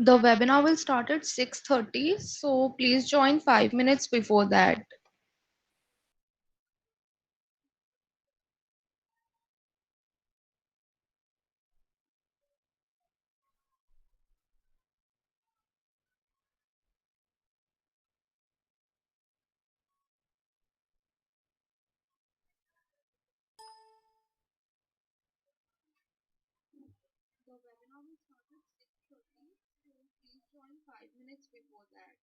The webinar will start at 6:30, so please join 5 minutes before that. The webinar will start at 6:30, so please join 5 minutes before that.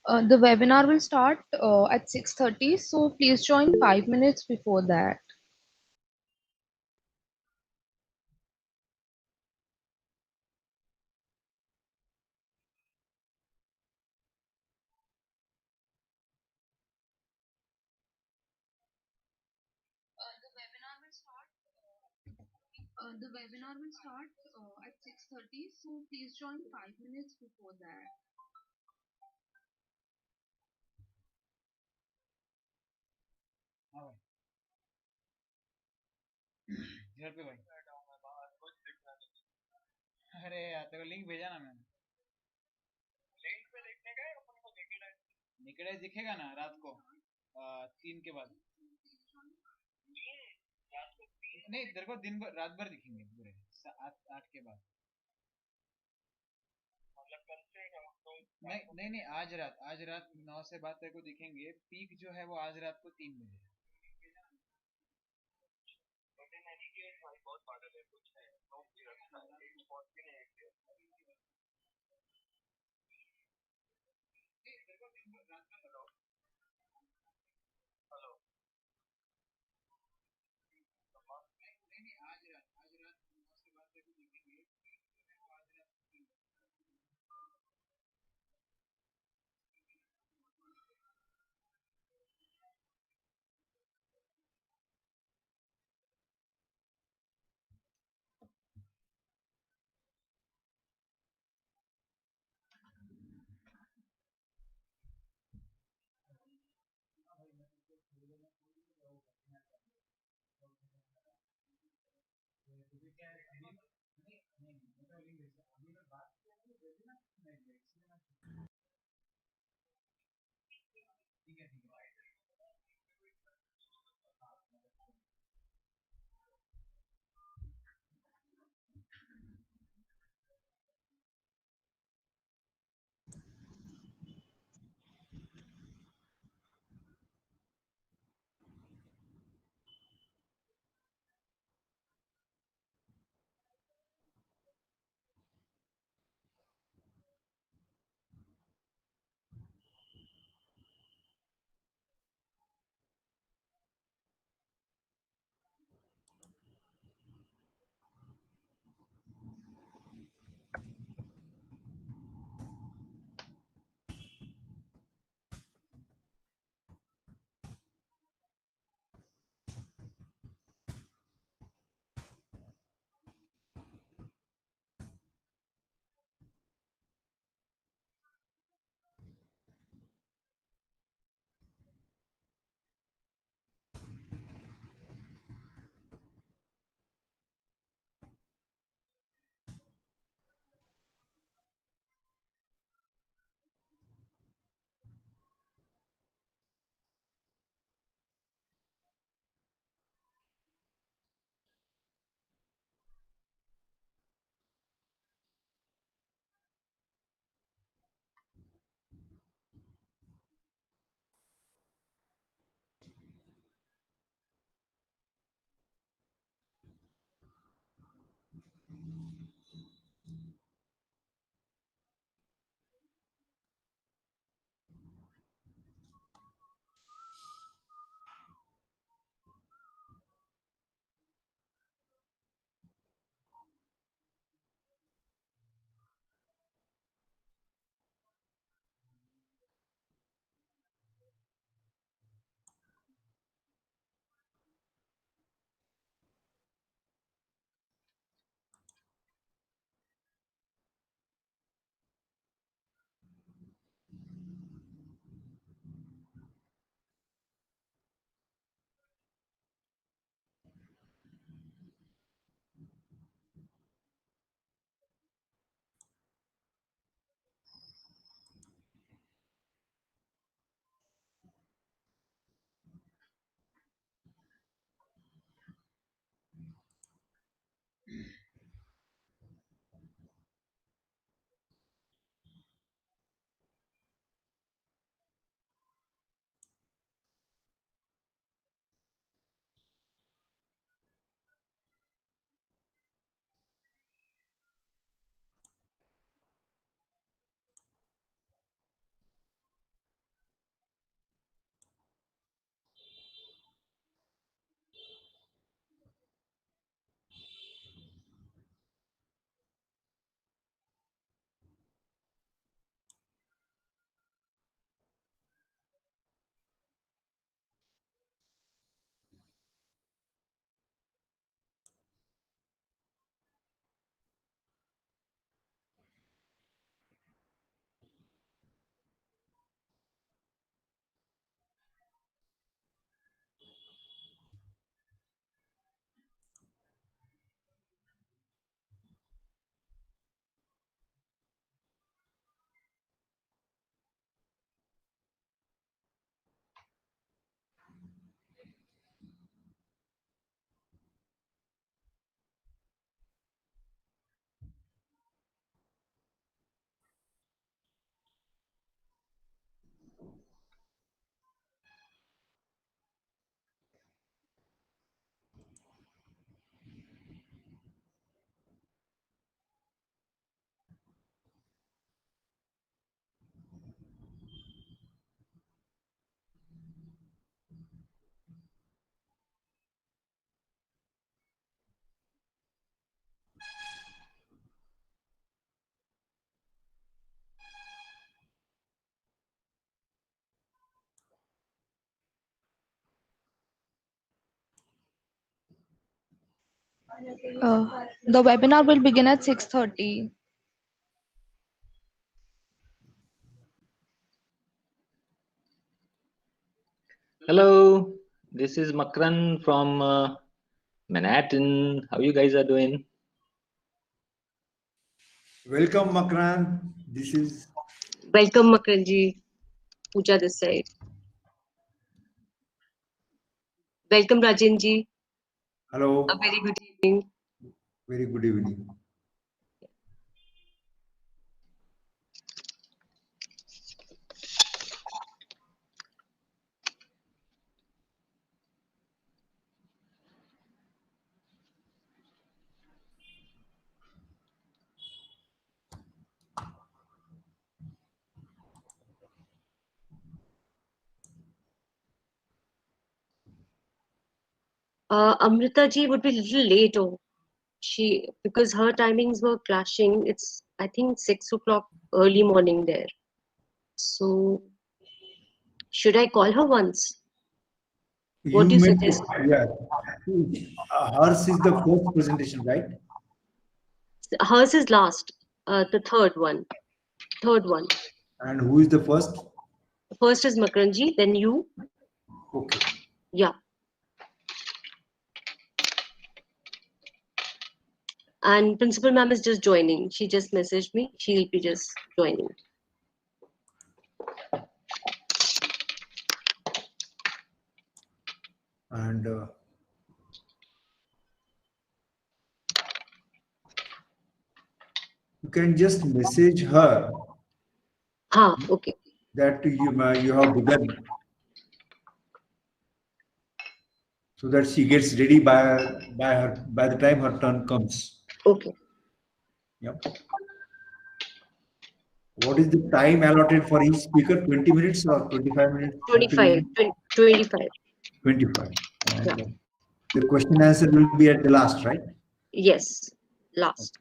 The webinar will start at 6:30, so please join 5 minutes before that. The webinar will start at 6:30, so please join 5 minutes before that. हाँ भाई, घर पे भाई। अरे यार तेरे को link भेजा ना मैंने। निकले दिखेगा ना रात को 3 के बाद। नहीं तेरे को दिन भर रात भर दिखेंगे पूरे 8 के बाद। नहीं नहीं नहीं, आज रात 9 से बाद तेरे को दिखेंगे। पीक जो है वो आज रात को 3 बजे। नहीं तेरे को दिन भर रात भर नहीं नहीं नहीं, आज रात 9 से बाद तेरे को दिखेंगे। पीक जो है वो आज रात को 3 बजे। तुझे क्या है अभी? नहीं नहीं नहीं, मैं तो लिंक भेजता हूँ। अभी मैं बात किया ना, तो भेजना नहीं भेज, इसलिए मैं ठीक है ठीक है। The webinar will begin at 6:30. Hello, this is Makran from Manhattan. How you guys are doing? Welcome, Makran. This is Welcome, Makranji. Pooja this side. Welcome, Rajenji. hello. A very good evening. Very good evening. Amrita ji would be a little late. Oh, because her timings were clashing. It's I think 6 o'clock early morning there. So should I call her once? What do you suggest? Yeah. Hers is the first presentation, right? Hers is last. The third one. Third one. And who is the first? First is Makranji, then you. Okay. Yeah. And principal ma'am is just joining. She just messaged me. She'll be just joining. And you can just message her Okay. that you have begun, so that she gets ready by the time her turn comes. Okay. Yep. What is the time allotted for each speaker? 20 minutes or 25 minutes? 25. 25. 25. Yeah. And the question answer will be at the last, right? Yes. Last.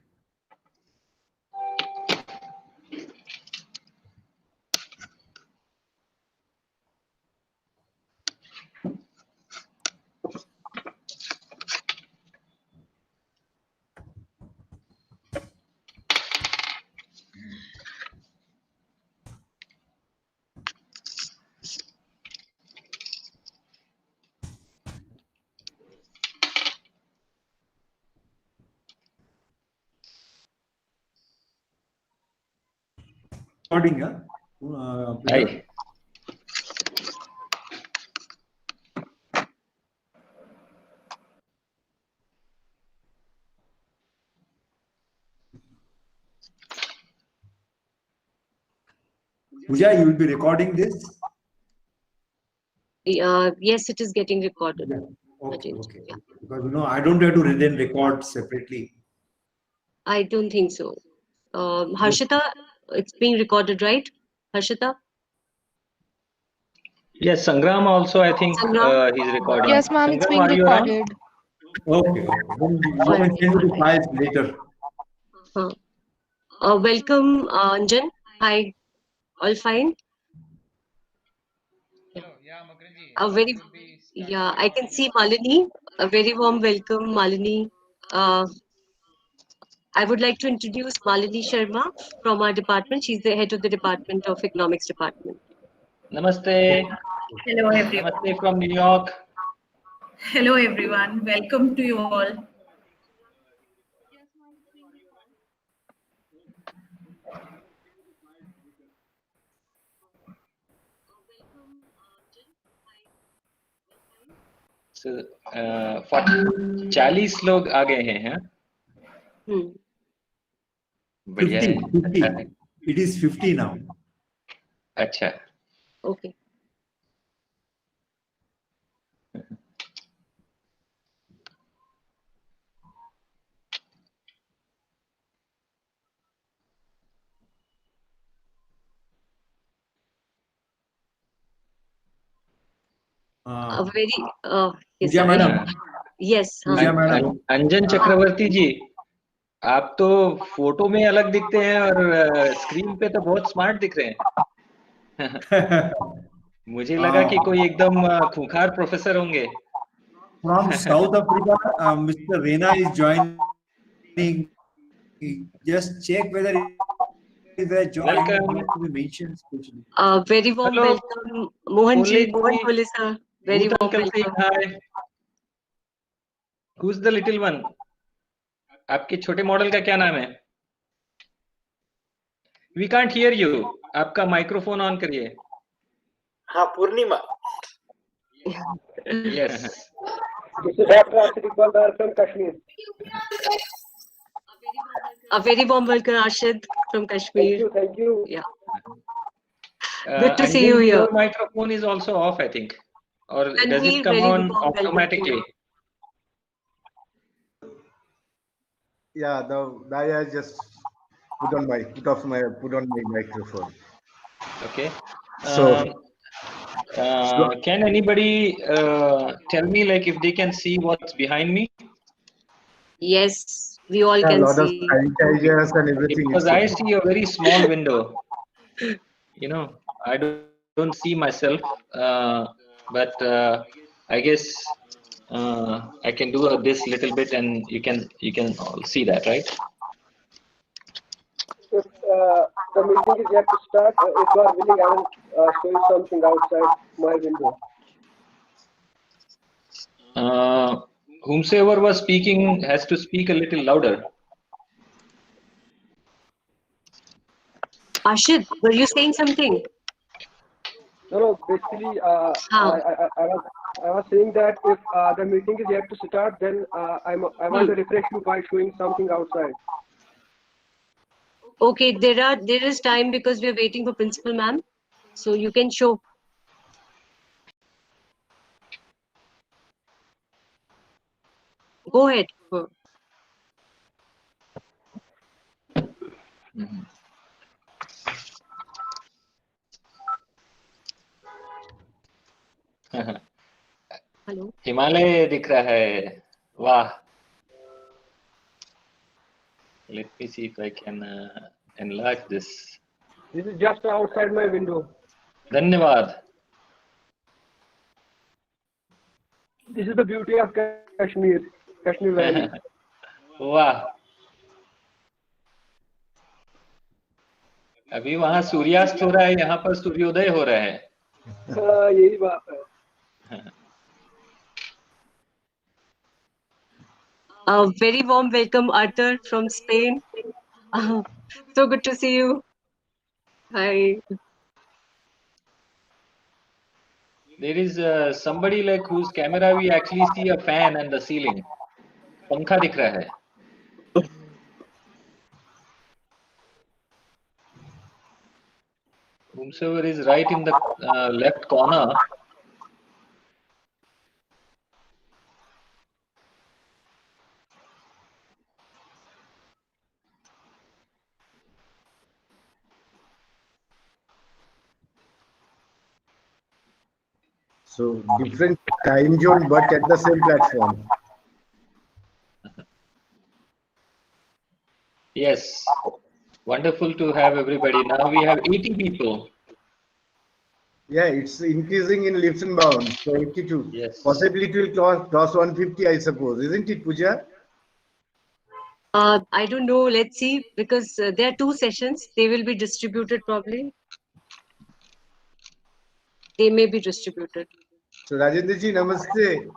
Recording, Pooja? Hi. Pooja, you will be recording this? Yes, it is getting recorded. Yeah. Okay, Ajay. okay. Yeah. Because I don't have to then record separately. I don't think so. Harshita, it's being recorded, right? Harshita? Yes, Sangram also, I think Sangram? he's recording. Yes, ma'am, it's Sangram, being are you around? recorded. Okay, okay. Then you All can right. send me All the right. files later. Welcome, Anjan. Hi. All fine? Yeah. Hello, yeah, Makranji. A very, We will be starting yeah, I can recording in see Malini. A very warm welcome, Malini. I would like to introduce Malini Sharma from our department. She's the head of the Department of Economics Department. Namaste. Hello, everyone. Namaste from New York. Hello, everyone. Welcome to you all. So, 40 लोग आ गए हैं. Hmm. बढ़िया 50, है. 50. अच्छा है. It is 50 now. अच्छा. Okay. A very, yes, Pooja a very, madam. yes. Pooja madam. अंजन चक्रवर्ती जी, आप तो फोटो में अलग दिखते हैं और स्क्रीन पे तो बहुत स्मार्ट दिख रहे हैं. मुझे लगा कि कोई एकदम खूंखार प्रोफेसर होंगे. from South Africa, Mr. Rena is joining. Just check whether if they join, he has to be mentioned specially. Very warm Hello, welcome, Mohanji. Poli Mohan ji, Pole sir. Very Bhoot warm uncle saying welcome. hi. Who's the little one? आपके छोटे model का क्या नाम है? We can't hear you. आपका microphone on करिए. हाँ पूर्णिमा. Yes. This is Dr. Ashit Iqbal from Kashmir. A very warm welcome, Arshid from Kashmir. Thank you. Yeah. Good to see Anjali, you here. your microphone is also off, I think. Or does Tanvi, it come very on warm welcome to automatically? you. Yeah, I just put on my microphone. Okay. So, Can anybody tell me like if they can see what's behind me? Yes, we all yeah, a can lot of see. sanitizers and everything. Because I see a very small window. You know, I don't see myself, but I guess I can do this little bit, and you can all see that, right? If the meeting is yet to start, if you are willing, I will show you something outside my window. Whomsoever was speaking has to speak a little louder. Arshid, were you saying something? No, basically, How? I was saying that if the meeting is yet to start, then I want to refresh you by showing something outside. Okay, there is time because we are waiting for principal ma'am. So you can show. Go ahead. Hello. Himalaya दिख रहा है. वाह. Let me see if I can enlarge this. This is just outside my window. धन्यवाद. This is the beauty of Kashmir Valley. वाह. अभी वहां सूर्यास्त हो रहा है, यहाँ पर सूर्योदय हो रहा है. हाँ, यही बात है. A very warm welcome, Arthur from Spain. So good to see you. Hi. There is somebody like whose camera we actually see a fan and the ceiling. पंखा दिख रहा है. Whomsoever is right in the left corner. So different time zone, but at the same platform. Yes. Wonderful to have everybody. Now we have 80 people. Yeah, it's increasing in leaps and bounds. So 82. Yes. Possibly it will cross 150, I suppose, isn't it, Pooja? I don't know. Let's see, because there are two sessions. They will be distributed probably. They may be distributed. So Rajendra ji, namaste.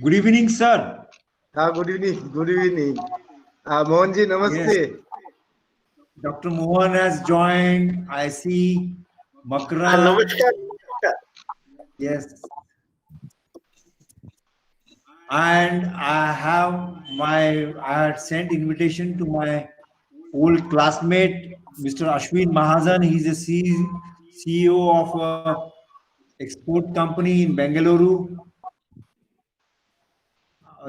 Good evening, sir. Good evening. Good evening. Mohan ji, namaste. Yes. Dr. Mohan has joined. I see Makra. Namaskar. Yes. And I had sent invitation to my old classmate, Mr. Ashwin Mahajan. He's a CEO of a export company in Bengaluru.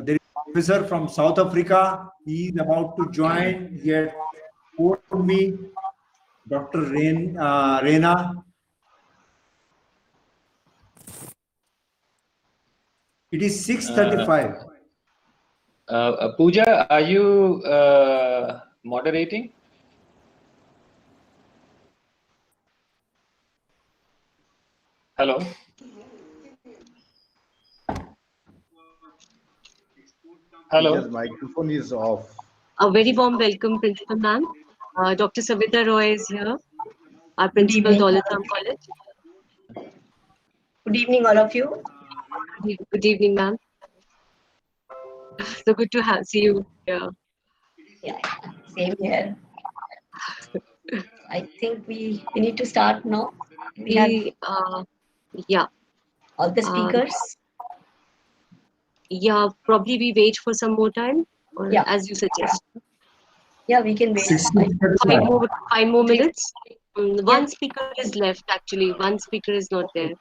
There is a professor from South Africa. He is about to join. He had told me, Dr. Rena. It is 6:35. Pooja, are you moderating? Hello. His microphone is off. A very warm welcome, Principal Ma'am. Dr. Savita Roy is here, our Good Principal, evening. Dolatham College. Good evening, all of you. Good evening, ma'am. So good to see you here. Yeah, same here. I think we need to start now. We have Yeah. all the speakers. Yeah, probably we wait for some more time, or Yeah. as you suggest. Yeah, we can wait. 5 more minutes. One speaker is left, actually. One speaker is not there.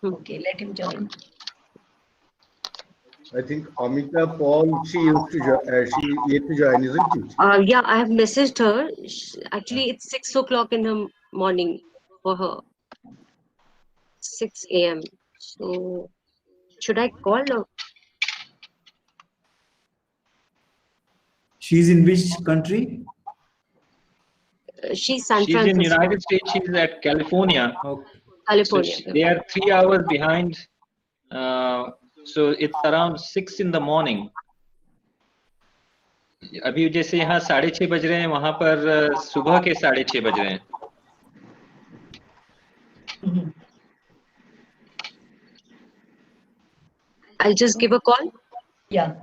Okay, let him join. I think Amita Paul, she used to she yet to join, isn't it? Yeah, I have messaged her. Actually, it's 6 o'clock in the morning for her. 6 a.m. So, should I call her? She's in which country? She's San She's in Francisco. United States. She's at California. Okay. California. So they are 3 hours behind. So it's around 6 in the morning. अभी जैसे यहाँ 6:30 बज रहे हैं, वहां पर सुबह के 6:30 बज रहे हैं. I'll just give a call. Yeah.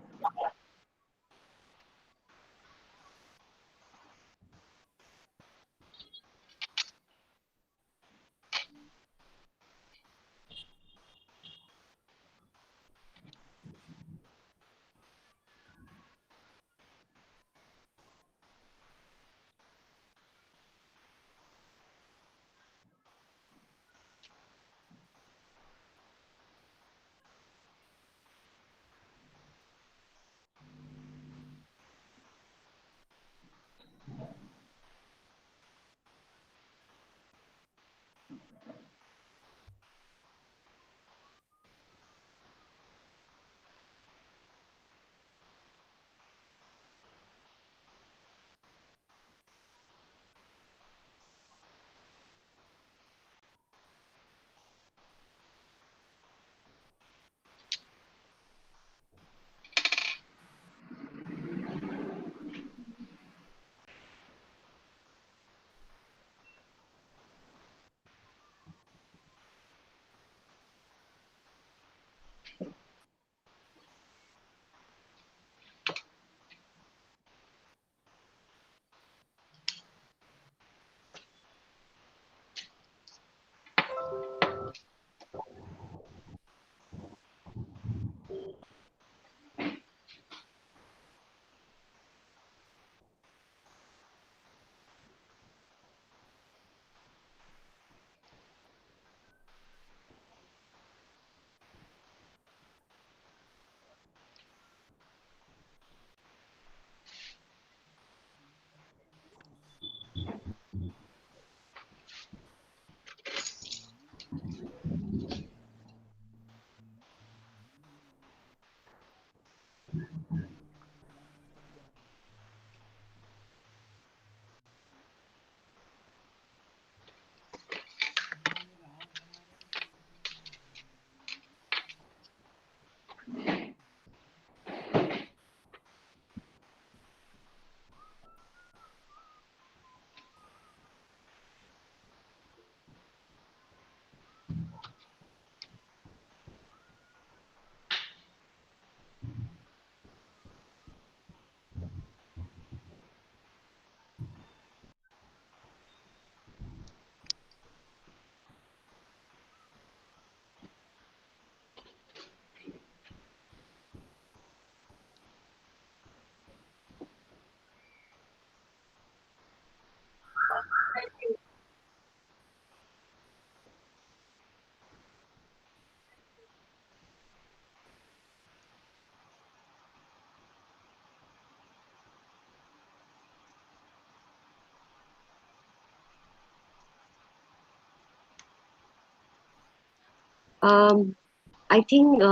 I think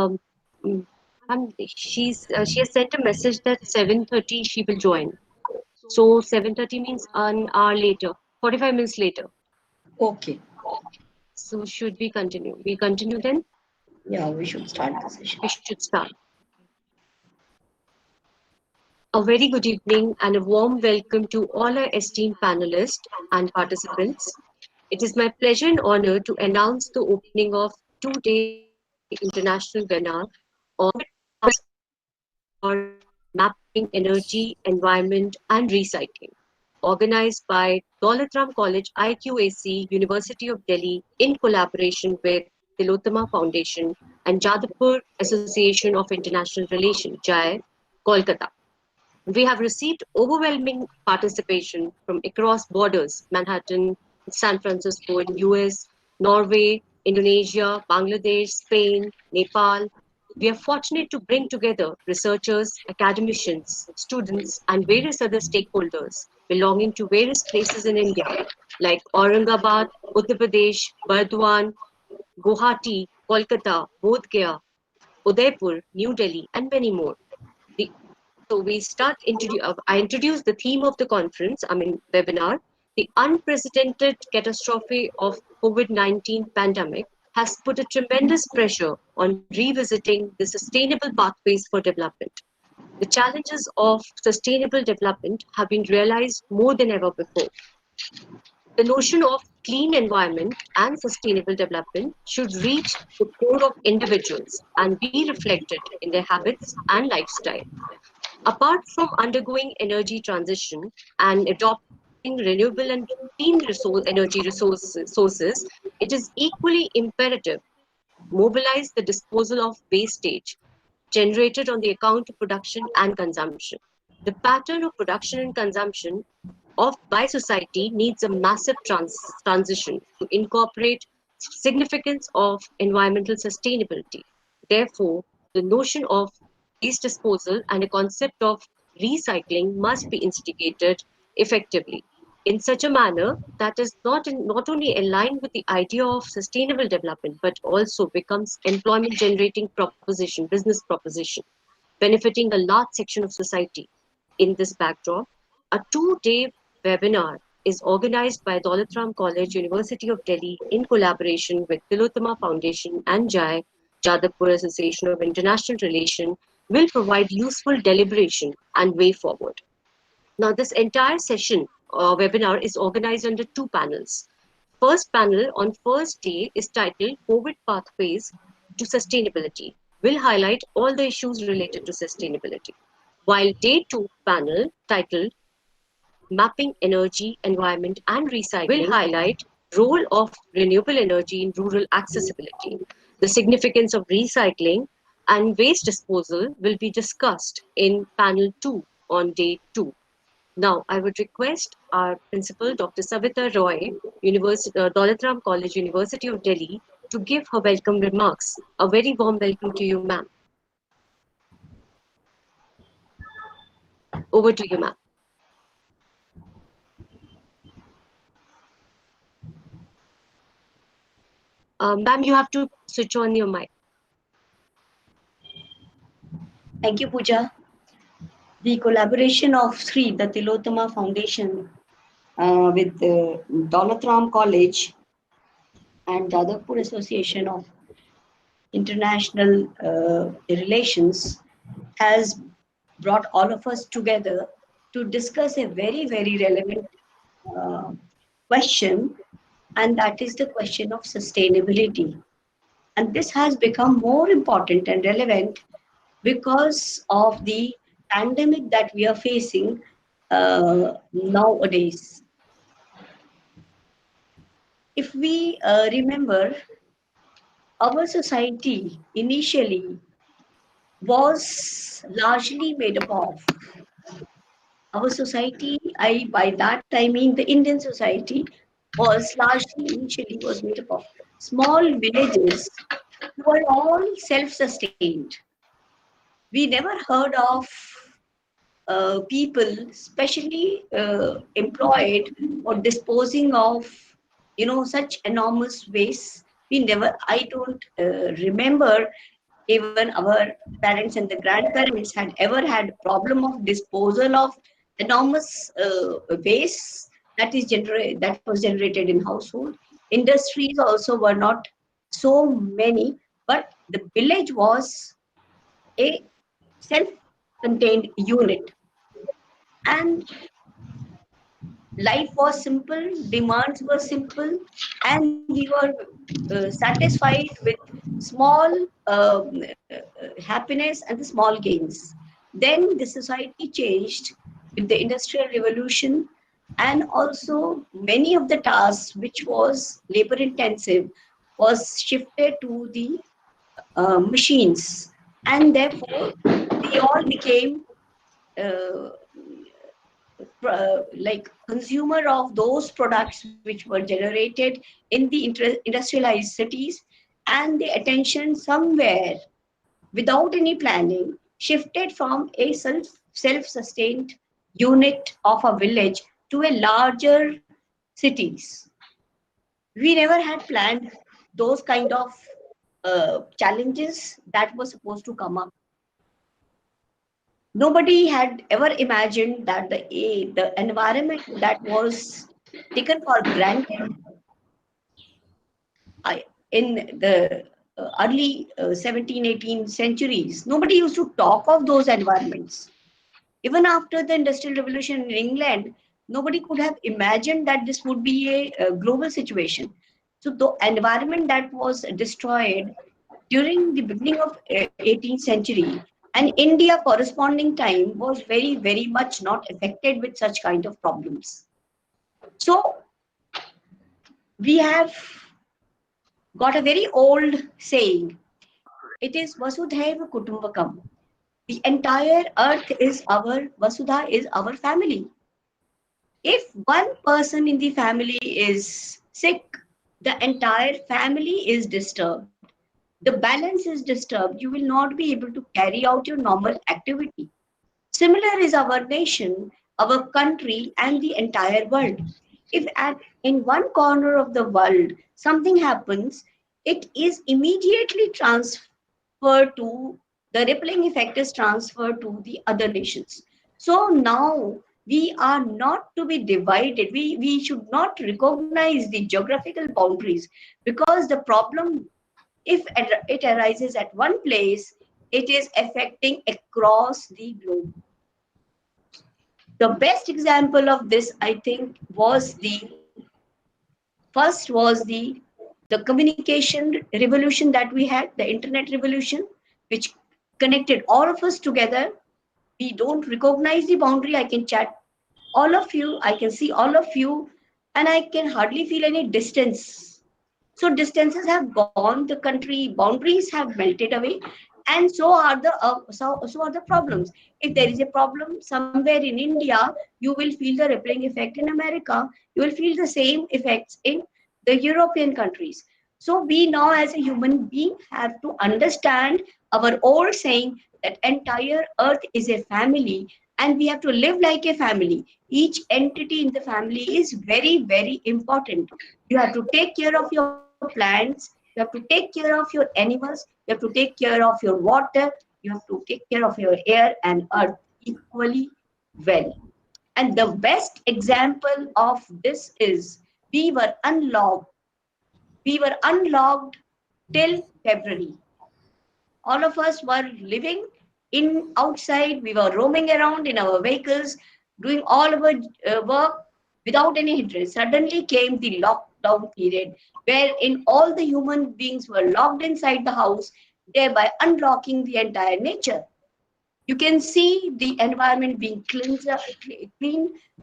she has sent a message that 7:30 she will join. So 7:30 means an hour later, 45 minutes later. Okay. So should we continue? We continue then? Yeah, we should start the session. We should start. A very good evening and a warm welcome to all our esteemed panelists and participants. It is my pleasure and honor to announce the opening of two-day international webinar on for mapping energy, environment and recycling, organized by Daulatram College IQAC, University of Delhi in collaboration with Tilottama Foundation and Jadavpur Association of International Relations, JAI, Kolkata. We have received overwhelming participation from across borders, Manhattan, San Francisco in US, Norway, Indonesia, Bangladesh, Spain, Nepal. We are fortunate to bring together researchers, academicians, students, and various other stakeholders belonging to various places in India, like Aurangabad, Uttar Pradesh, Burdwan, Guwahati, Kolkata, Bodh Gaya, Udaipur, New Delhi, and many more. The so we start I introduce the theme of the conference, webinar. The unprecedented catastrophe of COVID-19 pandemic has put a tremendous pressure on revisiting the sustainable pathways for development. The challenges of sustainable development have been realized more than ever before. The notion of clean environment and sustainable development should reach the core of individuals and be reflected in their habits and lifestyle. Apart from undergoing energy transition and adopting renewable and clean sources, it is equally imperative mobilize the disposal of wastage generated on the account of production and consumption. The pattern of production and consumption of by society needs a massive transition to incorporate significance of environmental sustainability. Therefore, the notion of waste disposal and a concept of recycling must be instigated effectively in such a manner that is not only aligned with the idea of sustainable development but also becomes employment generating proposition, business proposition, benefiting a large section of society. In this backdrop, a two-day webinar is organized by Daulatram College, University of Delhi in collaboration with Tilottama Foundation and JAI, Jadavpur Association of International Relations, will provide useful deliberation and way forward. Now, this entire session webinar is organized under two panels. First panel on first day is titled COVID Pathways to Sustainability. Will highlight all the issues related to sustainability. While day two panel titled Mapping Energy, Environment and Recycling will highlight role of renewable energy in rural accessibility. The significance of recycling and waste disposal will be discussed in panel 2 on day 2. Now, I would request our principal, Dr. Savita Roy, Daulatram College, University of Delhi, to give her welcome remarks. A very warm welcome to you, ma'am. Over to you, ma'am. Ma'am, you have to switch on your mic. Thank you, Pooja. The collaboration of three, the Tilottama Foundation with the Daulatram College and Jadavpur Association of International Relations has brought all of us together to discuss a very, very relevant uh, question, and that is the question of sustainability. And this has become more important and relevant because of the pandemic that we are facing nowadays. If we remember, our society initially was largely made up of our society. I by that I mean the Indian society was largely initially was made up of small villages who were all self-sustained. We never heard of people specially employed for disposing of such enormous waste. We never I don't remember even our parents and the grandparents had ever had problem of disposal of enormous waste that was generated in household. Industries also were not so many, but the village was a self-contained unit. And life was simple, demands were simple, and we were satisfied with small happiness and the small gains. Then the society changed with the industrial revolution, and also many of the tasks which was labor intensive was shifted to the machines, and therefore they all became uh, like consumer of those products which were generated in the industrialized cities, and the attention somewhere without any planning shifted from a self-sustained unit of a village to a larger cities. We never had planned those kind of challenges that were supposed to come up. Nobody had ever imagined that the environment that was taken for granted in the early 17, 18 centuries, nobody used to talk of those environments. Even after the Industrial Revolution in England, nobody could have imagined that this would be a global situation. So the environment that was destroyed during the beginning of 18th century, and India corresponding time was very, very much not affected with such kind of problems. So we have got a very old saying. It is Vasudhaiva Kutumbakam. The entire earth is our Vasudha, is our family. If one person in the family is sick, the entire family is disturbed. The balance is disturbed. You will not be able to carry out your normal activity. Similar is our nation, our country, and the entire world. If in one corner of the world something happens, it is immediately transferred to, the rippling effect is transferred to the other nations. So now we are not to be divided. We should not recognize the geographical boundaries, because the problem, if it arises at one place, it is affecting across the globe. The best example of this, I think, was the communication revolution that we had, the internet revolution, which connected all of us together. We don't recognize the boundary. I can chat all of you, I can see all of you, and I can hardly feel any distance. So distances have gone, the country boundaries have melted away, and so are the problems. If there is a problem somewhere in India, you will feel the rippling effect in America. You will feel the same effects in the European countries. So we now, as a human being, have to understand our old saying that entire Earth is a family, and we have to live like a family. Each entity in the family is very, very important. You have to take care of your plants, you have to take care of your animals, you have to take care of your water, you have to take care of your air and earth equally well. And the best example of this is, we were unlocked. We were unlocked till February. All of us were living in outside. We were roaming around in our vehicles, doing all our work without any hindrance. Suddenly came the lockdown period, wherein all the human beings were locked inside the house, thereby unlocking the entire nature. You can see the environment being clean,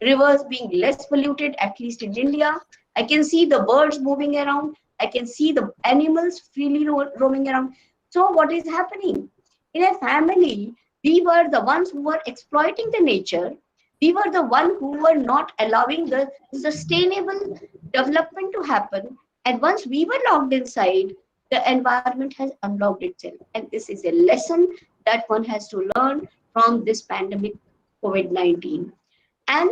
rivers being less polluted, at least in India. I can see the birds moving around. I can see the animals freely roaming around. So what is happening? In a family, we were the ones who were exploiting the nature. We were the one who were not allowing the sustainable development to happen. And once we were locked inside, the environment has unlocked itself. And this is a lesson that one has to learn from this pandemic COVID-19. And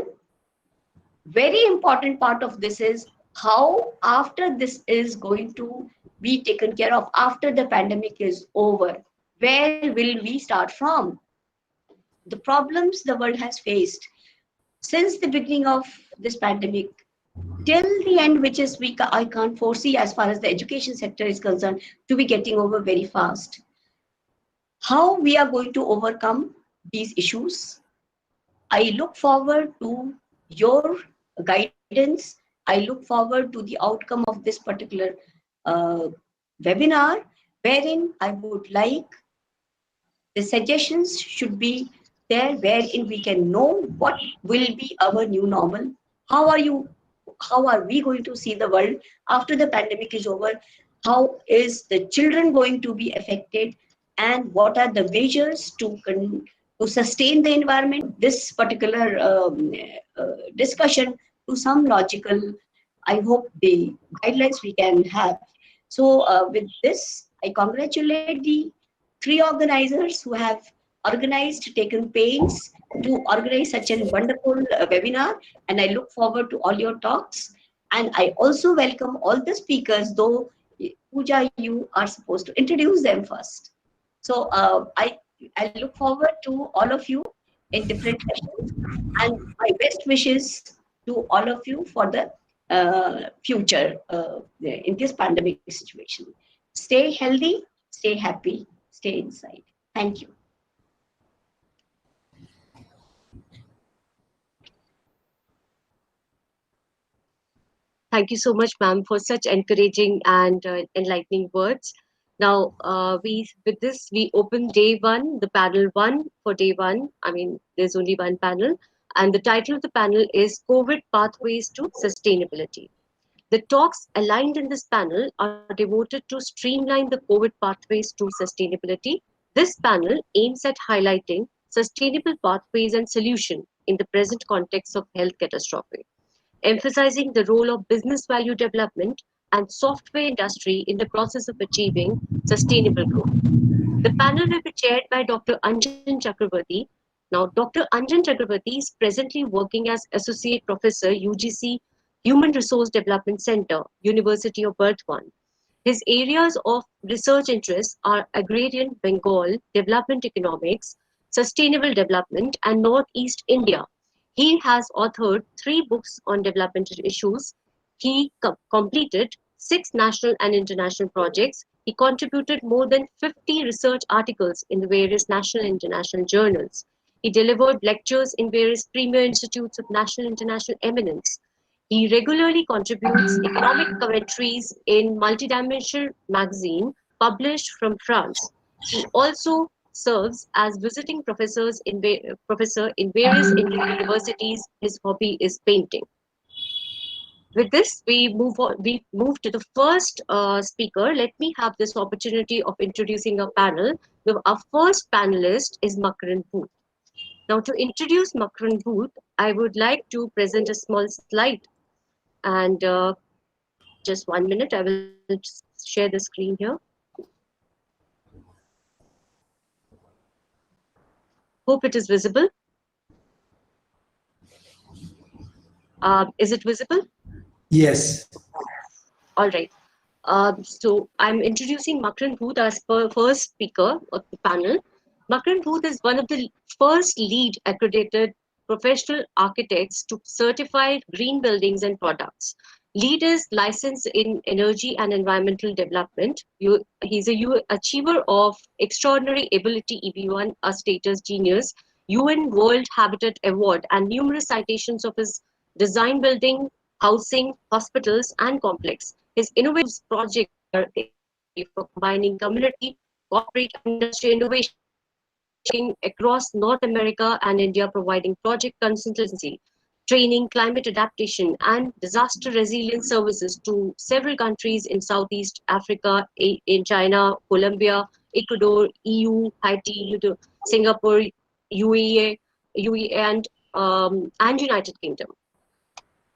very important part of this is how, after this is going to be taken care of, after the pandemic is over, where will we start from? The problems the world has faced since the beginning of this pandemic till the end, which is I can't foresee, as far as the education sector is concerned, to be getting over very fast. How we are going to overcome these issues? I look forward to your guidance. I look forward to the outcome of this particular uh, webinar, wherein I would like the suggestions should be there, wherein we can know what will be our new normal. How are you? How are we going to see the world after the pandemic is over? How is the children going to be affected? And what are the measures to sustain the environment? This particular discussion to some logical, I hope the guidelines we can have. So with this, I congratulate the three organizers who have organized, taken pains to organize such a wonderful webinar. And I look forward to all your talks. And I also welcome all the speakers, though Pooja, you are supposed to introduce them first. So I look forward to all of you in different sessions, and my best wishes to all of you for the future in this pandemic situation. Stay healthy, stay happy, stay inside. Thank you. Thank you so much, ma'am, for such encouraging and enlightening words. Now, with this we open day one, the panel one for day one. I mean, there's only one panel, and the title of the panel is COVID Pathways to Sustainability. The talks aligned in this panel are devoted to streamline the COVID pathways to sustainability. This panel aims at highlighting sustainable pathways and solutions in the present context of health catastrophe, emphasizing the role of business value development and software industry in the process of achieving sustainable growth. The panel will be chaired by Dr. Anjan Chakravarti. Now, Dr. Anjan Chakravarti is presently working as Associate Professor, UGC Human Resource Development Center, University of Burdwan. His areas of research interest are agrarian Bengal, development economics, sustainable development, and Northeast India. He has authored 3 books on developmental issues. He completed 6 national and international projects. He contributed more than 50 research articles in the various national and international journals. He delivered lectures in various premier institutes of national and international eminence. He regularly contributes economic commentaries in Multidimensional magazine published from France. He also serves as visiting professor in various Indian universities. His hobby is painting. With this, we move on. We move to the first speaker. Let me have this opportunity of introducing our panel. Our first panelist is Makran Booth. Now, to introduce Makran Booth, I would like to present a small slide. And just 1 minute, I will share the screen here. Hope it is visible. Is it visible? Yes. All right. So I'm introducing Makran Booth as first speaker of the panel. Makran Booth is one of the first LEED accredited professional architects to certify green buildings and products. LEED is licensed in energy and environmental development. He's a achiever of extraordinary ability EB1, a status genius, UN World Habitat Award, and numerous citations of his design building, housing, hospitals, and complex. His innovative projects are for combining community, corporate, and industry innovation across North America and India, providing project consultancy, training, climate adaptation, and disaster resilience services to several countries in Southeast Africa, in China, Colombia, Ecuador, EU, Haiti, Singapore, UAE, and United Kingdom.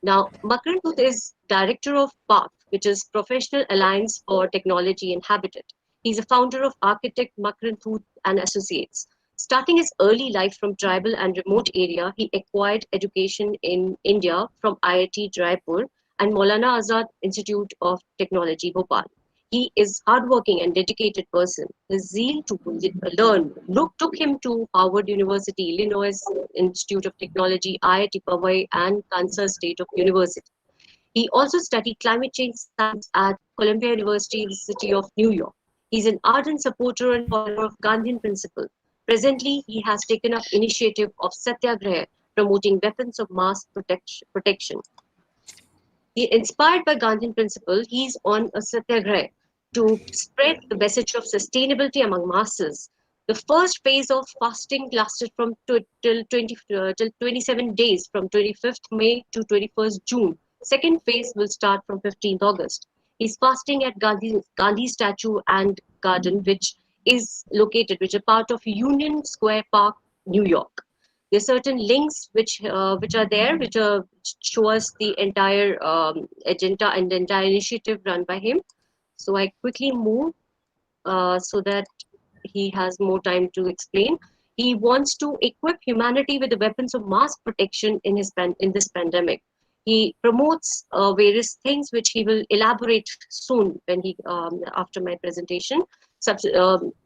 Now, Makran Booth is director of PARC, which is Professional Alliance for Technology and Habitat. He's a founder of architect Makran Booth and Associates. Starting his early life from tribal and remote area, he acquired education in India from IIT Jaipur and Maulana Azad Institute of Technology, Bhopal. He is hardworking and dedicated person. His zeal to learn took him to Harvard University, Illinois Institute of Technology, IIT Powai, and Kansas State of University. He also studied climate change science at Columbia University of New York. He's an ardent supporter and follower of Gandhian principle. Presently, he has taken up initiative of Satyagraha promoting weapons of mass protection. Inspired by Gandhian principle, he's on a satyagraha to spread the message of sustainability among masses. The first phase of fasting lasted from till 27 days, from 25th May to 21st June. Second phase will start from 15th August. He's fasting at Gandhi statue and garden, which is which is part of Union Square Park, New York. There are certain links which are there, which show us the entire agenda and the entire initiative run by him. So I quickly move so that he has more time to explain. He wants to equip humanity with the weapons of mass protection in this pandemic. He promotes various things which he will elaborate soon when he after my presentation.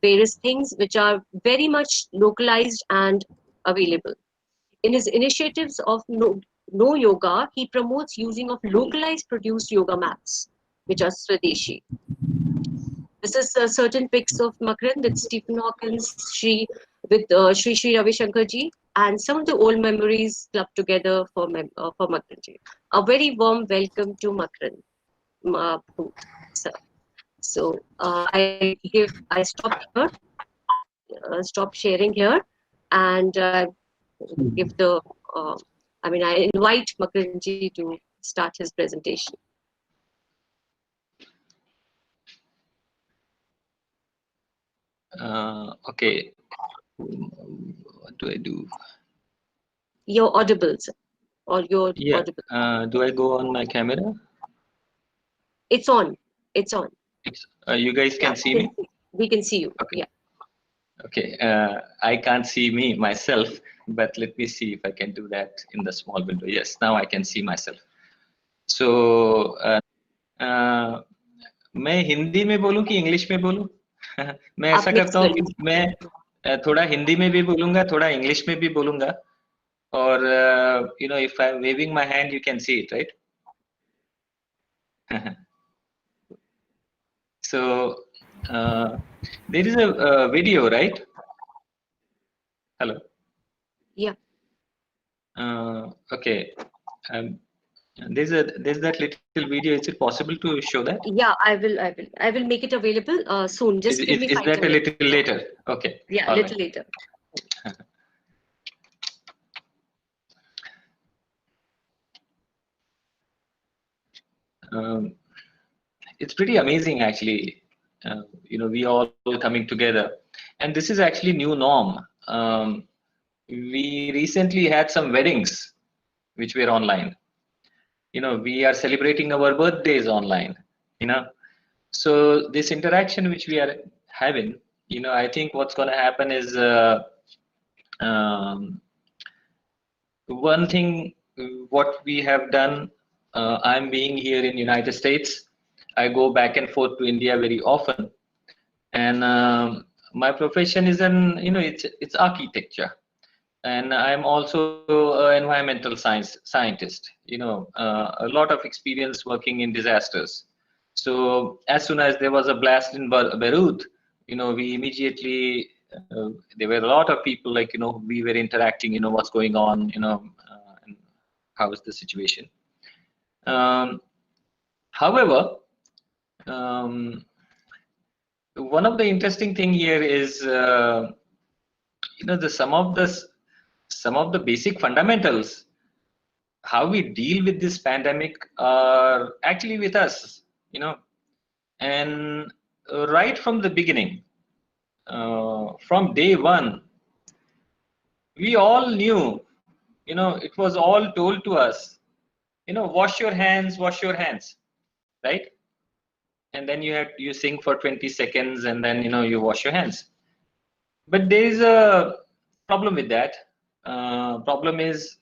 Various things which are very much localized and available. In his initiatives of no yoga, he promotes using of localized produced yoga mats, which are Swadeshi. This is certain pics of Makran with Stephen Hawkins, with Sri Ravi Shankar ji, and some of the old memories clubbed together for Makran ji. A very warm welcome to Makran, sir. So I stop here, stop sharing here, and give the. I invite Makran ji to start his presentation. Okay. What do I do? You're audible, sir. Or you're Yeah. audible. Do I go on my camera? It's on. It's on. You guys can see me? We can see you. Okay. Yeah. Okay. I can't see me myself, but let me see if I can do that in the small window. Yes, now I can see myself. So मैं हिंदी में बोलूं कि English में बोलूं? मैं ऐसा करता हूँ कि मैं थोड़ा हिंदी में भी बोलूंगा, थोड़ा इंग्लिश में भी बोलूंगा. Or if I'm waving my hand, you can see it, right? So there is a video, right? Hello. Yeah. Okay. There's that little video. Is it possible to show that? Yeah, I will make it available soon. Just give me 5 minutes. Is that a little later? Okay. Yeah, a little later. It's pretty amazing, actually. We all coming together, and this is actually new norm. We recently had some weddings, which were online. We are celebrating our birthdays online. So this interaction which we are having, I think what's going to happen is one thing what we have done. I'm being here in United States. I go back and forth to India very often, and my profession is it's architecture, and I'm also an environmental scientist. A lot of experience working in disasters. So as soon as there was a blast in Beirut, we immediately there were a lot of people we were interacting. What's going on? And how is the situation? However, one of the interesting thing here is some of the basic fundamentals how we deal with this pandemic are actually with us, and right from the beginning, from day one, we all knew, it was all told to us, wash your hands, right? And then you sing for 20 seconds and then you wash your hands. But there is a problem with that. Problem is,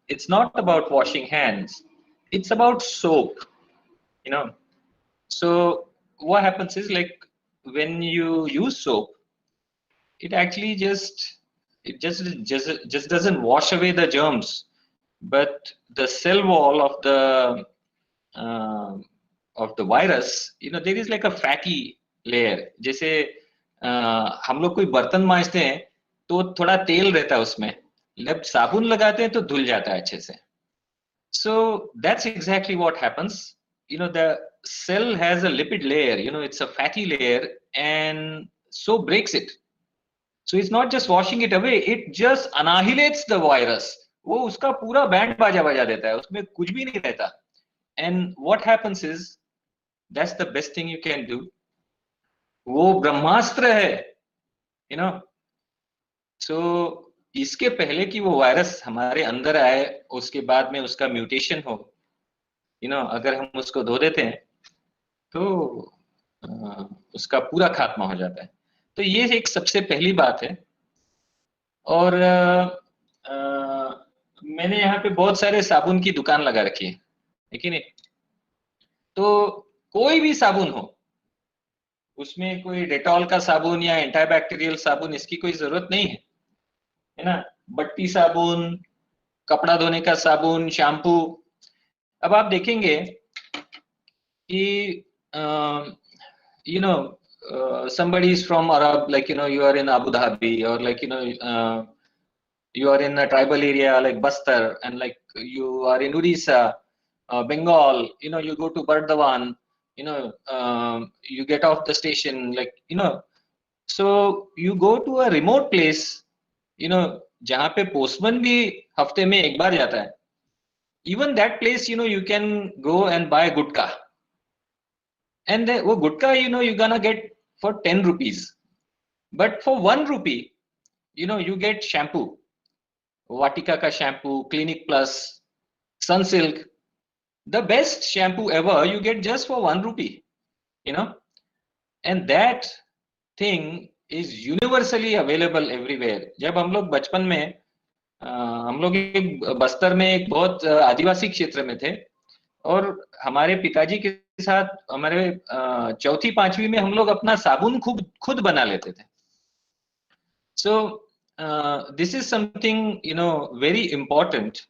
it's not about washing hands, it's about soap. So what happens is, like, when you use soap, it actually just doesn't wash away the germs, but the cell wall of the virus, there is like a fatty layer. जैसे हम लोग कोई बर्तन मांजते हैं तो थोड़ा तेल रहता है उसमें, जब साबुन लगाते हैं तो धुल जाता है अच्छे से. So that's exactly what happens. The cell has a lipid layer, it's a fatty layer, and so breaks it. So it's not just washing it away, it just annihilates the virus. वो उसका पूरा band बाजा बजा देता है, उसमें कुछ भी नहीं रहता. And what happens is, that's the best thing you can do. वो ब्रह्मास्त्र है, So इसके पहले कि वो वायरस हमारे अंदर आए, उसके बाद में उसका म्यूटेशन हो, अगर हम उसको धो देते हैं तो उसका पूरा खात्मा हो जाता है. तो ये एक सबसे पहली बात है. और मैंने यहाँ पे बहुत सारे साबुन की दुकान लगा रखी है, लेकिन तो कोई भी साबुन हो, उसमें कोई डेटॉल का साबुन या एंटीबैक्टीरियल साबुन, इसकी कोई जरूरत नहीं है ना. बट्टी साबुन, कपड़ा धोने का साबुन, शैम्पू. अब आप देखेंगे कि somebody is from Arab, like you are in Abu Dhabi, or like you are in a tribal area like Bastar, and like you are in Odisha, Bengal, you go to Bardhaman, you get off the station, like so you go to a remote place, जहाँ पे postman भी हफ्ते में एक बार जाता है. Even that place, you can go and buy gutka. And वो gutka, you're gonna get for 10 rupees. But for 1 rupee, you get shampoo. Vatika ka shampoo, Clinic Plus, Sunsilk. The best shampoo ever, you get just for 1 rupee. And that thing is universally available everywhere. जब हम लोग बचपन में, हम लोग एक बस्तर में एक बहुत आदिवासी क्षेत्र में थे, और हमारे पिताजी के साथ हमारे चौथी पांचवी में हम लोग अपना साबुन खुद बना लेते थे. So this is something very important,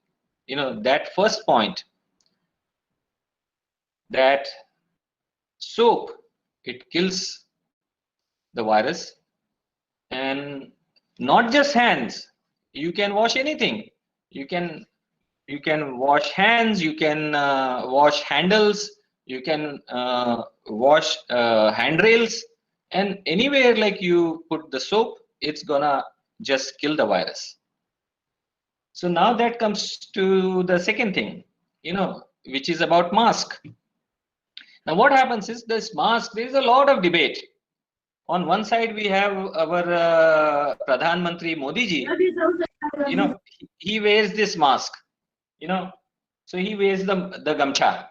that first point, that soap, it kills the virus. And not just hands, you can wash anything. You can wash hands, you can wash handles, you can wash handrails, and anywhere like you put the soap, it's gonna just kill the virus. So now that comes to the second thing, which is about mask. Now what happens is, this mask, there is a lot of debate. On one side we have our Pradhan Mantri Modi ji, he wears this mask, so he wears the gamcha,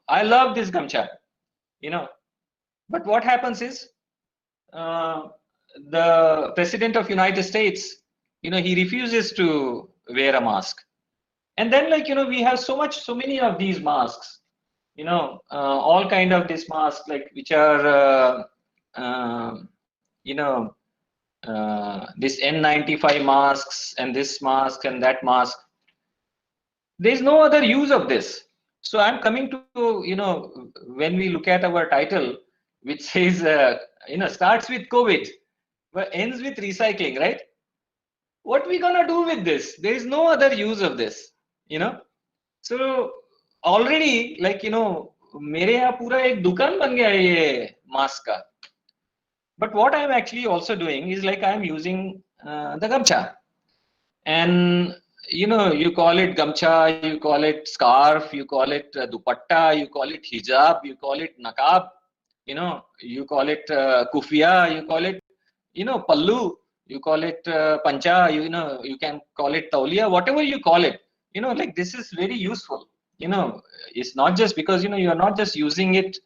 I love this gamcha, but what happens is, the President of United States, he refuses to wear a mask. And then, like, we have so many of these masks, all kind of this mask, like, which are this N95 masks, and this mask and that mask. There's no other use of this. So I'm coming to, when we look at our title, which says, starts with COVID, but ends with recycling, right? What we gonna do with this? There is no other use of this, So already, like, मेरे यहाँ पूरा एक दुकान बन गया है ये mask का. But what I'm actually also doing is, like, I'm using the gamcha. And you call it gamcha, you call it scarf, you call it dupatta, you call it hijab, you call it nakab, you call it kufiya, you call it pallu, you call it pancha, you can call it tauliya, whatever you call it, like, this is very useful. It's not just because you are not just using it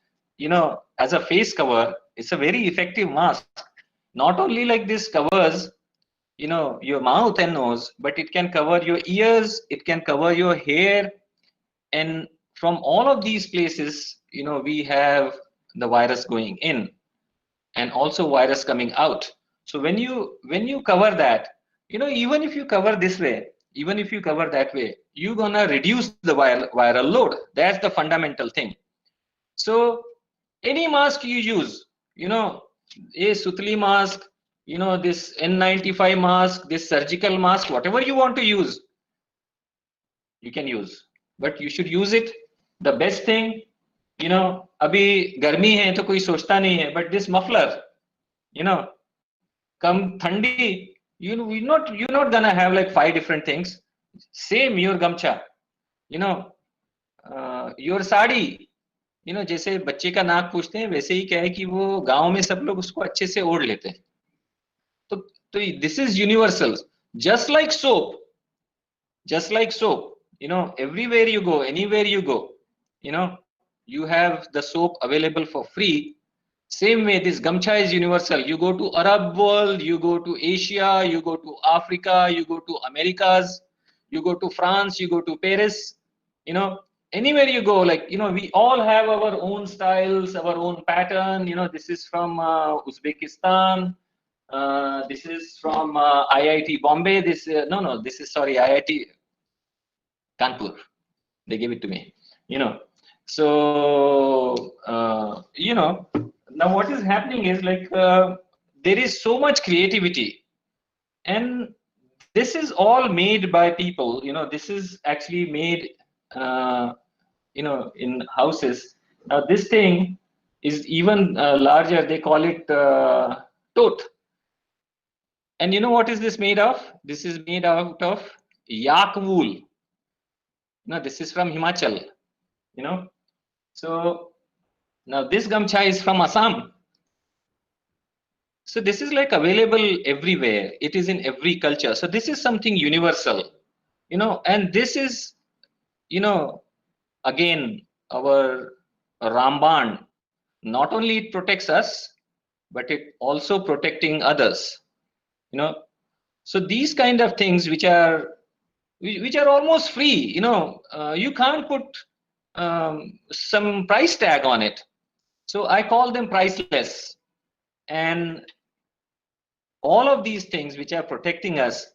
as a face cover. It's a very effective mask. Not only like this covers your mouth and nose, but it can cover your ears, it can cover your hair, and from all of these places, we have the virus going in and also virus coming out. So when you cover that, even if you cover this way, even if you cover that way, you're gonna reduce the viral load. That's the fundamental thing. So any mask you use, a sutli mask, you know, this N95 mask, this surgical mask, whatever you want to use, you can use, but you should use it. The best thing, you know, अभी गर्मी है तो कोई सोचता नहीं है, but this muffler, you know, come thandi, you're not gonna have like 5 different things. Same your gamcha, you know, your sari, you know, जैसे बच्चे का नाक पूछते हैं वैसे ही क्या है कि वो गांव में सब लोग उसको अच्छे से ओढ़ लेते हैं. तो this is universal. Just like soap, you know, everywhere you go, anywhere you go, you know, you have the soap available for free. Same way, this gamcha is universal. You go to Arab world, you go to Asia, you go to Africa, you go to Americas, you go to France, you go to Paris, you know, anywhere you go, like, you know, we all have our own styles, our own pattern. You know, this is from Uzbekistan. This is from IIT Bombay. This no, this is, sorry, IIT Kanpur. They gave it to me. You know, so you know, now what is happening is like there is so much creativity, and this is all made by people. You know, this is actually made you know, in houses. Now this thing is even larger. They call it tote. And you know what is this made of? This is made out of yak wool. Now this is from Himachal, you know. So now this gamcha is from Assam. So this is like available everywhere. It is in every culture. So this is something universal, you know, and this is, you know, again, our Ramban, not only it protects us, but it also protecting others, you know. So these kind of things which are almost free, you know, you can't put some price tag on it. So I call them priceless. And all of these things which are protecting us.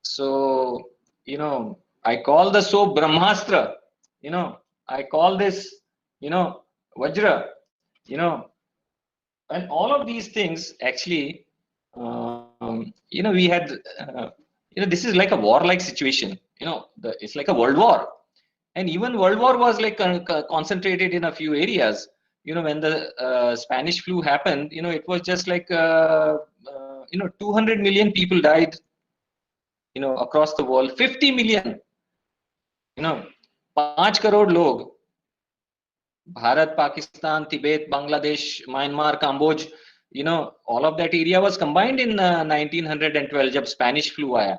So, you know, I call the soap Brahmastra, you know, I call this, you know, Vajra, you know, and all of these things actually, you know, we had, you know, this is like a warlike situation, you know, it's like a world war. And even World War was like concentrated in a few areas. You know, when the Spanish flu happened, you know, it was just like, you know, 200 million people died, you know, across the world. 50 million, you know, 5 crore log. Bharat, Pakistan, Tibet, Bangladesh, Myanmar, Cambodia, you know, all of that area was combined in 1912 जब Spanish flu आया.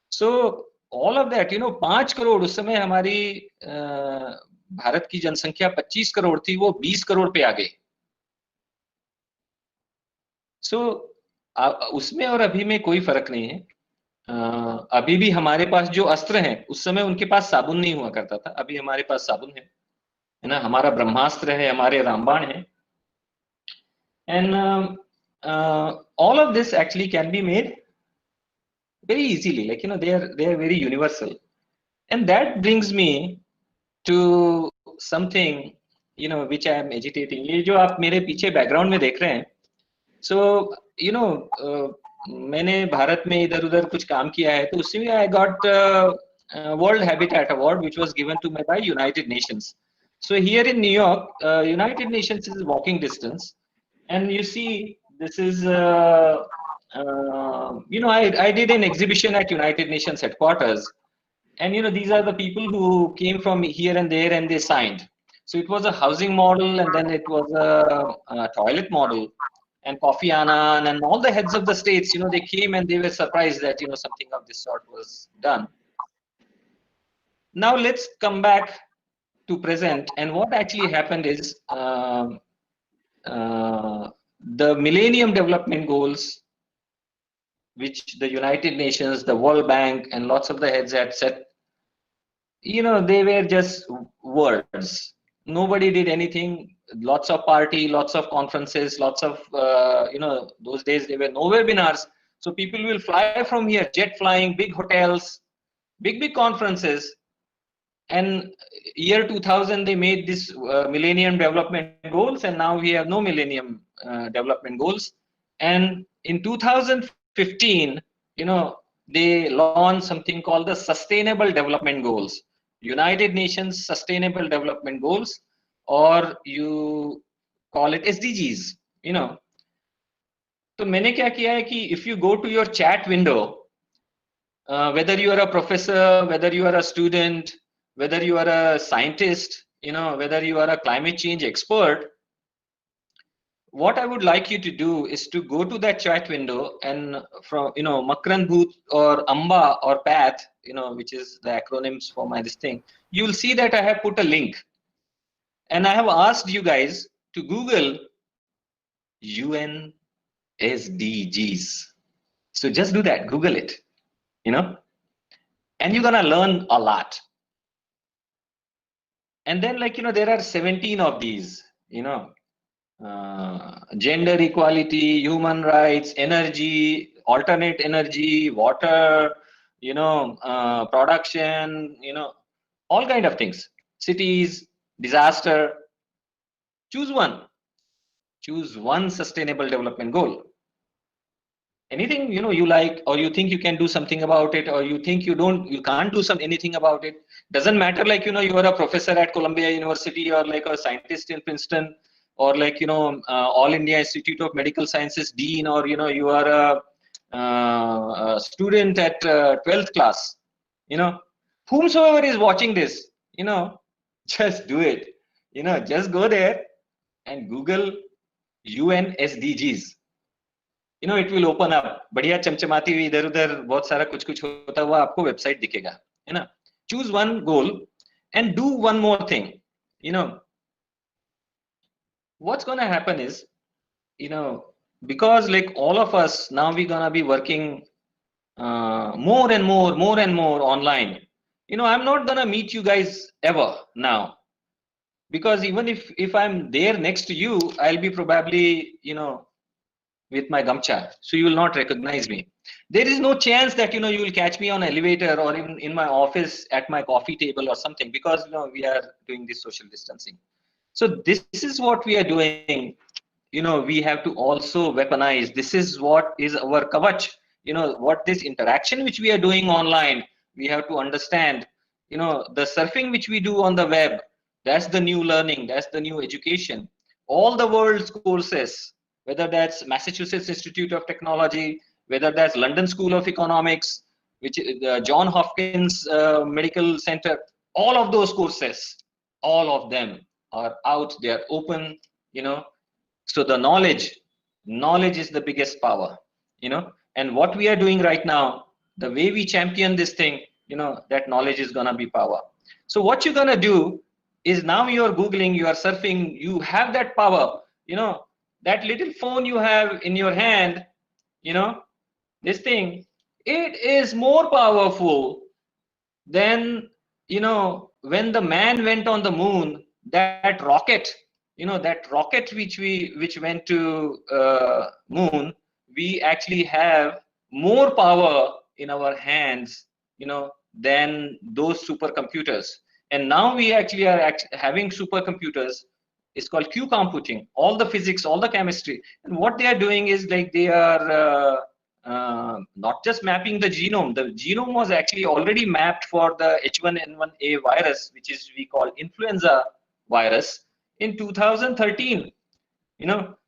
So all of that, you know, 5 crore, उस समय हमारी भारत की जनसंख्या 25 करोड़ थी, वो 20 करोड़ पे आ गई. So उसमें और अभी में कोई फर्क नहीं है. अभी भी हमारे पास जो अस्त्र हैं, उस समय उनके पास साबुन नहीं हुआ करता था, अभी हमारे पास साबुन है ना, हमारा ब्रह्मास्त्र है, हमारे रामबाण है. And all of this actually can be made very easily, like, you know, they are very universal. And that brings me to something, you know, which I am agitating. ये जो आप मेरे पीछे बैकग्राउंड में देख रहे हैं, so you know, मैंने भारत में इधर उधर कुछ काम किया है, तो उसमें I got World Habitat Award, which was given to me by United Nations. So here in New York, United Nations is walking distance, and you see this is you know, I did an exhibition at United Nations headquarters. And, you know, these are the people who came from here and there and they signed. So it was a housing model, and then it was a toilet model. And Kofi Annan and all the heads of the states, you know, they came and they were surprised that, you know, something of this sort was done. Now let's come back to present. And what actually happened is the Millennium Development Goals, which the United Nations, the World Bank, and lots of the heads had set, you know, they were just words. Nobody did anything. Lots of party, lots of conferences, lots of, you know, those days there were no webinars. So people will fly from here, jet flying, big hotels, big conferences. And year 2000, they made this Millennium Development Goals, and now we have no Millennium Development Goals. And in 2015, they launched something called the Sustainable Development Goals, United Nations Sustainable Development Goals, or you call it SDGs. तो मैंने क्या किया है कि if you go to your chat window, whether you are a professor, whether you are a student, whether you are a scientist, whether you are a climate change expert, what I would like you to do is to go to that chat window and from Makran Booth or Amba or PATH, which is the acronyms for my this thing, you will see that I have put a link, and I have asked you guys to Google UN SDGs. So just do that, Google it, and you're gonna learn a lot. And then there are 17 of these, gender equality, human rights, energy, alternate energy, water, production, all kind of things, cities, disaster. Choose one sustainable development goal. Anything you like, or you think you can do something about it, or you think you can't do anything about it. Doesn't matter, you are a professor at Columbia University, or like a scientist in Princeton, or All India Institute of Medical Sciences dean, or you are a student at 12th class. Whomsoever is watching this, just do it. Just go there and Google UN SDGs. It will open up. बढ़िया चमचमाती हुई इधर उधर बहुत सारा कुछ होता हुआ आपको वेबसाइट दिखेगा, है ना? Choose one goal and do one more thing. What's gonna happen is, because all of us now, we're gonna be working more and more online. I'm not gonna meet you guys ever now, because even if I'm there next to you, I'll be probably with my gamcha, so you will not recognize me. There is no chance that you will catch me on an elevator or in my office at my coffee table or something, because we are doing this social distancing. So this is what we are doing. We have to also weaponize. This is what is our kavach. What this interaction which we are doing online, we have to understand. The surfing which we do on the web, that's the new learning, that's the new education. All the world's courses, whether that's Massachusetts Institute of Technology, whether that's London School of Economics, which is the John Hopkins Medical Center, all of those courses, all of them are out, they are open. So the knowledge is the biggest power. And what we are doing right now, the way we champion this thing, that knowledge is gonna be power. So what you're gonna do is, now you're Googling, you are surfing, you have that power. That little phone you have in your hand, this thing, it is more powerful than when the man went on the moon. That rocket, that rocket which went to moon, we actually have more power in our hands than those supercomputers. And now we actually are having supercomputers. It's called Q computing, all the physics, all the chemistry. And what they are doing is, they are not just mapping the genome. The genome was actually already mapped for the H1N1A virus, which is we call influenza virus, in 2013.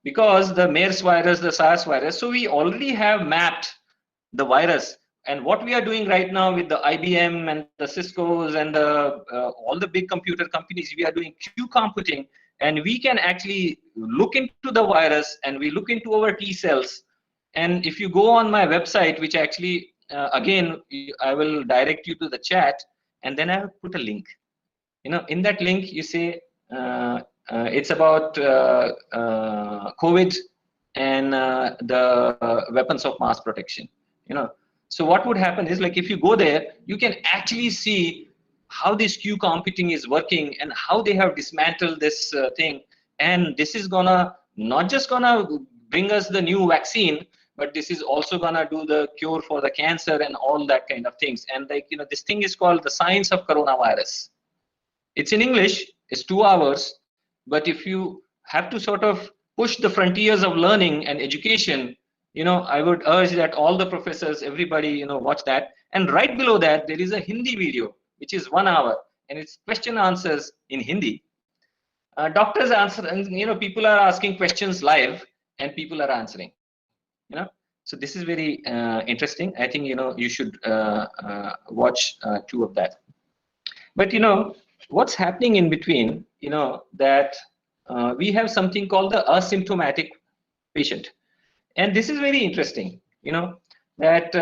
Because the MERS virus, the SARS virus, so we already have mapped the virus. And what we are doing right now with the IBM and the Cisco's and all the big computer companies, we are doing Q computing, and we can actually look into the virus, and we look into our T cells. And if you go on my website, which actually, again, I will direct you to the chat, and then I have put a link. In that link, you say, it's about COVID and the weapons of mass protection. So what would happen is, if you go there, you can actually see how this Q computing is working and how they have dismantled this thing. And this is not just gonna bring us the new vaccine, but this is also gonna do the cure for the cancer and all that kind of things. And this thing is called the science of coronavirus. It's in English, it's 2 hours, but if you have to sort of push the frontiers of learning and education, I would urge that all the professors, everybody, watch that. And right below that, there is a Hindi video, which is 1 hour, and it's question answers in Hindi. Doctors answer, and people are asking questions live, and people are answering. So this is very interesting. I think you should watch 2 of that. But what's happening in between? That we have something called the asymptomatic patient. And this is very interesting, that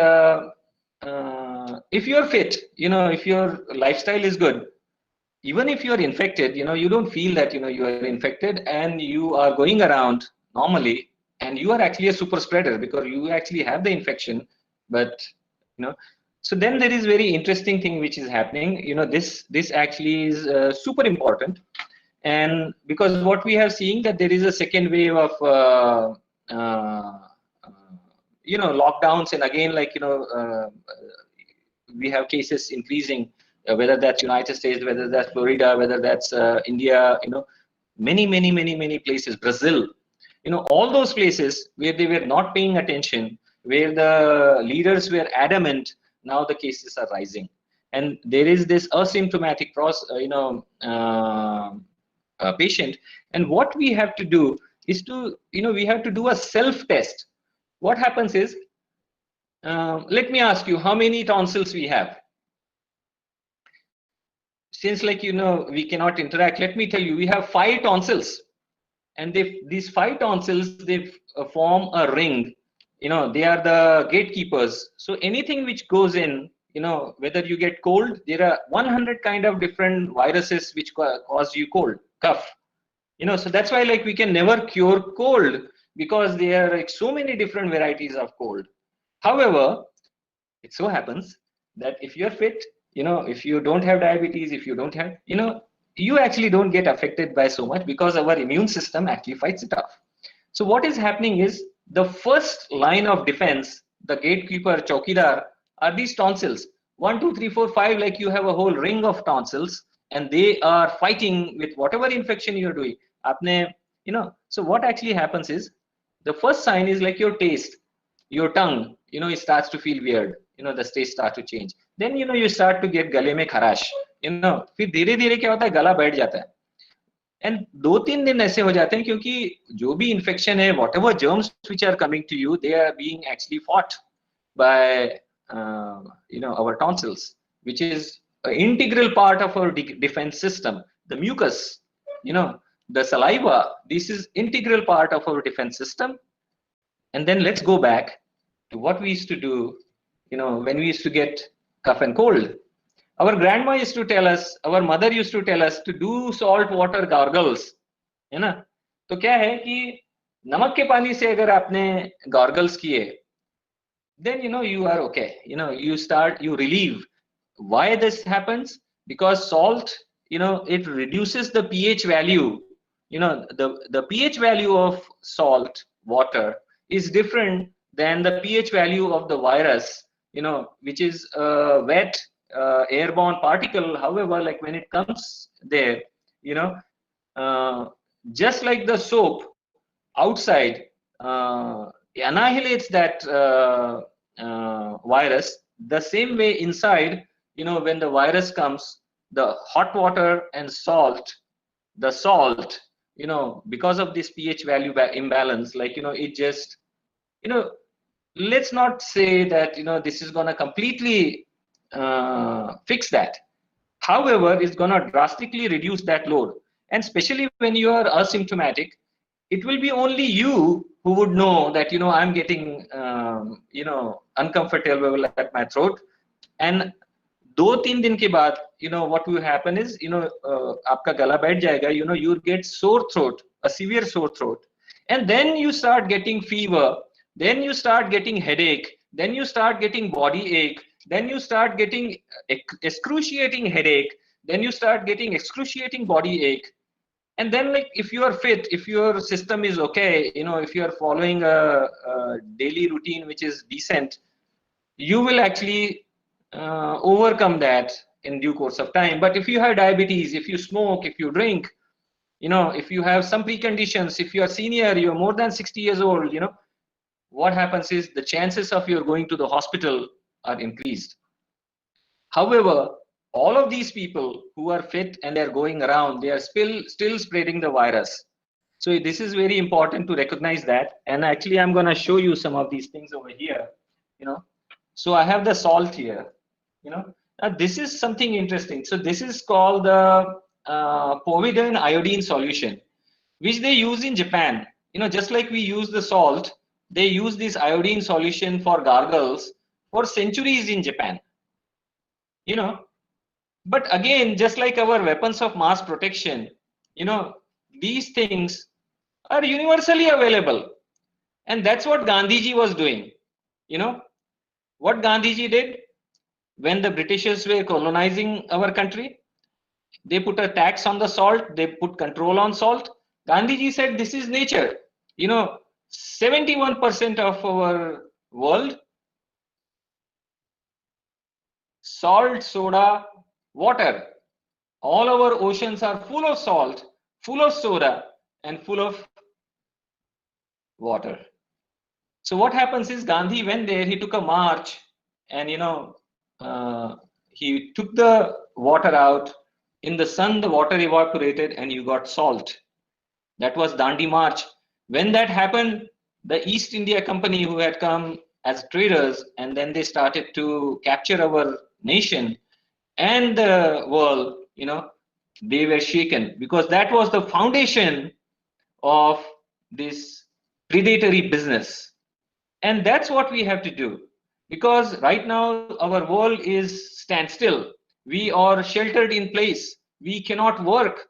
if you're fit, if your lifestyle is good, even if you're infected, you don't feel that, you are infected, and you are going around normally, and you are actually a super spreader because you actually have the infection. But, so then there is very interesting thing which is happening. This actually is super important. And because what we have seen that there is a second wave of lockdowns, and again, like we have cases increasing, whether that's United States, whether that's Florida, whether that's India, many places, Brazil, all those places where they were not paying attention, where the leaders were adamant, now the cases are rising. And there is this asymptomatic patient. And what we have to do is to, we have to do a self-test. What happens is, let me ask you, how many tonsils we have? Since we cannot interact, let me tell you, we have 5 tonsils. And these 5 tonsils, they form a ring. They are the gatekeepers. So anything which goes in, whether you get cold, there are 100 kind of different viruses which cause you cold, cough. So that's why we can never cure cold, because there are so many different varieties of cold. However, it so happens that if you're fit, if you don't have diabetes, if you don't have, you actually don't get affected by so much, because our immune system actually fights it off. So what is happening is, the first line of defense, the gatekeeper, chowkidar, are these tonsils. 1, 2, 3, 4, 5, like you have a whole ring of tonsils, and they are fighting with whatever infection you're doing. So what actually happens is, the first sign is like your taste, your tongue, it starts to feel weird, the taste starts to change. Then you start to get gale mein kharash, फिर धीरे धीरे क्या होता है, गला बैठ जाता है. And 2-3 दिन ऐसे हो जाते हैं, क्योंकि जो भी infection है, whatever germs which are coming to you, they are being actually fought by our tonsils, which is an integral part of our defense system. The mucus, the saliva, this is integral part of our defense system. And then let's go back to what we used to do, when we used to get cough and cold. Our grandma used to tell us, our mother used to tell us to do salt water gargles, है ना? तो क्या है कि नमक के पानी से अगर आपने gargles किए, then you are okay. You relieve. Why this happens? Because salt, it reduces the pH value. The pH value of salt water is different than the pH value of the virus, which is wet airborne particle. However, like when it comes there, just like the soap outside annihilates that virus, the same way inside, when the virus comes, the hot water and salt, the salt, because of this pH value imbalance, it just, let's not say that this is going to completely fix that. However, it's going to drastically reduce that load. And especially when you are asymptomatic, it will be only you who would know that I'm getting uncomfortable at my throat. And 2-3 दिन के बाद, what will happen is, आपका गला बैठ जाएगा, you'll get sore throat, a severe sore throat. And then you start getting fever, then you start getting headache, then you start getting body ache, then you start getting excruciating headache, then you start getting excruciating body ache. And then if you are fit, if your system is okay, if you are following a daily routine which is decent, you will actually overcome that in due course of time. But if you have diabetes, if you smoke, if you drink, if you have some preconditions, if you are senior, you're more than 60 years old, what happens is the chances of your going to the hospital are increased. However, all of these people who are fit and they're going around, they are still spreading the virus. So this is very important to recognize that. And actually, I'm going to show you some of these things over here. So I have the salt here. Now this is something interesting. So this is called the povidone iodine solution, which they use in Japan. Just like we use the salt, they use this iodine solution for gargles for centuries in Japan. But again, just like our weapons of mass protection, these things are universally available. And that's what Gandhiji was doing. What Gandhiji did when the Britishers were colonizing our country, they put a tax on the salt, they put control on salt. Gandhiji said, this is nature. 71% of our world, salt, soda, water. All our oceans are full of salt, full of soda, and full of water. So what happens is Gandhi went there, he took a march, and he took the water out. In the sun, the water evaporated and you got salt. That was Dandi March. When that happened, the East India Company, who had come as traders, and then they started to capture our nation and the world, they were shaken, because that was the foundation of this predatory business. And that's what we have to do, because right now our world is standstill. We are sheltered in place. We cannot work.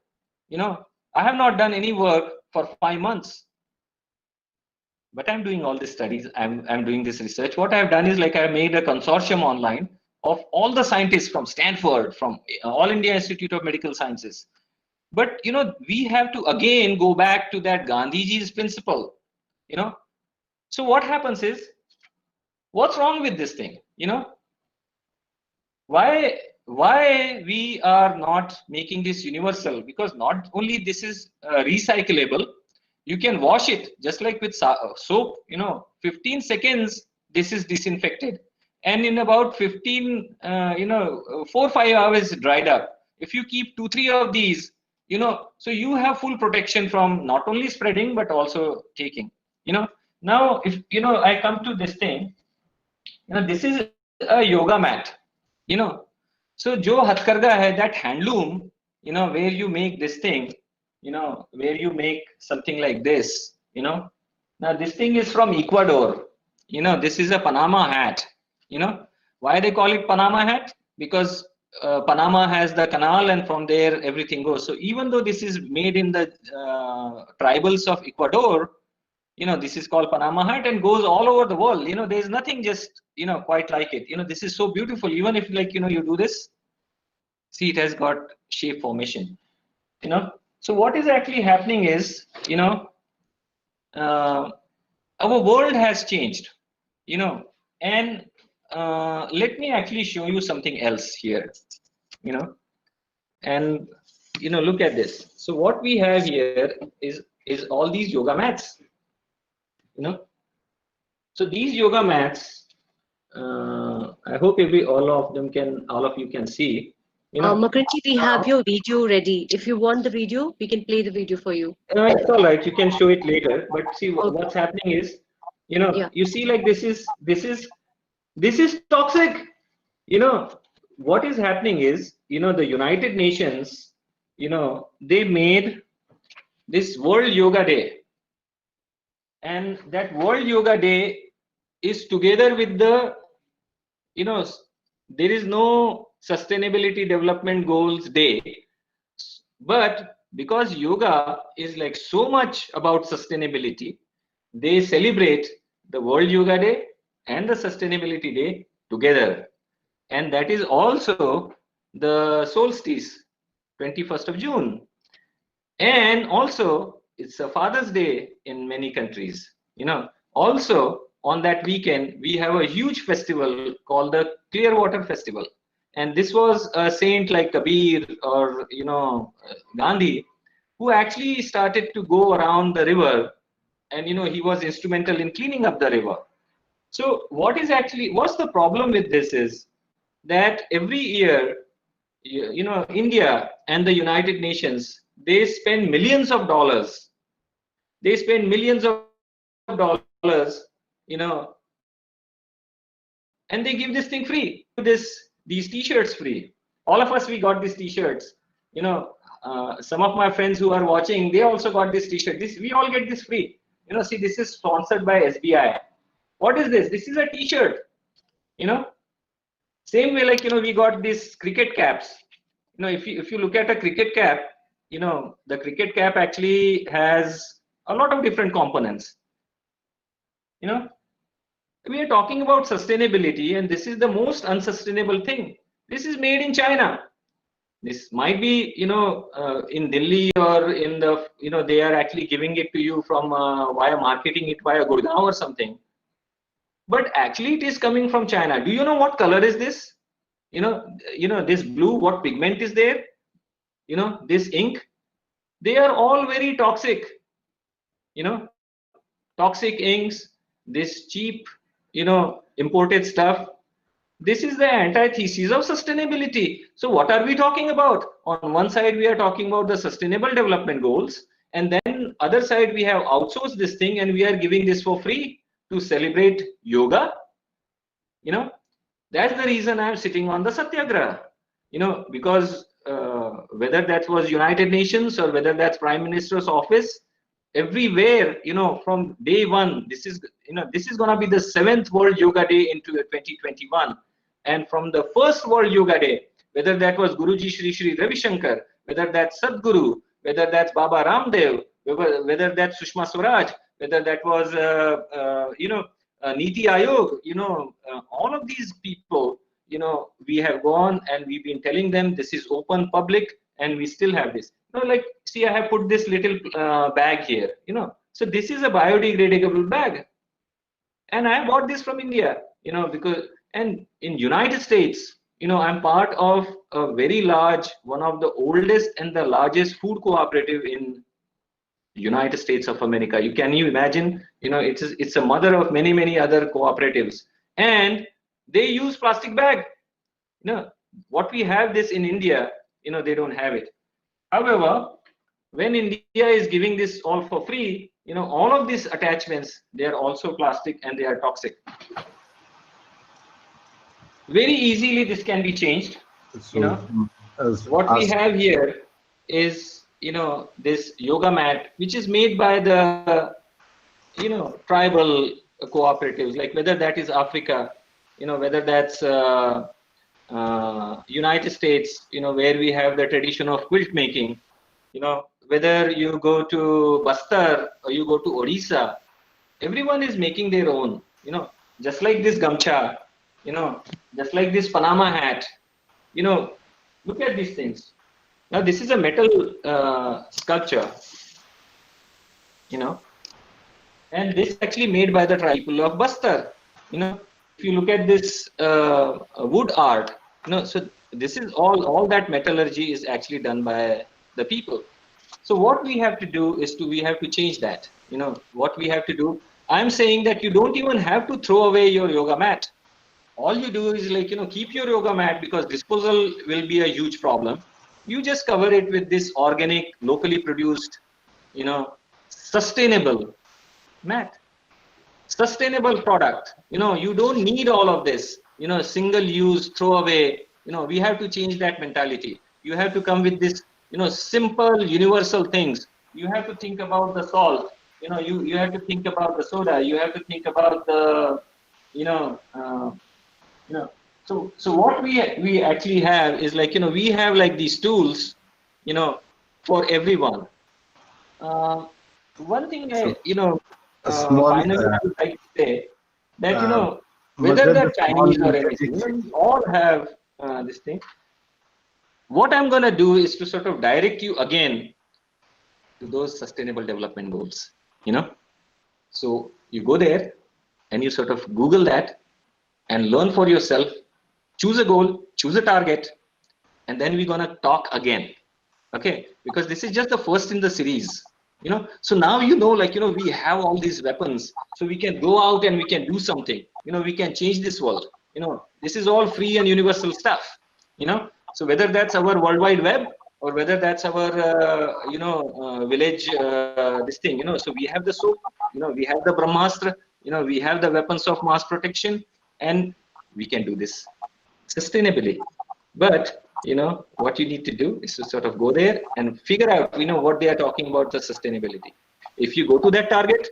I have not done any work for 5 months, but I'm doing all these studies. I'm doing this research. What I've done is, like, I made a consortium online of all the scientists from Stanford, from All India Institute of Medical Sciences. But we have to again go back to that Gandhiji's principle. So what happens is, what's wrong with this thing? Why we are not making this universal? Because not only this is recyclable, you can wash it just like with soap. 15 seconds this is disinfected, and in about 15 4 or 5 hours dried up. If you keep 2-3 of these, so you have full protection from not only spreading but also taking. Now if I come to this thing, this is a yoga mat. So jo hatkarga hai, that handloom, where you make this thing, where you make something like this, now this thing is from Ecuador. This is a Panama hat. Why they call it Panama hat? Because Panama has the canal, and from there everything goes. So even though this is made in the tribals of Ecuador, this is called Panama hat and goes all over the world. There's nothing just quite like it. This is so beautiful. Even if, like, you do this, see, it has got shape formation. So what is actually happening is, our world has changed. And let me actually show you something else here. And look at this. So what we have here is all these yoga mats. So these yoga mats, I hope all of you can see. Makranji, we have your video ready. If you want the video, we can play the video for you. It's all right. You can show it later. But see, what's happening is, you see, like, this is toxic. What is happening is, the United Nations, they made this World Yoga Day. And that World Yoga Day is together with the, there is no Sustainability Development Goals Day. But because yoga is like so much about sustainability, they celebrate the World Yoga Day and the Sustainability Day together. And that is also the solstice, 21st of June. And also, it's a Father's Day in many countries. Also on that weekend, we have a huge festival called the Clearwater Festival. And this was a saint like Kabir or, Gandhi, who actually started to go around the river and he was instrumental in cleaning up the river. So what's the problem with this is that every year, India and the United Nations, they spend millions of dollars. They spend millions of dollars, and they give this thing free. These T-shirts free. All of us, we got these T-shirts. Some of my friends who are watching, they also got this T-shirt. We all get this free. See, this is sponsored by SBI. What is this? This is a T-shirt. Same way, like we got these cricket caps. If you look at a cricket cap, the cricket cap actually has a lot of different components. We are talking about sustainability, and this is the most unsustainable thing. This is made in China. This might be, in Delhi or in the, they are actually giving it to you from via marketing it via Gurgaon or something. But actually, it is coming from China. Do you know what color is this? This blue. What pigment is there? This ink. They are all very toxic. Toxic inks. This cheap, imported stuff. This is the antithesis of sustainability. So what are we talking about? On one side, we are talking about the sustainable development goals, and then other side, we have outsourced this thing and we are giving this for free to celebrate yoga. That's the reason I'm sitting on the satyagraha. Because whether that was United Nations or whether that's Prime Minister's office, everywhere, from day one, this is going to be the 7th World Yoga Day into 2021. And from the first World Yoga Day, whether that was Guruji Shri Ravi Shankar, whether that's Sadhguru, whether that's Baba Ramdev, whether that's Sushma Swaraj, whether that was, Niti Ayog, all of these people, we have gone and we've been telling them this is open public, and we still have this. Like, see, I have put this little bag here, so this is a biodegradable bag, and I bought this from India, because, and in United States, I'm part of a very large, one of the oldest and the largest food cooperative in United States of America. Can you imagine? It's a mother of many other cooperatives, and they use plastic bag. What we have this in India, they don't have it. However, when India is giving this all for free, all of these attachments, they are also plastic and they are toxic. Very easily this can be changed. So, What we have here is, this yoga mat, which is made by the, tribal cooperatives, like whether that is Africa, whether that's United States, where we have the tradition of quilt making, whether you go to Bastar or you go to Odisha, everyone is making their own, just like this gamcha, just like this Panama hat, look at these things. Now this is a metal sculpture, and this is actually made by the tribal people of Bastar. If you look at this wood art, so this is all that metallurgy is actually done by the people. So what we have to do is we have to change that. What we have to do, I'm saying that you don't even have to throw away your yoga mat. All you do is, like, keep your yoga mat, because disposal will be a huge problem. You just cover it with this organic, locally produced, sustainable mat. Sustainable product. You don't need all of this, single use, throw away. We have to change that mentality. You have to come with this, simple, universal things. You have to think about the salt. You have to think about the soda. You have to think about the, So what we actually have is, like, we have like these tools, for everyone. One thing a small, finally I would like to say that, uh, whether Madan, they're the small Chinese or anything, we all have this thing. What I'm going to do is to sort of direct you again to those sustainable development goals, So you go there and you sort of Google that and learn for yourself, choose a goal, choose a target, and then we're going to talk again. Okay? Because this is just the first in the series, So now we have all these weapons, so we can go out and we can do something. We can change this world. This is all free and universal stuff. So whether that's our world wide web, or whether that's our village, this thing. So we have the soap, we have the brahmastra, we have the weapons of mass protection, and we can do this sustainably. But what you need to do is to sort of go there and figure out what they are talking about, the sustainability. If you go to that target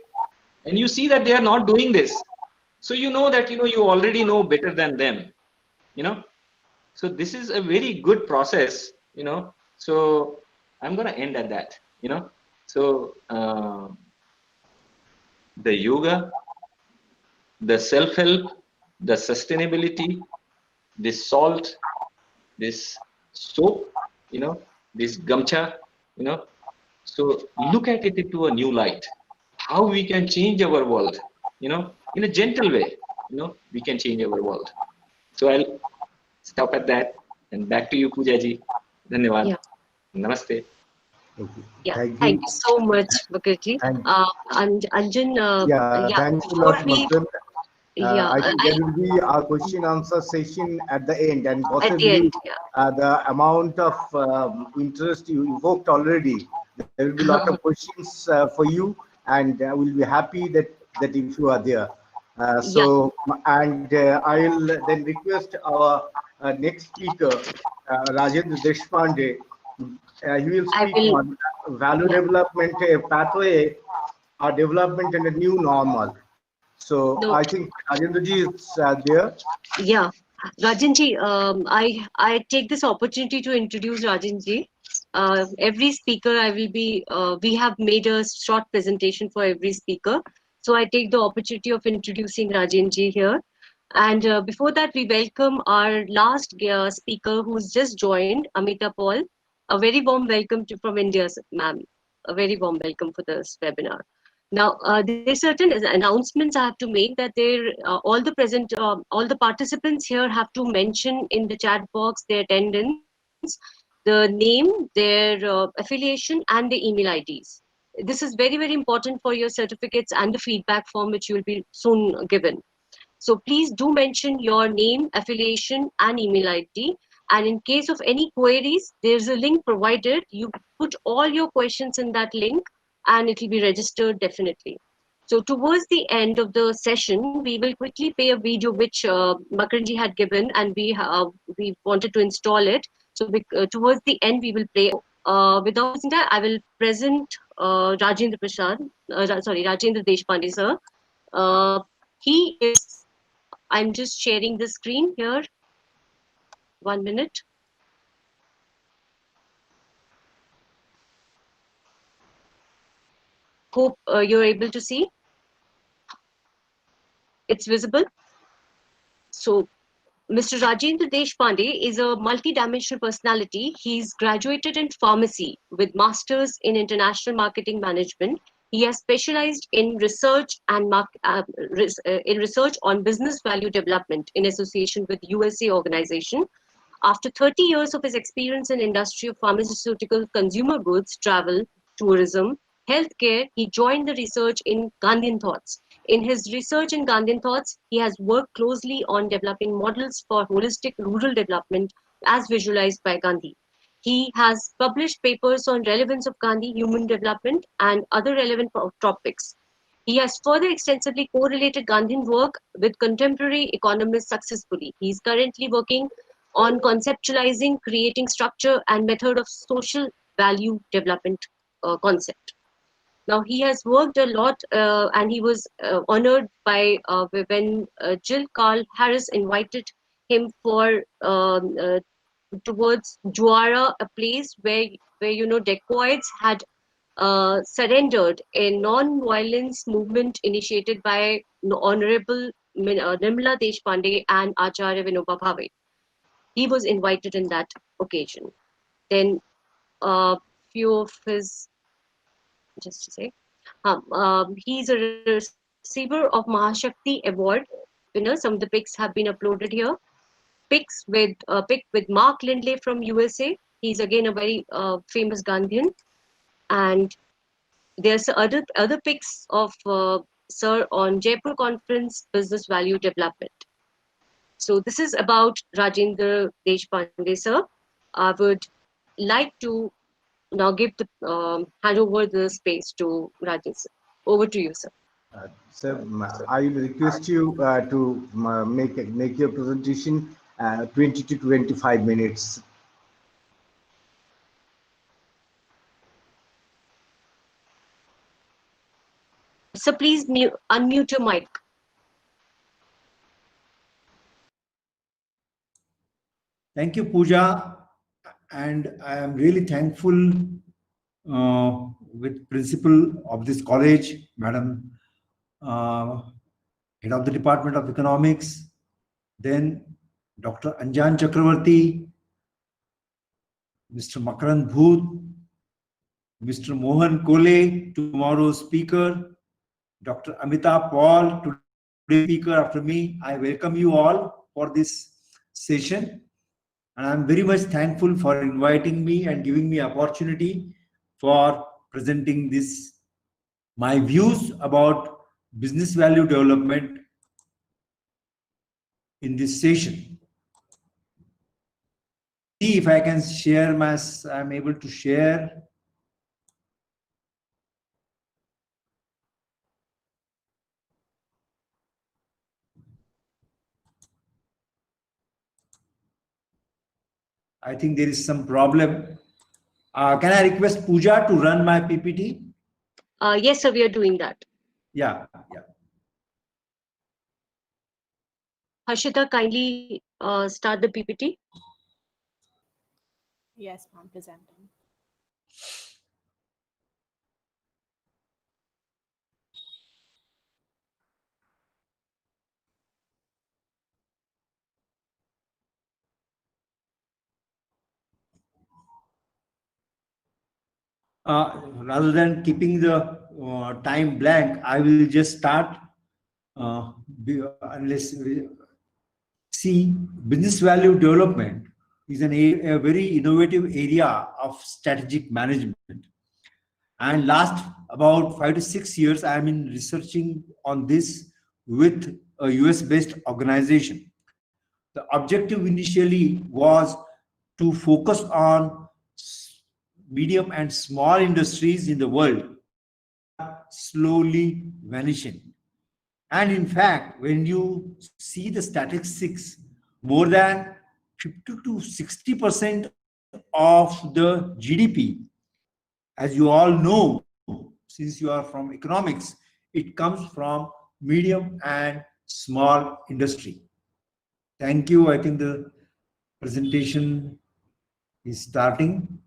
and you see that they are not doing this, so that you already know better than them. you know so this is a very good process. So I'm going to end at that. So the yoga, the self-help, the sustainability, this salt, this soap, this gamcha, you know. So look at it into a new light. How we can change our world, in a gentle way, we can change our world. So I'll stop at that, and back to you, Pooja ji. Dhanyawad. Yeah. Namaste. Okay. Yeah, Thank thank you. you so much, Bakirji. Thank, And Anjan, yeah, yeah, thanks a before lot, we, Manthan. yeah, I think there will be a question answer session at the end, and at the end, possibly the amount of interest you evoked already, there will be a lot of yeah. questions for you, and we'll be happy that if you are there. Yeah, And I'll then request our next speaker, Rajendra Deshpande. He will I speak will, on value yeah. development, a pathway, a development, and a new normal. So I No, think Rajendra ji is there. yeah. Rajanji, I take this opportunity to introduce Rajanji. Every speaker I will be, we have made a short presentation for every speaker. So I take the opportunity of introducing Rajanji here. And before that, we welcome our last speaker who's just joined, Amita Paul. A very warm welcome from India, ma'am. A very warm welcome for this webinar. Now, there's certain announcements I have to make, that all the participants here have to mention in the chat box their attendance, the name, their affiliation, and the email IDs. This is very, very important for your certificates and the feedback form, which you will be soon given. So please do mention your name, affiliation, and email ID. And in case of any queries, there's a link provided. You put all your questions in that link, and it will be registered definitely. So towards the end of the session, we will quickly play a video which Makaranji had given, and we wanted to install it. So towards the end, we will play. Without wasting time, I will present Rajendra Prasad. Rajendra Deshpande sir. He is. I'm just sharing the screen here. 1 minute. Hope you're able to see. It's visible. So Mr. Rajendra Deshpande is a multi-dimensional personality. He's graduated in pharmacy with masters in international marketing management. He has specialized in research and in research on business value development in association with USA organization. After 30 years of his experience in industry of pharmaceutical, consumer goods, travel, tourism, healthcare, he joined the research in Gandhian thoughts. In his research in Gandhian thoughts, he has worked closely on developing models for holistic rural development as visualized by Gandhi. He has published papers on relevance of Gandhi, human development, and other relevant topics. He has further extensively correlated Gandhian work with contemporary economists successfully. He is currently working on conceptualizing, creating structure and method of social value development concept. Now he has worked a lot, and he was honored by when Jill Carl Harris invited him for towards Juara, a place where dacoits had surrendered, a non-violence movement initiated by Honorable Nirmala Deshpande and Acharya Vinoba Bhave. He was invited in that occasion. Then a few of his, just to say, he's a receiver of Mahashakti Award winner. Some of the pics have been uploaded here. Pic with Mark Lindley from USA. He's again a very famous Gandhian. And there's other picks of Sir on Jaipur Conference Business Value Development. So this is about Rajendra Deshpande, sir. I would like to now give the hand over the space to Rajesh, sir. Over to you, sir. Sir, I will request you to make your presentation 20 to 25 minutes. So please unmute your mic. Thank you, Pooja. And I am really thankful with principal of this college, Madam, Head of the Department of Economics, then Dr. Anjan Chakravarti, Mr. Makaran Bhoot, Mr. Mohan Kole, tomorrow's speaker, Dr. Amitabh Paul, today's speaker after me. I welcome you all for this session. And I'm very much thankful for inviting me and giving me opportunity for presenting this, my views about business value development in this session. See if I can share I'm able to share. I think there is some problem. Can I request Pooja to run my PPT? Yes, sir, we are doing that. Yeah. Harshita, kindly start the PPT. Yes, ma'am, presenting. Rather than keeping the time blank, I will just start. Unless see, business value development is a very innovative area of strategic management. And last about 5 to 6 years, I am in researching on this with a US-based organization. The objective initially was to focus on medium and small industries in the world which are slowly vanishing. And in fact, when you see the statistics, more than 50 to 60% of the GDP, as you all know, since you are from economics, it comes from medium and small industry. Thank you. I think the presentation is starting.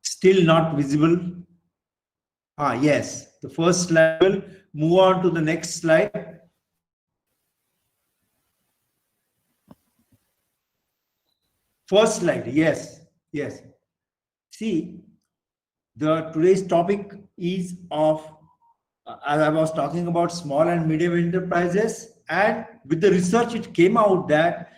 Still not visible. Yes, the first slide. Will move on to the next slide. First slide. Yes. See, today's topic is of, as I was talking about small and medium enterprises, and with the research it came out that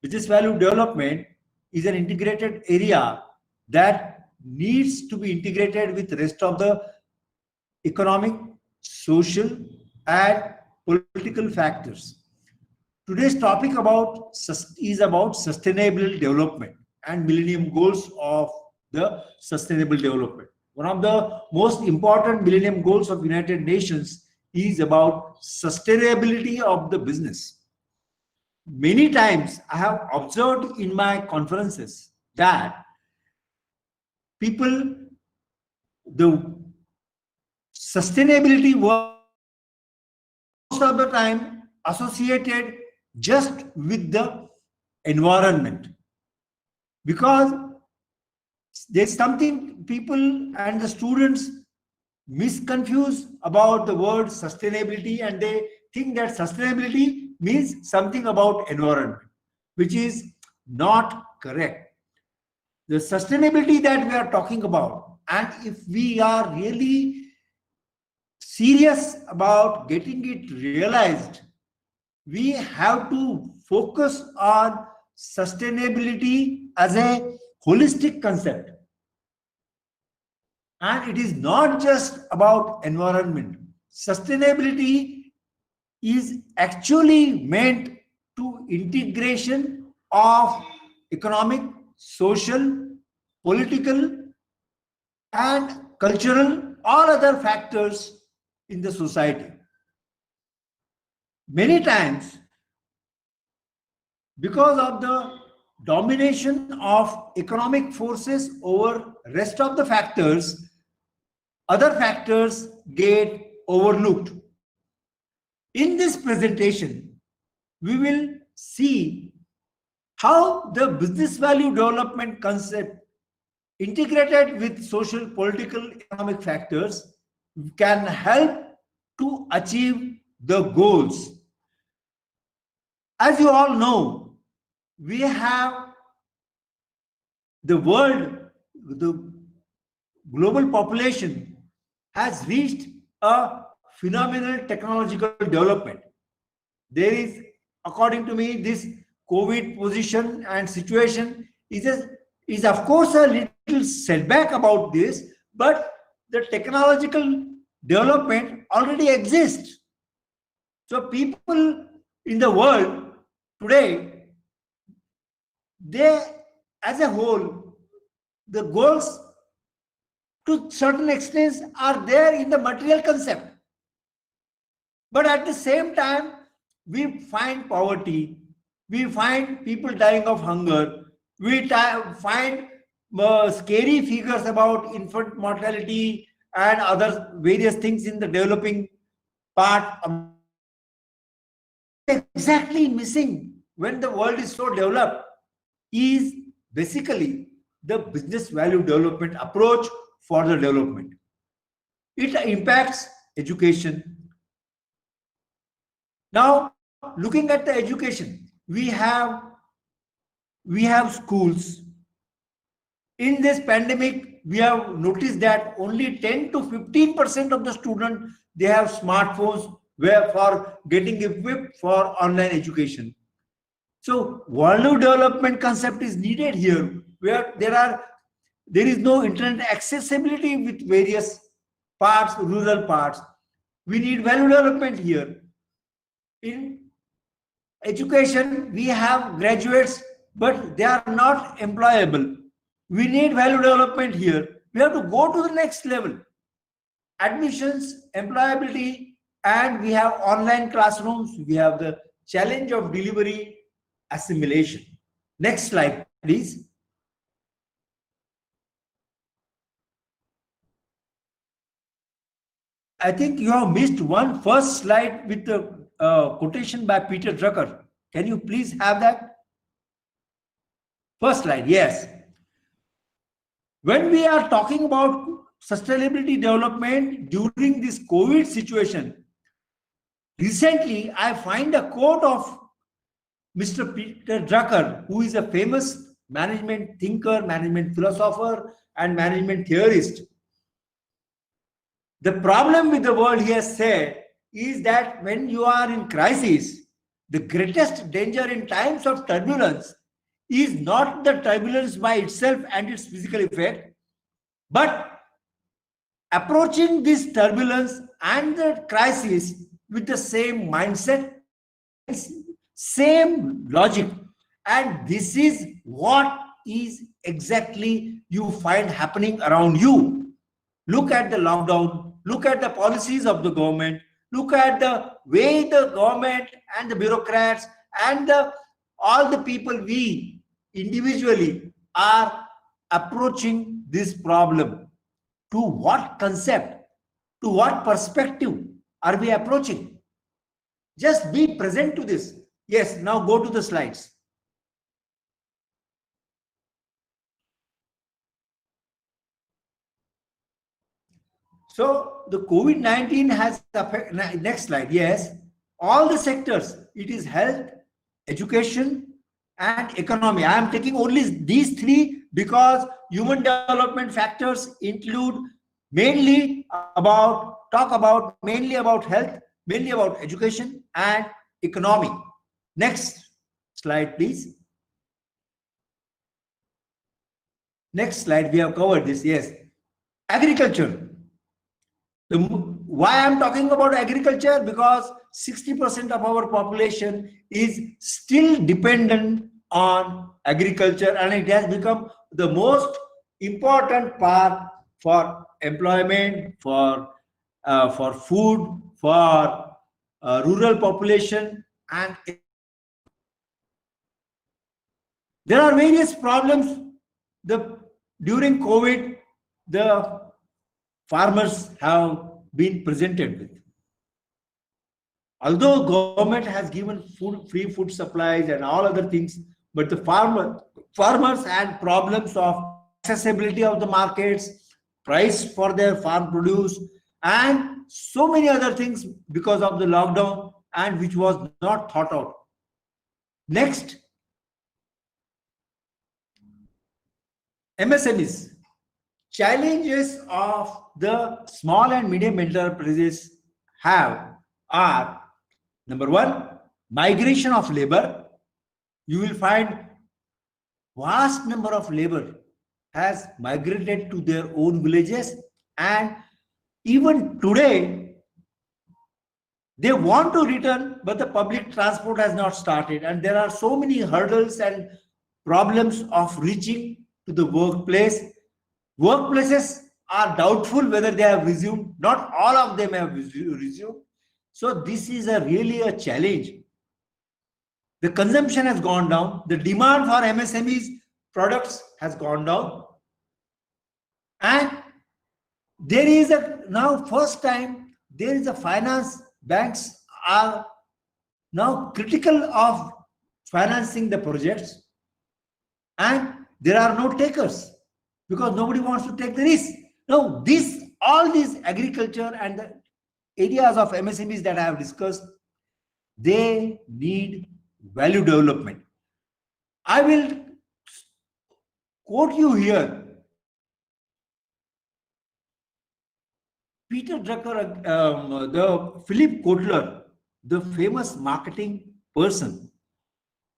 business value development is an integrated area that needs to be integrated with the rest of the economic, social, and political factors. Today's topic is about sustainable development and millennium goals of the sustainable development. One of the most important millennium goals of United Nations is about sustainability of the business. Many times I have observed in my conferences that people, the sustainability work most of the time associated just with the environment, because there's something people and the students misconfuse about the word sustainability, and they think that sustainability means something about environment, which is not correct. The sustainability that we are talking about, and if we are really serious about getting it realized, we have to focus on sustainability as a holistic concept. And it is not just about environment. Sustainability is actually meant to integration of economic, social, political, and cultural, all other factors in the society. Many times, because of the domination of economic forces over rest of the factors, other factors get overlooked. In this presentation, we will see how the business value development concept integrated with social, political, economic factors can help to achieve the goals. As you all know, we have the world, the global population has reached a phenomenal technological development. There is, according to me, this COVID position and situation is of course a little setback about this, but the technological development already exists. So people in the world today, they as a whole, the goals to certain extents are there in the material concept. But at the same time, we find poverty, we find people dying of hunger, we find scary figures about infant mortality and other various things in the developing part. Exactly missing when the world is so developed is basically the business value development approach for the development. It impacts education. Now, looking at the education, we have schools. In this pandemic, we have noticed that only 10 to 15% of the students, they have smartphones where for getting equipped for online education. So value development concept is needed here, where there is no internet accessibility with various parts, rural parts. We need value development here. In education, we have graduates, but they are not employable. We need value development here. We have to go to the next level. Admissions, employability, and we have online classrooms. We have the challenge of delivery, assimilation. Next slide, please. I think you have missed one first slide with the quotation by Peter Drucker. Can you please have that? First slide, yes. When we are talking about sustainability development during this COVID situation, recently I find a quote of Mr. Peter Drucker, who is a famous management thinker, management philosopher, and management theorist. The problem with the world, he has said, is that when you are in crisis, the greatest danger in times of turbulence is not the turbulence by itself and its physical effect, but approaching this turbulence and the crisis with the same mindset, same logic. And this is what is exactly you find happening around you. Look at the lockdown, look at the policies of the government, look at the way the government and the bureaucrats and all the people, we individually are approaching this problem. To what concept, to what perspective are we approaching? Just be present to this. Yes, now go to the slides. So the COVID-19 has affected, next slide, yes, all the sectors. It is health, education, and economy. I am taking only these three because human development factors include mainly about health, mainly about education, and economy. Next slide, please. Next slide, we have covered this. Yes, agriculture. Why I'm talking about agriculture? Because 60% of our population is still dependent on agriculture, and it has become the most important part for employment, for food, for rural population, and there are various problems. During COVID, the farmers have been presented with. Although government has given free food supplies and all other things, but the farmers had problems of accessibility of the markets, price for their farm produce, and so many other things because of the lockdown, and which was not thought out. Next, MSMEs. Challenges of the small and medium enterprises are number one, migration of labor. You will find vast number of labor has migrated to their own villages, and even today they want to return, but the public transport has not started, and there are so many hurdles and problems of reaching to the workplace. Workplaces are doubtful whether they have resumed. Not all of them have resumed. So this is really a challenge. The consumption has gone down. The demand for MSMEs products has gone down. And there is now first time there is a finance, banks are now critical of financing the projects, and there are no takers, because nobody wants to take the risk. Now, all these agriculture and the areas of MSMEs that I have discussed, they need value development. I will quote you here. Peter Drucker, the Philip Kotler, the famous marketing person,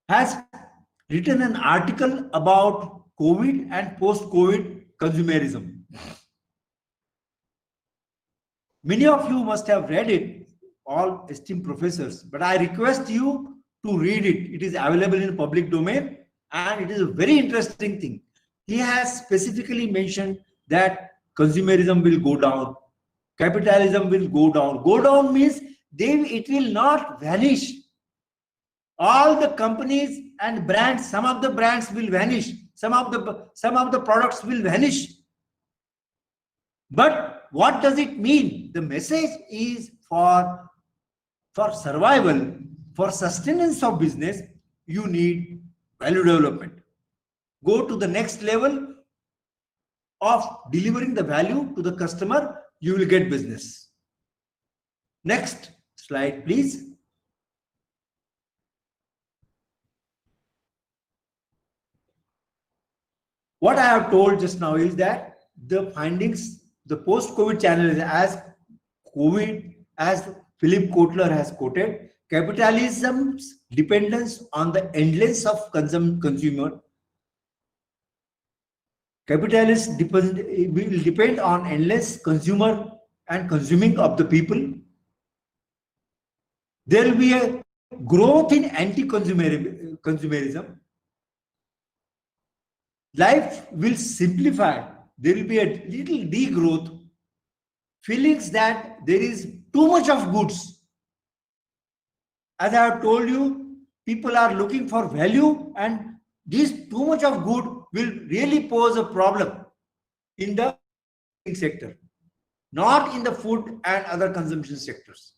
has written an article about COVID and post-COVID consumerism. Many of you must have read it, all esteemed professors, but I request you to read it. It is available in public domain, and it is a very interesting thing. He has specifically mentioned that consumerism will go down, capitalism will go down. Go down means it will not vanish. All the companies and brands, some of the brands will vanish, some of the products will vanish. But what does it mean? The message is for survival, for sustenance of business, you need value development. Go to the next level of delivering the value to the customer, you will get business. Next slide, please. What I have told just now is that the findings, the post-COVID challenges, as Philip Kotler has quoted, capitalism's dependence on the endless of consumer. Capitalists will depend on endless consumer and consuming of the people. There will be a growth in anti-consumerism. Life will simplify. There will be a little degrowth. Feelings that there is too much of goods. As I have told you, people are looking for value, and this too much of good will really pose a problem in the sector, not in the food and other consumption sectors.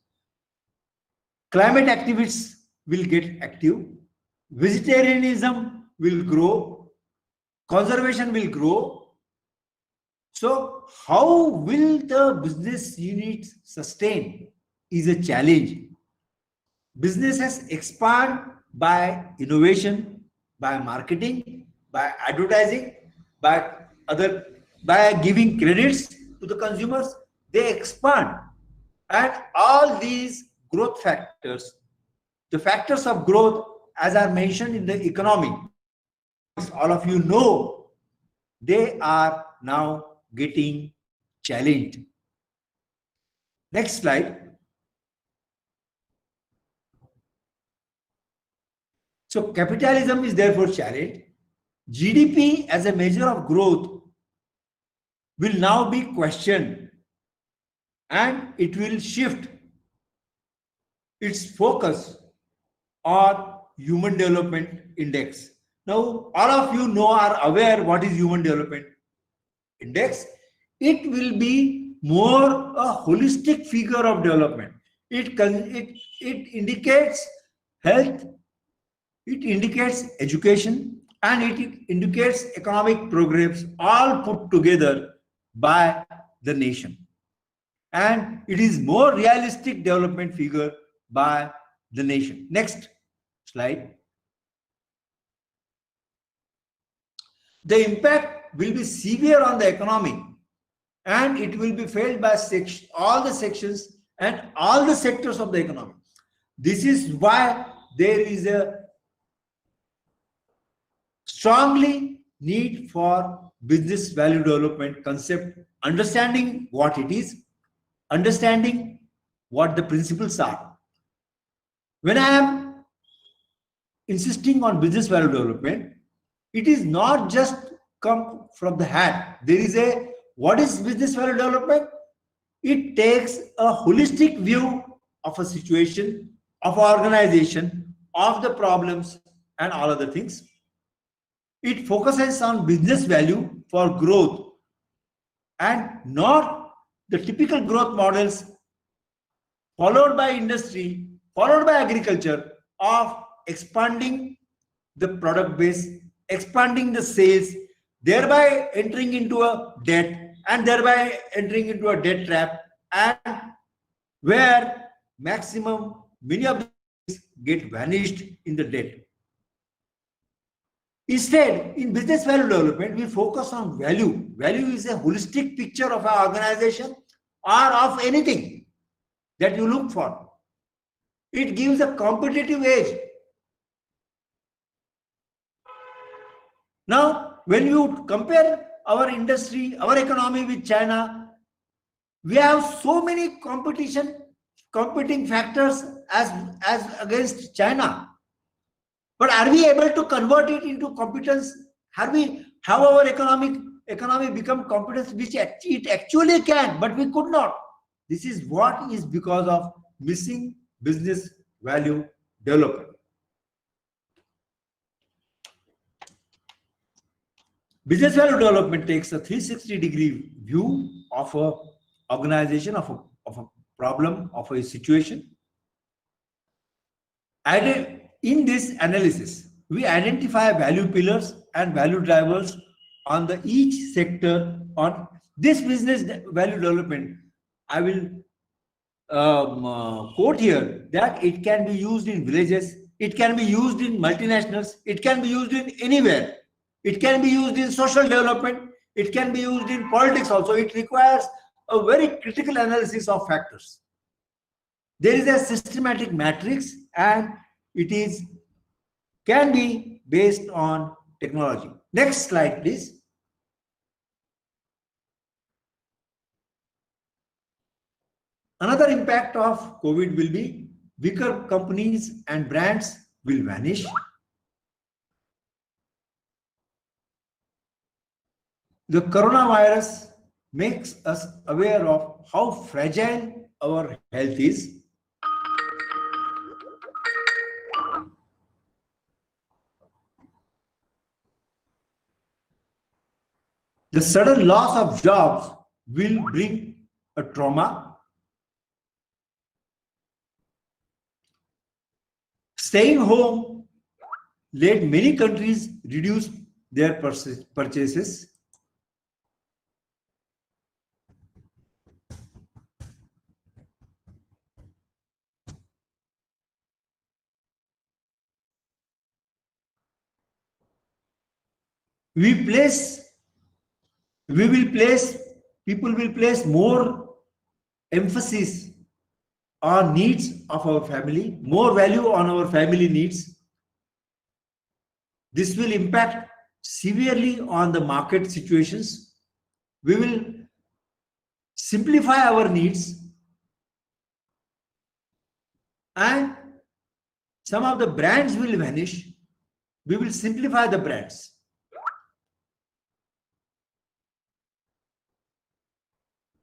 Climate activists will get active. Vegetarianism will grow. Conservation will grow. So how will the business units sustain is a challenge. Businesses expand by innovation, by marketing, by advertising, by giving credits to the consumers. They expand, and all these growth factors the factors of growth, as are mentioned in the economics, all of you know, they are now getting challenged. Next slide. So capitalism is therefore challenged. GDP as a measure of growth will now be questioned, and it will shift its focus on Human Development Index. Now, all of you know, are aware what is Human Development Index. It will be more a holistic figure of development. It indicates health, it indicates education, and it indicates economic progress, all put together by the nation. And it is more realistic development figure by the nation. Next slide. The impact will be severe on the economy, and it will be felt by all the sections and all the sectors of the economy. This is why there is a strongly need for business value development concept, understanding what it is, understanding what the principles are. When I am insisting on business value development, it is not just come from the hat. There is a, what is business value development? It takes a holistic view of a situation, of an organization, of the problems and all other things. It focuses on business value for growth and not the typical growth models followed by industry, followed by agriculture, of expanding the product base, expanding the sales, thereby entering into a debt, and thereby entering into a debt trap, and where maximum many of these get vanished in the debt. Instead, in business value development, we focus on value. Value is a holistic picture of our organization or of anything that you look for. It gives a competitive edge. Now, when you compare our industry, our economy with China, we have so many competing factors as against China. But are we able to convert it into competence? Have our economy become competence, which it actually can, but we could not. This is what is because of missing business value development. Business value development takes a 360-degree view of a organization, of a problem, of a situation. In this analysis, we identify value pillars and value drivers on each sector. On this business value development, I will quote here that it can be used in villages, it can be used in multinationals, it can be used in anywhere. It can be used in social development, it can be used in politics also. It requires a very critical analysis of factors. There is a systematic matrix, and it can be based on technology. Next slide, please. Another impact of COVID will be weaker companies and brands will vanish. The coronavirus makes us aware of how fragile our health is. The sudden loss of jobs will bring a trauma. Staying home led many countries reduce their purchases. People will place more emphasis on needs of our family, more value on our family needs. This will impact severely on the market situations. We will simplify our needs, and some of the brands will vanish. We will simplify the brands.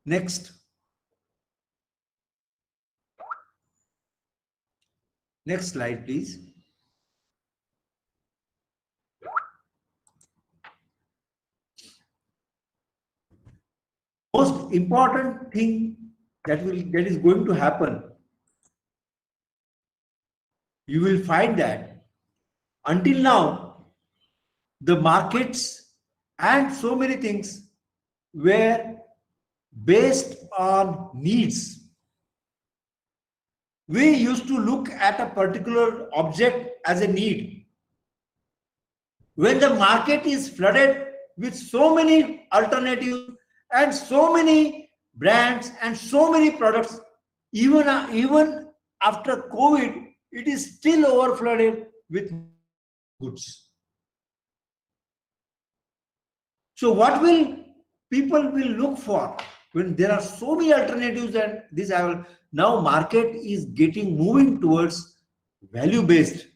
Next. Next slide, please. Most important thing that is going to happen, you will find that until now the markets and so many things were based on needs. We used to look at a particular object as a need. When the market is flooded with so many alternatives and so many brands and so many products, even after COVID, it is still overflooded with goods. So what will people will look for when there are so many alternatives? And this now market is moving towards value based.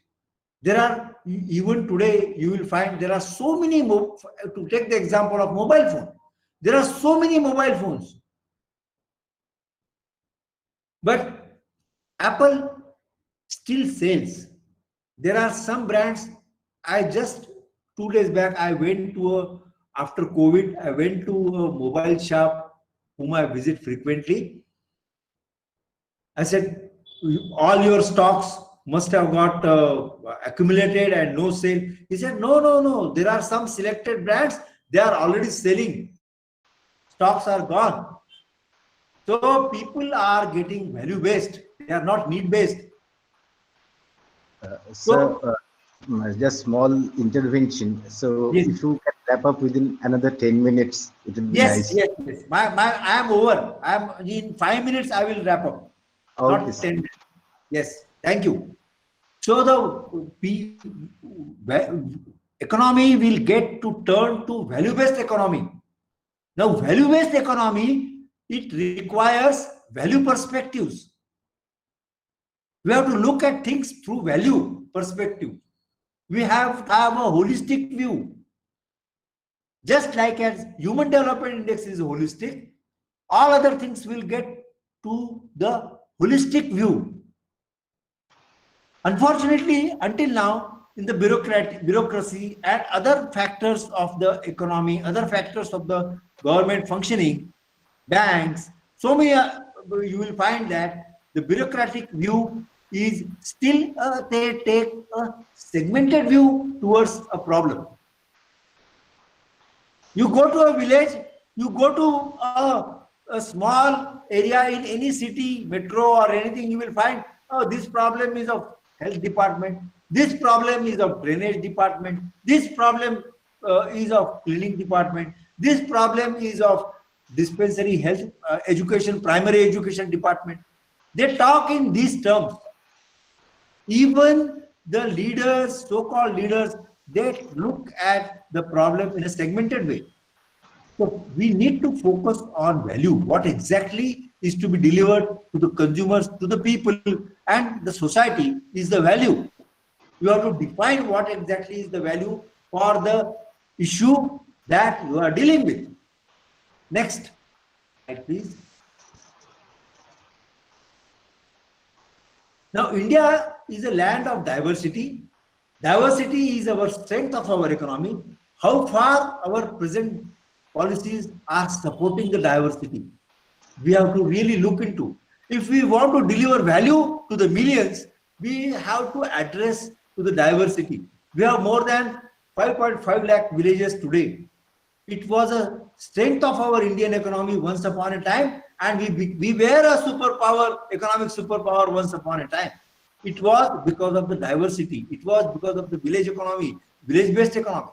There are, even today you will find there are so many, to take the example of mobile phone, there are so many mobile phones, but Apple still sells. There are some brands. I just 2 days back I went to after COVID, I went to a mobile shop whom I visit frequently. I said, all your stocks must have got accumulated and no sale. He said, no. There are some selected brands, they are already selling. Stocks are gone. So people are getting value based. They are not need based. Just small intervention. So yes. If you can wrap up within another 10 minutes, it will be yes, nice. Yes. I am over. I am in 5 minutes. I will wrap up. Okay, Not 10 minutes. Yes. Thank you. So the economy will get to turn to value-based economy. Now, value-based economy, it requires value perspectives. We have to look at things through value perspective. We have to have a holistic view. Just like as Human Development Index is holistic, all other things will get to the holistic view. Unfortunately, until now, in the bureaucracy and other factors of the economy, other factors of the government functioning, banks, so many, you will find that the bureaucratic view is still, they take a segmented view towards a problem. You go to a village, you go to a small area in any city, metro or anything, you will find, oh, this problem is of health department, this problem is of drainage department, this problem is of cleaning department, this problem is of dispensary health education, primary education department. They talk in these terms. Even the leaders, so-called leaders, they look at the problem in a segmented way. So we need to focus on value. What exactly is to be delivered to the consumers, to the people, and the society is the value. You have to define what exactly is the value for the issue that you are dealing with. Next slide, please. Now, India is a land of diversity. Diversity is our strength of our economy. How far our present policies are supporting the diversity? We have to really look into. If we want to deliver value to the millions, we have to address to the diversity. We have more than 5.5 lakh villages today. It was a strength of our Indian economy once upon a time, and we were a superpower, economic superpower once upon a time. It was because of the diversity. It was because of the village economy, village-based economy.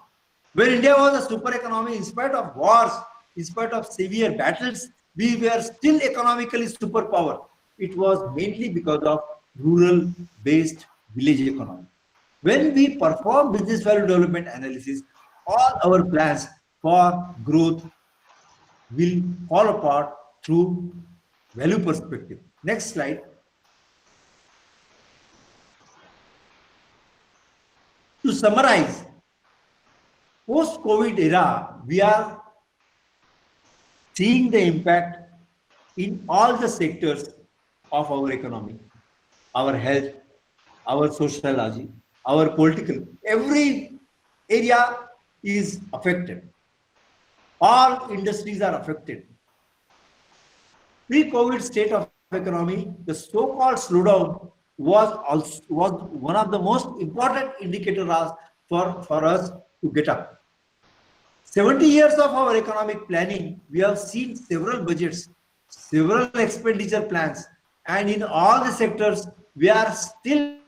When India was a super economy, in spite of wars, in spite of severe battles, we were still economically superpower. it was mainly because of rural-based village economy. When we perform business value development analysis, all our plans for growth will fall apart through value perspective. Next slide. To summarize, post-COVID era, we are seeing the impact in all the sectors of our economy, our health, our sociology, our political, every area is affected. All industries are affected. Pre-COVID state of economy, the so-called slowdown was one of the most important indicators for us to get up. 70 years of our economic planning, we have seen several budgets, several expenditure plans, and in all the sectors, we are still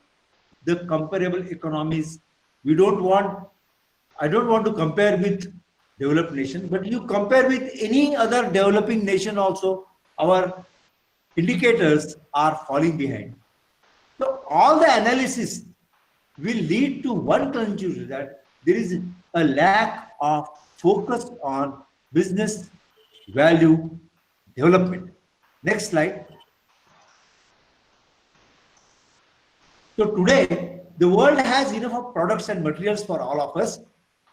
the comparable economies. I don't want to compare with developed nation, but you compare with any other developing nation also, our indicators are falling behind. So all the analysis will lead to one conclusion, that there is a lack of focus on business value development. Next slide. So today, the world has enough of products and materials for all of us.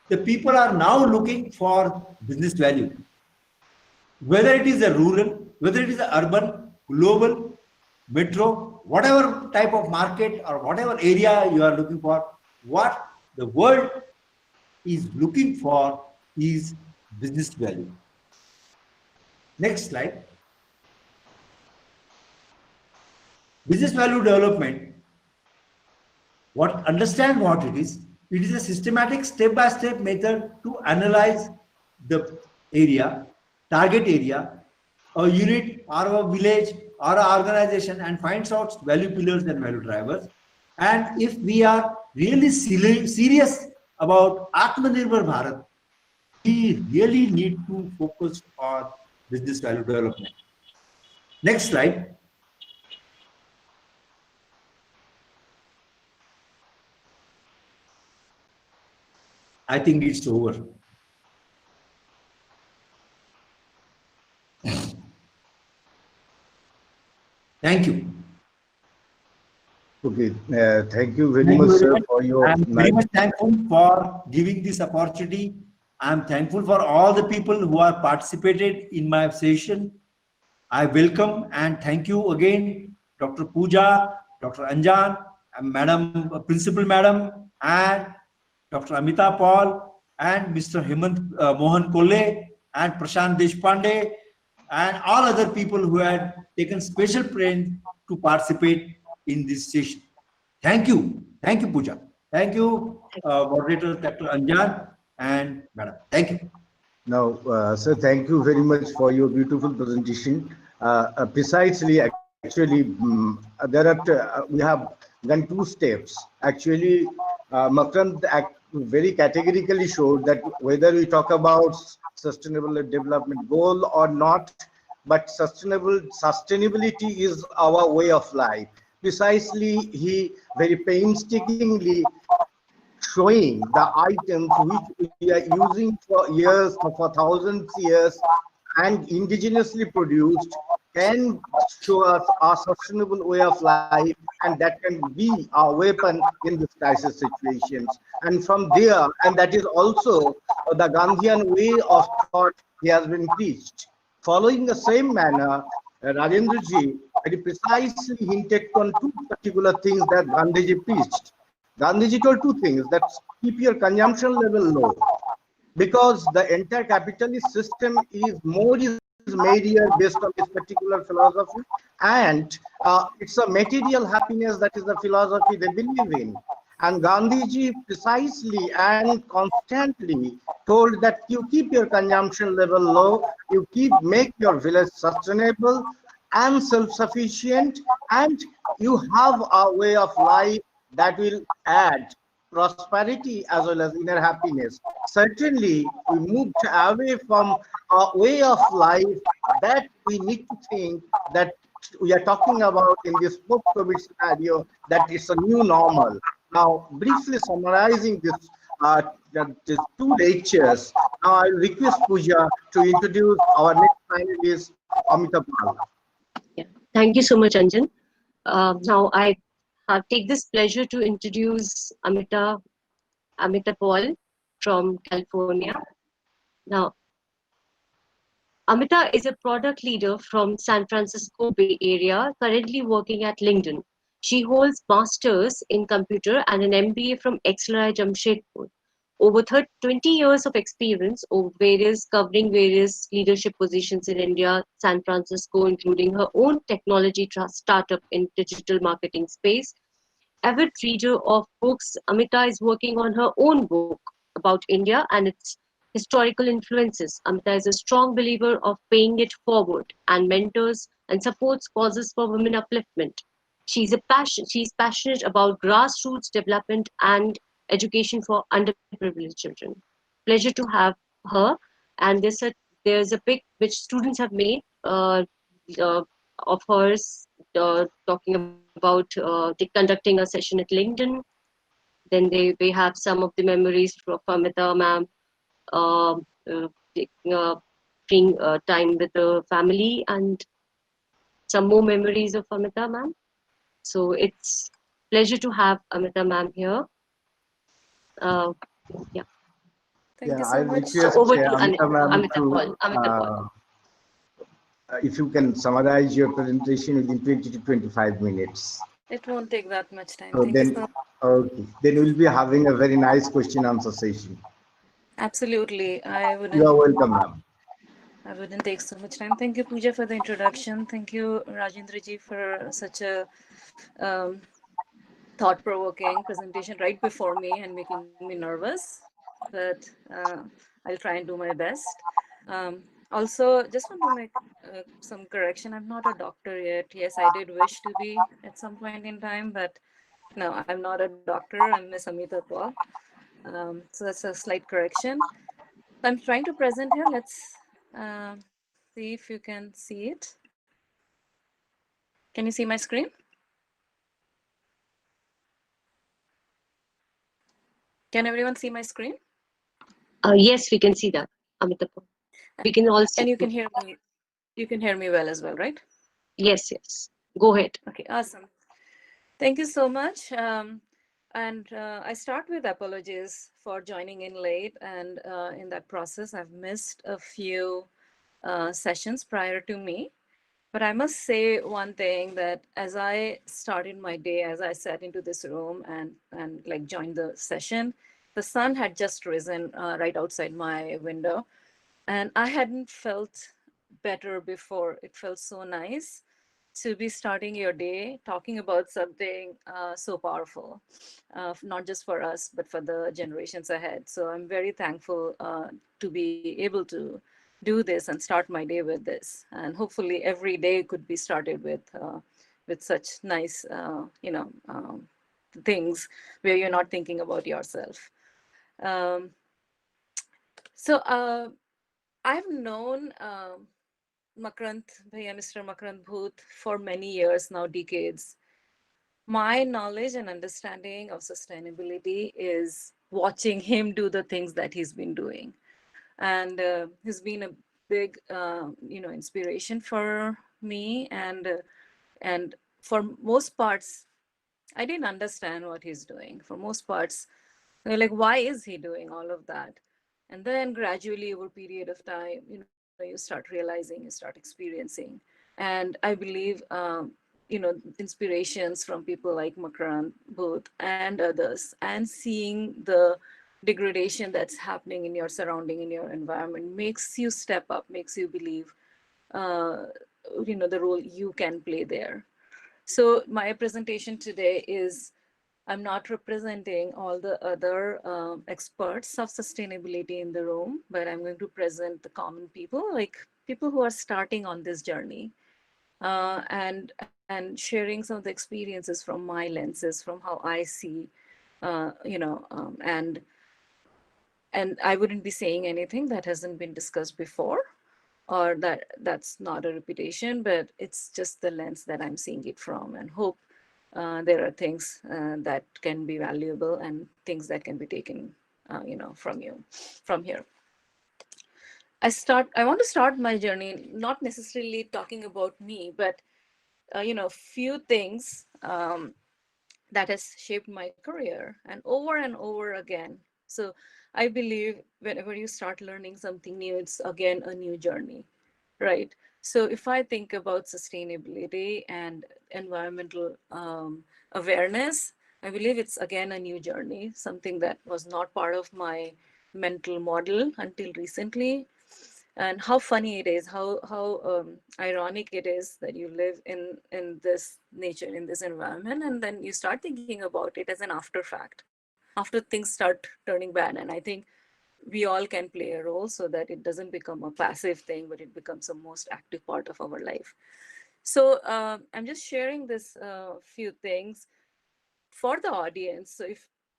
The people are now looking for business value. Whether it is a rural, whether it is a urban, global, metro, whatever type of market or whatever area you are looking for, what the world is looking for is business value. Next slide. Business value development, understand what it is. It is a systematic step-by-step method to analyze the area, target area, a unit or a village or an organization, and finds out value pillars and value drivers. And if we are really serious about Atmanirbhar Bharat, we really need to focus on business value development. Next slide. I think it's over. Thank you. Okay, thank you very much, sir, for your. I'm very much thankful for giving this opportunity. I'm thankful for all the people who are participated in my session. I welcome and thank you again, Dr. Pooja, Dr. Anjan, and Madam Principal Madam, and Dr. Amita Paul, and Mr. Hemant Mohan Kolle, and Prashant Deshpande, and all other people who had taken special pains to participate in this session. Thank you. Thank you, Pooja. Thank you, moderator, Dr. Anjan and Madam. Thank you. Now, sir, thank you very much for your beautiful presentation. Precisely, actually, we have done two steps. Actually, Makrand very categorically showed that whether we talk about sustainable development goal or not, but sustainability is our way of life. Precisely, he very painstakingly showing the items which we are using for years, for thousands of years, and indigenously produced, can show us our sustainable way of life, and that can be our weapon in this crisis situations. And from there, and that is also the Gandhian way of thought he has been preached. Following the same manner, Rajendraji very precisely hinted on two particular things that Gandhiji preached. Gandhiji told two things: that keep your consumption level low, because the entire capitalist system is made here based on this particular philosophy, and it's a material happiness that is the philosophy they believe in. And Gandhiji precisely and constantly told that you keep your consumption level low, you make your village sustainable and self-sufficient, and you have a way of life that will add prosperity as well as inner happiness. Certainly, we moved away from a way of life that we need to think that we are talking about in this post-COVID scenario that it's a new normal. Now, briefly summarizing this, these two lectures, now I request Pooja to introduce our next panelist, Amita Pal. Yeah. Thank you so much, Anjan. Now I take this pleasure to introduce Amita Paul from California. Now, Amita is a product leader from San Francisco Bay Area, currently working at LinkedIn. She holds masters in computer and an MBA from XLI Jamshedpur. Over 20 years of experience of covering various leadership positions in India, San Francisco, including her own technology startup in digital marketing space. Avid reader of books, Amita is working on her own book about India and its historical influences. Amita is a strong believer of paying it forward and mentors and supports causes for women upliftment. She's passionate about grassroots development and education for underprivileged children. Pleasure to have her. And there's a pic which students have made uh, of hers talking about conducting a session at LinkedIn. Then they have some of the memories from Amita ma'am, uh, taking being time with the family, and some more memories of Amita ma'am. So it's pleasure to have Amita ma'am here. Uh, yeah. Thank Yeah, you I so much. So request over to Amita ma'am Amita to, Paul. Amita Paul. if you can summarize your presentation within 20 to 25 minutes. It won't take that much time. So Thank you then, so much. okay, then we'll be having a very nice question answer session. Absolutely. You are welcome, ma'am. I wouldn't take so much time. Thank you, Pooja, for the introduction. Thank you, Rajendra ji, for such a um, thought-provoking presentation right before me and making me nervous. But I'll try and do my best. Also, just want to make some correction. I'm not a doctor yet. Yes, I did wish to be at some point in time, but no, I'm not a doctor. I'm Miss Amita Paul. So that's a slight correction. I'm trying to present here. Let's see if you can see it. Can you see my screen? Can everyone see my screen? Yes, we can see that, Amita Paul. We can all see. And you can hear me. You can hear me well as well, right? Yes, yes. Go ahead. Okay, awesome. Thank you so much. And I start with apologies for joining in late. And in that process, I've missed a few sessions prior to me. But I must say one thing, that as I started my day, as I sat into this room and like joined the session, the sun had just risen right outside my window. And I hadn't felt better before. It felt so nice to be starting your day talking about something so powerful, not just for us, but for the generations ahead. So I'm very thankful to be able to do this and start my day with this. And hopefully every day could be started with such nice, things where you're not thinking about yourself. Um, so I've known Makrant Bhaiya, Mr. Makrant Bhoot, for many years now, decades. My knowledge and understanding of sustainability is watching him do the things that he's been doing. And he's been a big, inspiration for me. And for most parts, I didn't understand what he's doing. For most parts, like, why is he doing all of that? And then gradually over a period of time, you start realizing, you start experiencing. And I believe, inspirations from people like Makrant Booth and others, and seeing the degradation that's happening in your surrounding, in your environment, makes you step up, makes you believe, uh, the role you can play there. So my presentation today is, I'm not representing all the other experts of sustainability in the room, but I'm going to present the common people, like people who are starting on this journey, and sharing some of the experiences from my lenses, from how I see, and I wouldn't be saying anything that hasn't been discussed before. or that's not a reputation, but it's just the lens that I'm seeing it from, and hope there are things that can be valuable and things that can be taken, from you, from here. I want to start my journey not necessarily talking about me, but few things that has shaped my career and over again. So I believe whenever you start learning something new, it's again a new journey, right? So if I think about sustainability and environmental awareness, I believe it's again a new journey, something that was not part of my mental model until recently. And how funny it is, how ironic it is that you live in this nature, in this environment, and then you start thinking about it as an after fact, after things start turning bad. And I think we all can play a role so that it doesn't become a passive thing, but it becomes a most active part of our life. So I'm just sharing this few things for the audience. So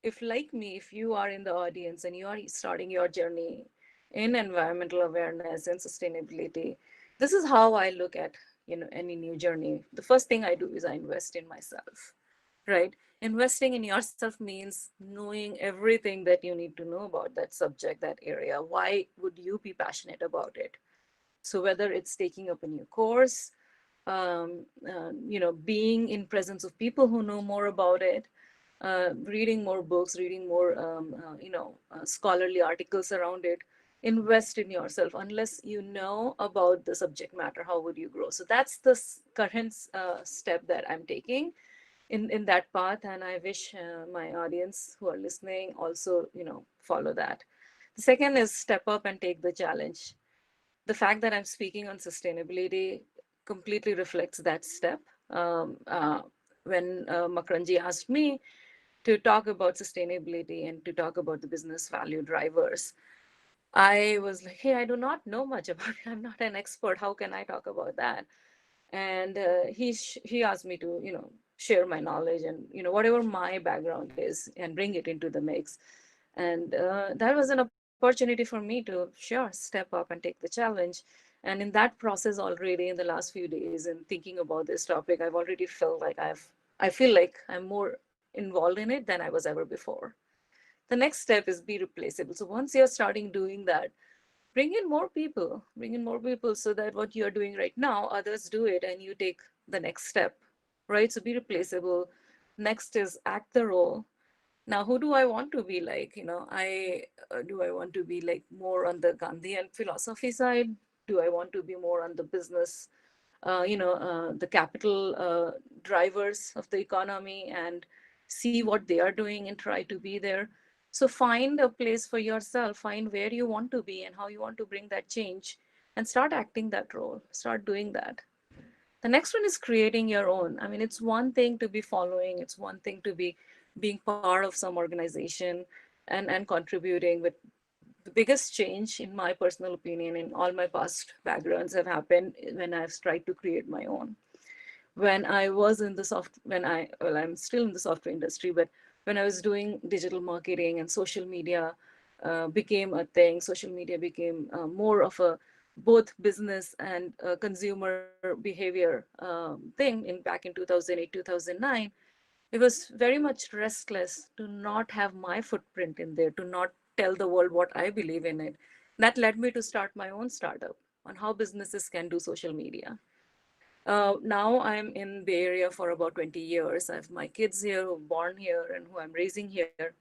if like me, if you are in the audience and you are starting your journey in environmental awareness and sustainability, this is how I look at any new journey. The first thing I do is I invest in myself, right? Investing in yourself means knowing everything that you need to know about that subject, that area. Why would you be passionate about it? So whether it's taking up a new course, being in presence of people who know more about it, reading more books, reading more, scholarly articles around it. Invest in yourself. Unless you know about the subject matter, how would you grow? So that's the current step that I'm taking in that path, and I wish my audience who are listening also, follow that. The second is step up and take the challenge. The fact that I'm speaking on sustainability completely reflects that step. When Makranji asked me to talk about sustainability and to talk about the business value drivers, I was like, hey, I do not know much about it. I'm not an expert. How can I talk about that? And he asked me to share my knowledge and whatever my background is and bring it into the mix. And that was an opportunity for me to sure step up and take the challenge. And in that process, already in the last few days and thinking about this topic, I've already felt like I feel like I'm more involved in it than I was ever before. The next step is be replaceable. So once you're starting doing that, bring in more people so that what you're doing right now, others do it and you take the next step, right? So be replaceable. Next is act the role. Now, who do I want to be like? Do I want to be like more on the Gandhian philosophy side? Do I want to be more on the business, the capital drivers of the economy, and see what they are doing and try to be there? So find a place for yourself, find where you want to be and how you want to bring that change, and start acting that role, start doing that. The next one is creating your own. I mean, it's one thing to be following, it's one thing to be being part of some organization and contributing, but the biggest change, in my personal opinion, in all my past backgrounds have happened when I've tried to create my own. When I was in the I'm still in the software industry, but when I was doing digital marketing and social media became a thing, social media became more of a both business and consumer behavior thing back in 2008, 2009. It was very much restless to not have my footprint in there, to not tell the world what I believe in it. That led me to start my own startup on how businesses can do social media. Now I'm in Bay Area for about 20 years. I have my kids here who are born here and who I'm raising here.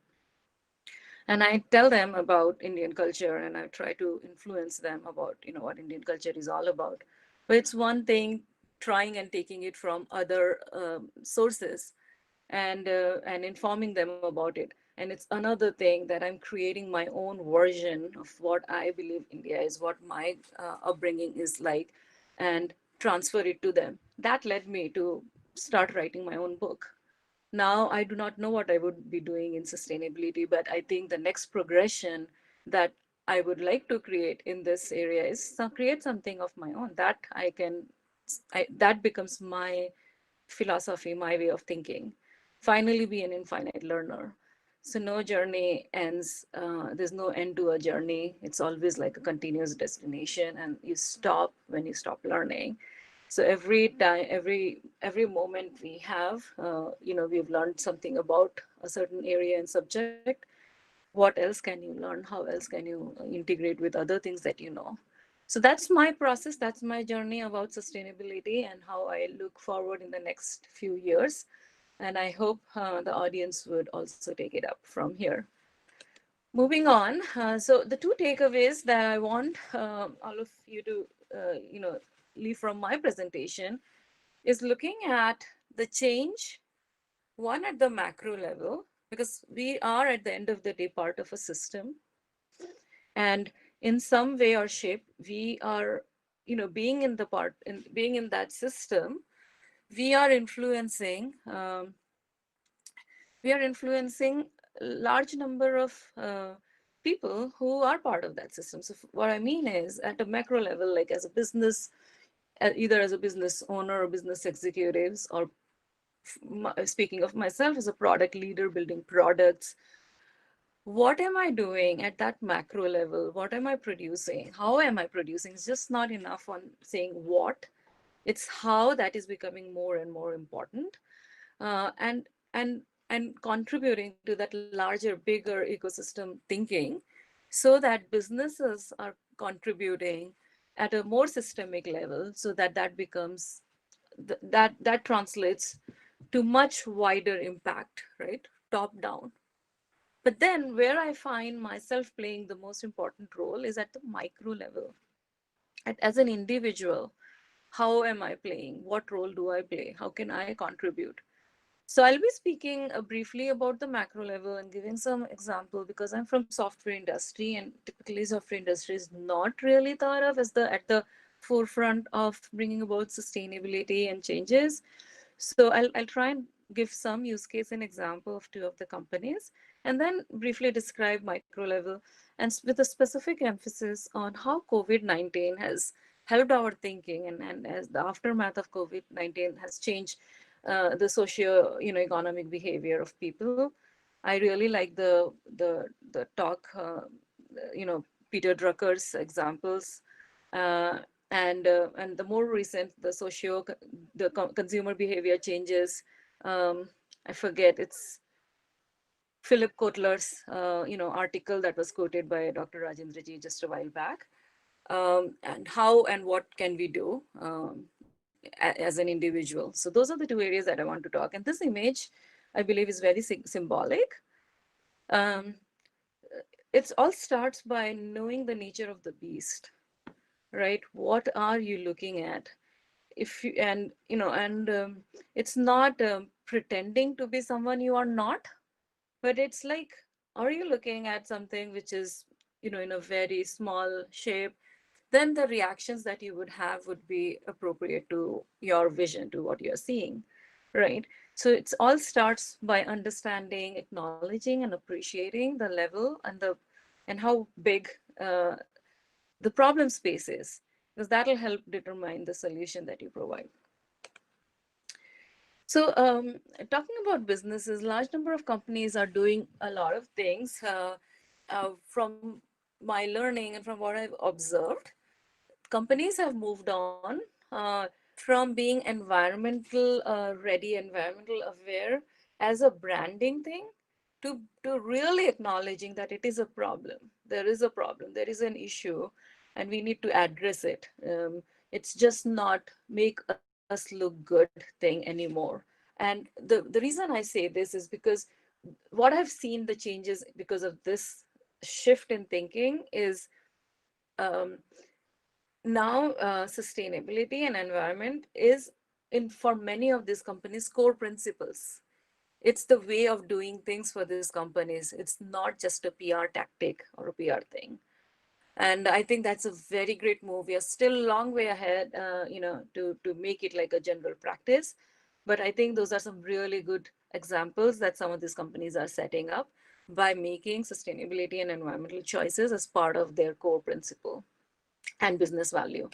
And I tell them about Indian culture and I try to influence them about, what Indian culture is all about. But it's one thing trying and taking it from other sources and informing them about it. And it's another thing that I'm creating my own version of what I believe India is, what my upbringing is like, and transfer it to them. That led me to start writing my own book. Now I do not know what I would be doing in sustainability, but I think the next progression that I would like to create in this area is create something of my own that that becomes my philosophy, my way of thinking. Finally, be an infinite learner. So no journey ends. There's no end to a journey. It's always like a continuous destination, and you stop when you stop learning. So every time, every moment we have, we've learned something about a certain area and subject. What else can you learn? How else can you integrate with other things that you know? So that's my process. That's my journey about sustainability and how I look forward in the next few years. And I hope the audience would also take it up from here. Moving on, so the two takeaways that I want all of you to, leave from my presentation is looking at the change, one at the macro level, because we are at the end of the day part of a system, and in some way or shape, we are, being in that system, we are influencing. We are influencing a large number of people who are part of that system. So what I mean is at a macro level, like as a business, either as a business owner or business executives, or speaking of myself as a product leader building products, what am I doing at that macro level? What am I producing? How am I producing? It's just not enough on saying what, it's how that is becoming more and more important. And and contributing to that larger, bigger ecosystem thinking, so that businesses are contributing at a more systemic level, so that that becomes that translates to much wider impact, right? Top down. But then where I find myself playing the most important role is at the micro level. As an individual, how am I playing? What role do I play? How can I contribute? So I'll be speaking briefly about the macro level and giving some example, because I'm from software industry, and typically software industry is not really thought of as the at the forefront of bringing about sustainability and changes. So I'll try and give some use case and example of two of the companies, and then briefly describe micro level, and with a specific emphasis on how COVID-19 has helped our thinking, and as the aftermath of COVID-19 has changed the socio economic behavior of people. I really like the talk, Peter Drucker's examples, uh, and the more recent, the consumer behavior changes. I forget, it's Philip Kotler's article that was quoted by Dr. Rajendra ji just a while back, and how and what can we do as an individual. So those are the two areas that I want to talk. And this image, I believe, is very symbolic. Um, it all starts by knowing the nature of the beast, right? What are you looking at? If you and it's not pretending to be someone you are not, but it's like, are you looking at something which is in a very small shape, then the reactions that you would have would be appropriate to your vision, to what you're seeing, right? So it's all starts by understanding, acknowledging, and appreciating the level and how big the problem space is, because that'll help determine the solution that you provide. So talking about businesses, large number of companies are doing a lot of things. From my learning and from what I've observed, companies have moved on from being environmental ready, environmental aware as a branding thing, to really acknowledging that it is a problem. There is a problem, there is an issue, and we need to address it. It's just not make us look good thing anymore. And the reason I say this is because what I've seen the changes because of this shift in thinking is um, now sustainability and environment is in for many of these companies core principles. It's the way of doing things for these companies. It's not just a PR tactic or a PR thing. And I think that's a very great move. We are still a long way ahead, to make it like a general practice. But I think those are some really good examples that some of these companies are setting up by making sustainability and environmental choices as part of their core principle and business value.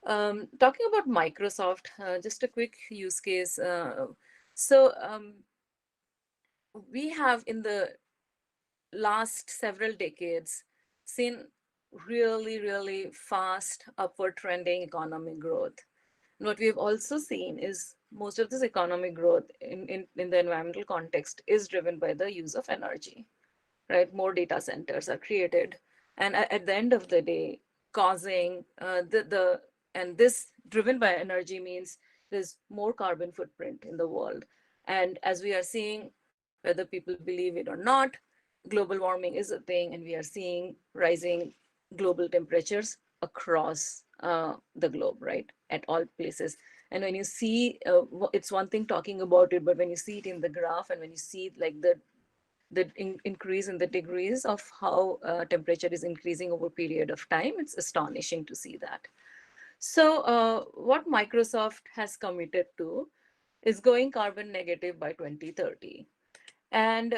Talking about Microsoft, just a quick use case. So we have in the last several decades seen really, really fast upward trending economic growth. And what we've also seen is most of this economic growth in the environmental context is driven by the use of energy, right? More data centers are created. And at the end of the day, causing and this driven by energy means there's more carbon footprint in the world. And as we are seeing, whether people believe it or not, global warming is a thing, and we are seeing rising global temperatures across the globe, right? At all places. And when you see, it's one thing talking about it, but when you see it in the graph and when you see like the increase in the degrees of how temperature is increasing over a period of time, it's astonishing to see that. So what Microsoft has committed to is going carbon negative by 2030. And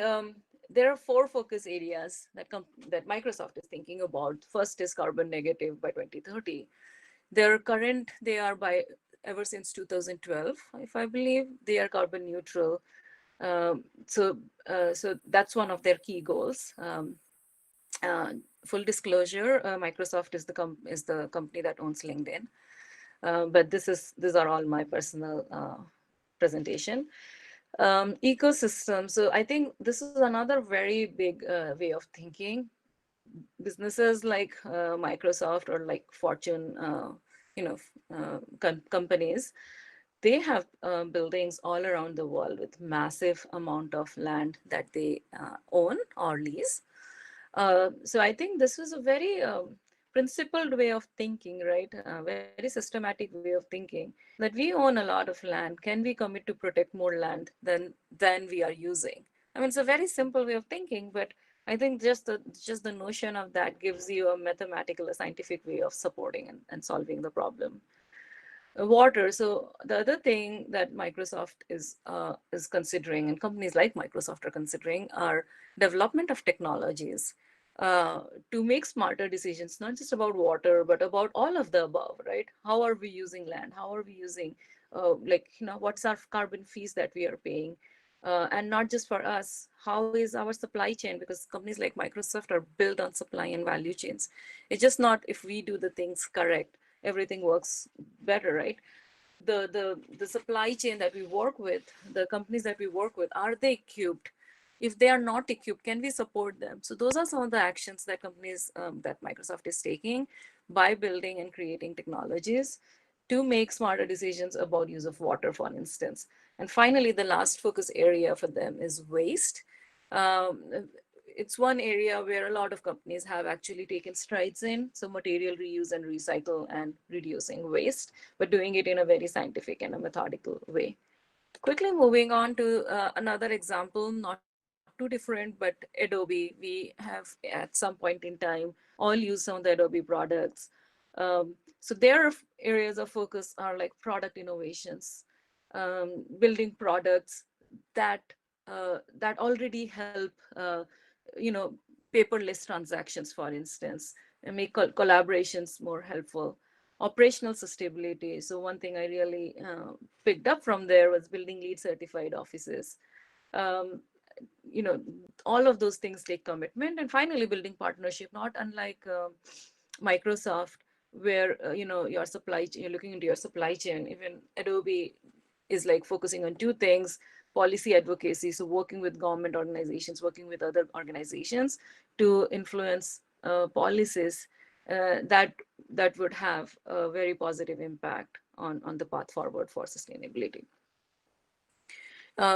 there are four focus areas that Microsoft is thinking about. First is carbon negative by 2030. They are by ever since 2012, if I believe, they are carbon neutral. So that's one of their key goals. Uh, Full disclosure, Microsoft is the company that owns LinkedIn. But these are all my personal presentation. Ecosystem. So I think this is another very big way of thinking. Businesses like Microsoft or like Fortune, companies, they have buildings all around the world with massive amount of land that they own or lease. So I think this was a very principled way of thinking, right? A very systematic way of thinking, that we own a lot of land. Can we commit to protect more land than we are using? I mean, it's a very simple way of thinking, but I think just the notion of that gives you a mathematical, a scientific way of supporting and solving the problem. Water. So the other thing that Microsoft is considering, and companies like Microsoft are considering, are development of technologies uh, to make smarter decisions, not just about water, but about all of the above, right? How are we using land? How are we using, what's our carbon fees that we are paying? And not just for us, how is our supply chain? Because companies like Microsoft are built on supply and value chains. It's just not if we do the things correct, everything works better, right? The supply chain that we work with, the companies that we work with, are they equipped? If they are not equipped, can we support them? So those are some of the actions that companies that Microsoft is taking by building and creating technologies to make smarter decisions about use of water, for instance. And finally, the last focus area for them is waste. um, it's one area where a lot of companies have actually taken strides in. So material reuse and recycle and reducing waste, but doing it in a very scientific and a methodical way. Quickly moving on to another example, not too different, but Adobe. We have at some point in time all used some of the Adobe products. So their areas of focus are like product innovations, building products that that already help, you know, paperless transactions, for instance, and make collaborations more helpful. Operational sustainability. So one thing I really picked up from there was building LEED certified offices. Um, you know, all of those things take commitment. And finally, building partnership, not unlike Microsoft, where you're looking into your supply chain. Even Adobe is like focusing on two things: policy advocacy, so working with government organizations, working with other organizations to influence policies that would have a very positive impact on the path forward for sustainability.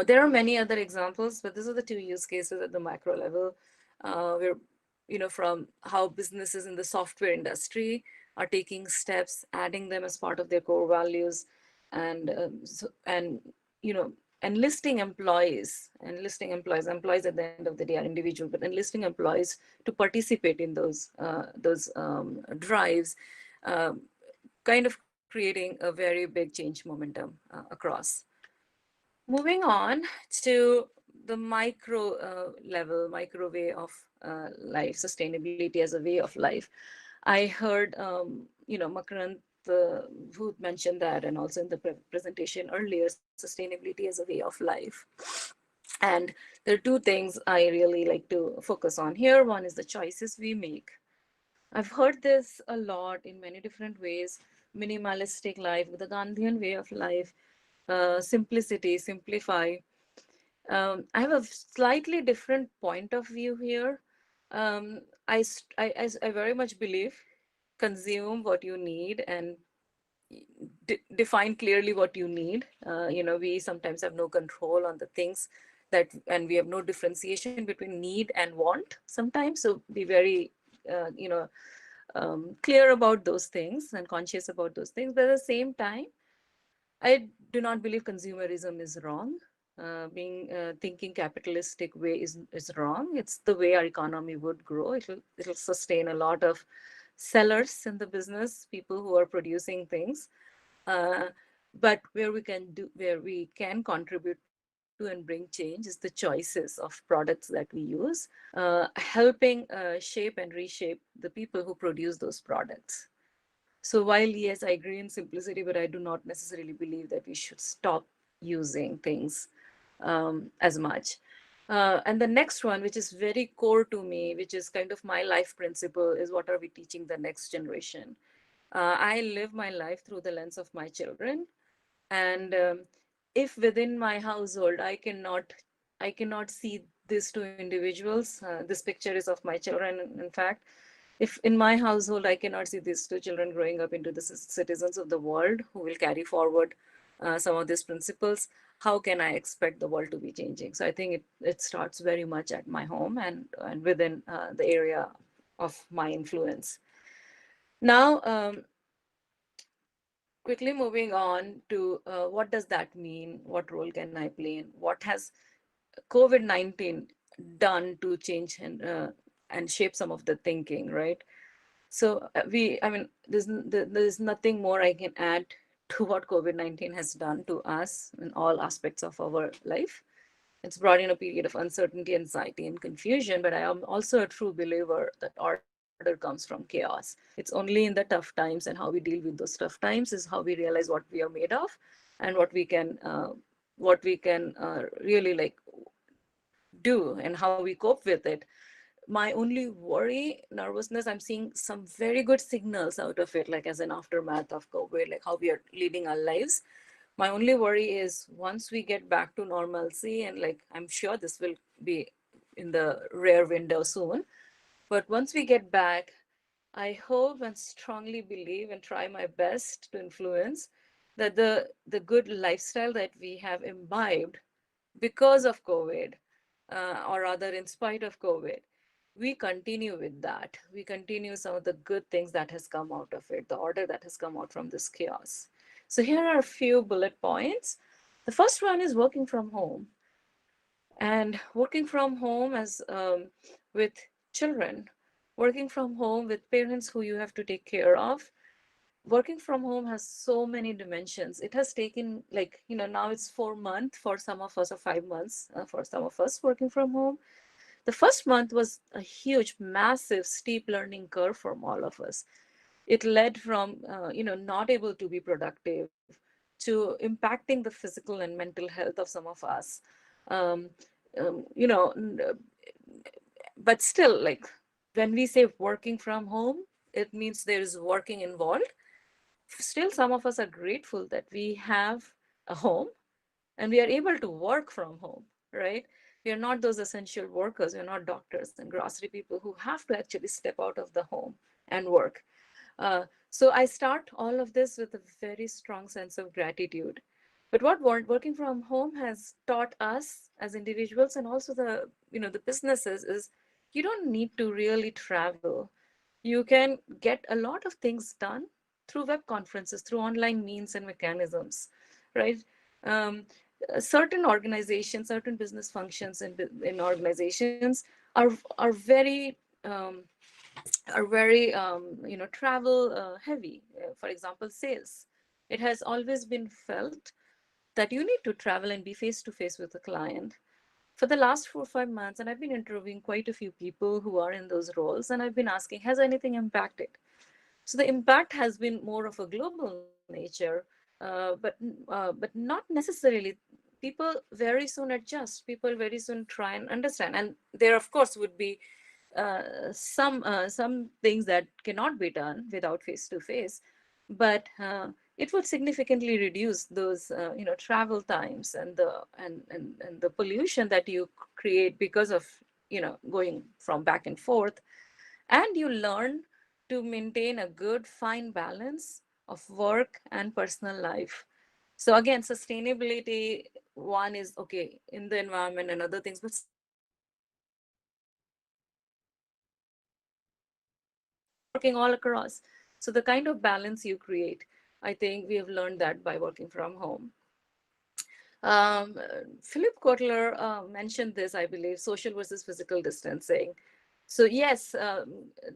There are many other examples, but these are the two use cases at the macro level, where, from how businesses in the software industry are taking steps, adding them as part of their core values, and you know, employees at the end of the day are individual, but enlisting employees to participate in those drives, um, kind of creating a very big change momentum across. Moving on to the micro level, micro way of life, sustainability as a way of life. I heard, Makarant, who mentioned that, and also in the presentation earlier, sustainability as a way of life. And there are two things I really like to focus on here. One is the choices we make. I've heard this a lot in many different ways: minimalistic life, the Gandhian way of life, simplicity, simplify. I have a slightly different point of view here. I very much believe consume what you need and define clearly what you need. We sometimes have no control on the things that, and we have no differentiation between need and want sometimes. So be very, clear about those things and conscious about those things. But at the same time, I do not believe consumerism is wrong. Being thinking capitalistic way is wrong. It's the way our economy would grow. It'll sustain a lot of sellers in the business, people who are producing things. Uh, but where we can contribute to and bring change is the choices of products that we use, helping shape and reshape the people who produce those products. So while yes, I agree in simplicity, but I do not necessarily believe that we should stop using things as much. And the next one, which is very core to me, which is kind of my life principle, is what are we teaching the next generation? I live my life through the lens of my children, and if within my household I cannot see these two individuals. This picture is of my children, in fact. If in my household I cannot see these two children growing up into the citizens of the world who will carry forward some of these principles, how can I expect the world to be changing? So I think it starts very much at my home and within the area of my influence. Now, quickly moving on to what does that mean? What role can I play in? What has COVID-19 done to change and shape some of the thinking, right? So I mean, there's nothing more I can add to what COVID-19 has done to us in all aspects of our life. It's brought in a period of uncertainty, anxiety, and confusion, but I am also a true believer that order comes from chaos. It's only in the tough times and how we deal with those tough times is how we realize what we are made of and what we can really like do and how we cope with it. My only worry, nervousness, I'm seeing some very good signals out of it, like as an aftermath of COVID, like how we are leading our lives. My only worry is once we get back to normalcy, and like I'm sure this will be in the rare window soon, but once we get back, I hope and strongly believe and try my best to influence that the good lifestyle that we have imbibed because of COVID, or rather in spite of COVID, we continue with that. We continue some of the good things that has come out of it, the order that has come out from this chaos. So here are a few bullet points. The first one is working from home. And working from home as with children, working from home with parents who you have to take care of. Working from home has so many dimensions. It has taken, like, now it's 4 months for some of us, or 5 months for some of us working from home. The first month was a huge, massive, steep learning curve for all of us. It led from, not able to be productive to impacting the physical and mental health of some of us. Um, um, you know, but still, like, when we say working from home, it means there is working involved. Still, some of us are grateful that we have a home and we are able to work from home, right? We are not those essential workers, we're not doctors and grocery people who have to actually step out of the home and work. So I start all of this with a very strong sense of gratitude. But what working from home has taught us as individuals, and also the businesses, is you don't need to really travel. You can get a lot of things done through web conferences, through online means and mechanisms, right? Um, Certain organizations, certain business functions in organizations are very um, travel heavy. For example, sales. It has always been felt that you need to travel and be face to face with the client. For the last 4 or 5 months, and I've been interviewing quite a few people who are in those roles, and I've been asking, has anything impacted? So the impact has been more of a global nature, but not necessarily. people very soon adjust. People very soon try and understand. And there, of course, would be some things that cannot be done without face to face, but it would significantly reduce those travel times and the pollution that you create because of going from back and forth. And you learn to maintain a good fine balance of work and personal life. So again, sustainability, one is okay in the environment and other things, but sustainability is working all across. So the kind of balance you create, I think we have learned that by working from home. Um, Philip Kotler mentioned this, I believe, social versus physical distancing. So yes,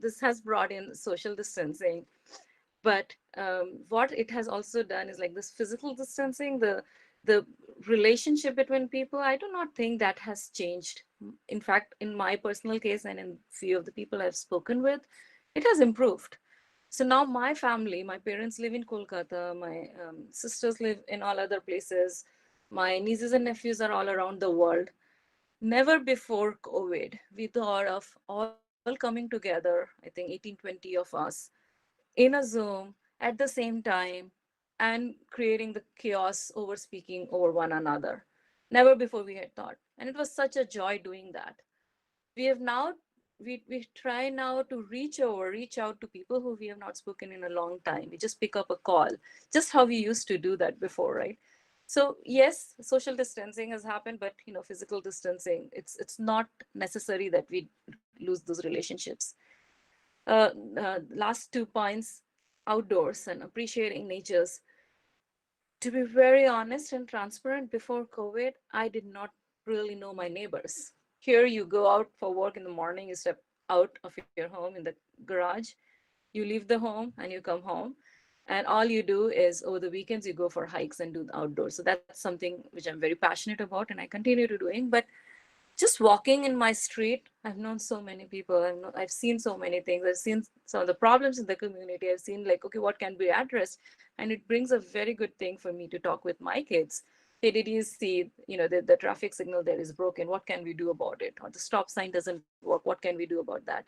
this has brought in social distancing, but what it has also done is like this physical distancing, the relationship between people. I do not think that has changed. In fact, in my personal case and in few of the people I've spoken with, it has improved. So now my family, my parents live in Kolkata, my sisters live in all other places, my nieces and nephews are all around the world. Never before COVID, we thought of all coming together, I think 18, 20 of us, in a Zoom at the same time and creating the chaos over speaking over one another. Never before we had thought. And it was such a joy doing that. We have now, we try now to reach out to people who we have not spoken in a long time. We just pick up a call, just how we used to do that before, right? So yes, social distancing has happened, but physical distancing, it's not necessary that we lose those relationships. Last 2 points, outdoors and appreciating natures. To be very honest and transparent, before COVID, I did not really know my neighbors. Here, you go out for work in the morning, you step out of your home in the garage, you leave the home, and you come home. And all you do is over the weekends, you go for hikes and do the outdoors. So that's something which I'm very passionate about and I continue to doing. But just walking in my street, I've known so many people. I've seen so many things. I've seen some of the problems in the community. I've seen like, okay, what can be addressed? And it brings a very good thing for me to talk with my kids. Hey, did you see, the traffic signal there is broken? What can we do about it? Or the stop sign doesn't work. What can we do about that?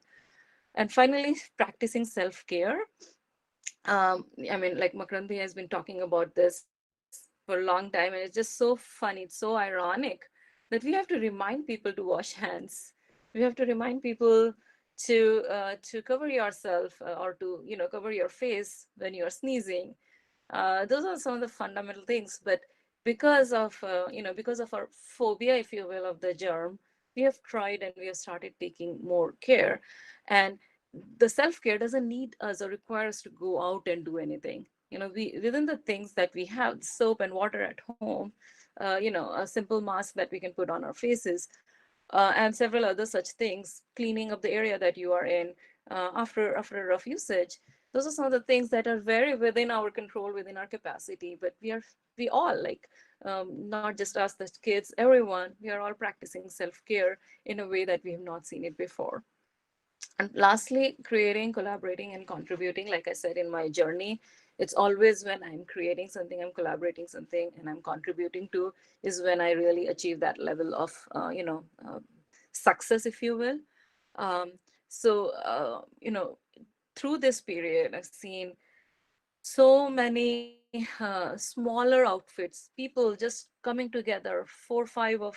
And finally, practicing self-care. I mean, like Makranti has been talking about this for a long time, and it's just so funny, it's so ironic that we have to remind people to wash hands. We have to remind people to cover yourself or to cover your face when you're sneezing. Those are some of the fundamental things. But because of our phobia, if you will, of the germ, we have tried and we have started taking more care. And the self-care doesn't need us or require us to go out and do anything. We within the things that we have, soap and water at home, a simple mask that we can put on our faces, and several other such things, cleaning up the area that you are in after a rough usage. Those are some of the things that are very within our control, within our capacity. But we all, like, not just us, the kids, everyone, we are all practicing self-care in a way that we have not seen it before. And lastly, creating, collaborating, and contributing. Like I said, in my journey, it's always when I'm creating something, I'm collaborating something, and I'm contributing to, is when I really achieve that level of, success, if you will. Um, so, through this period, I've seen so many smaller outfits, people just coming together, 4 5 of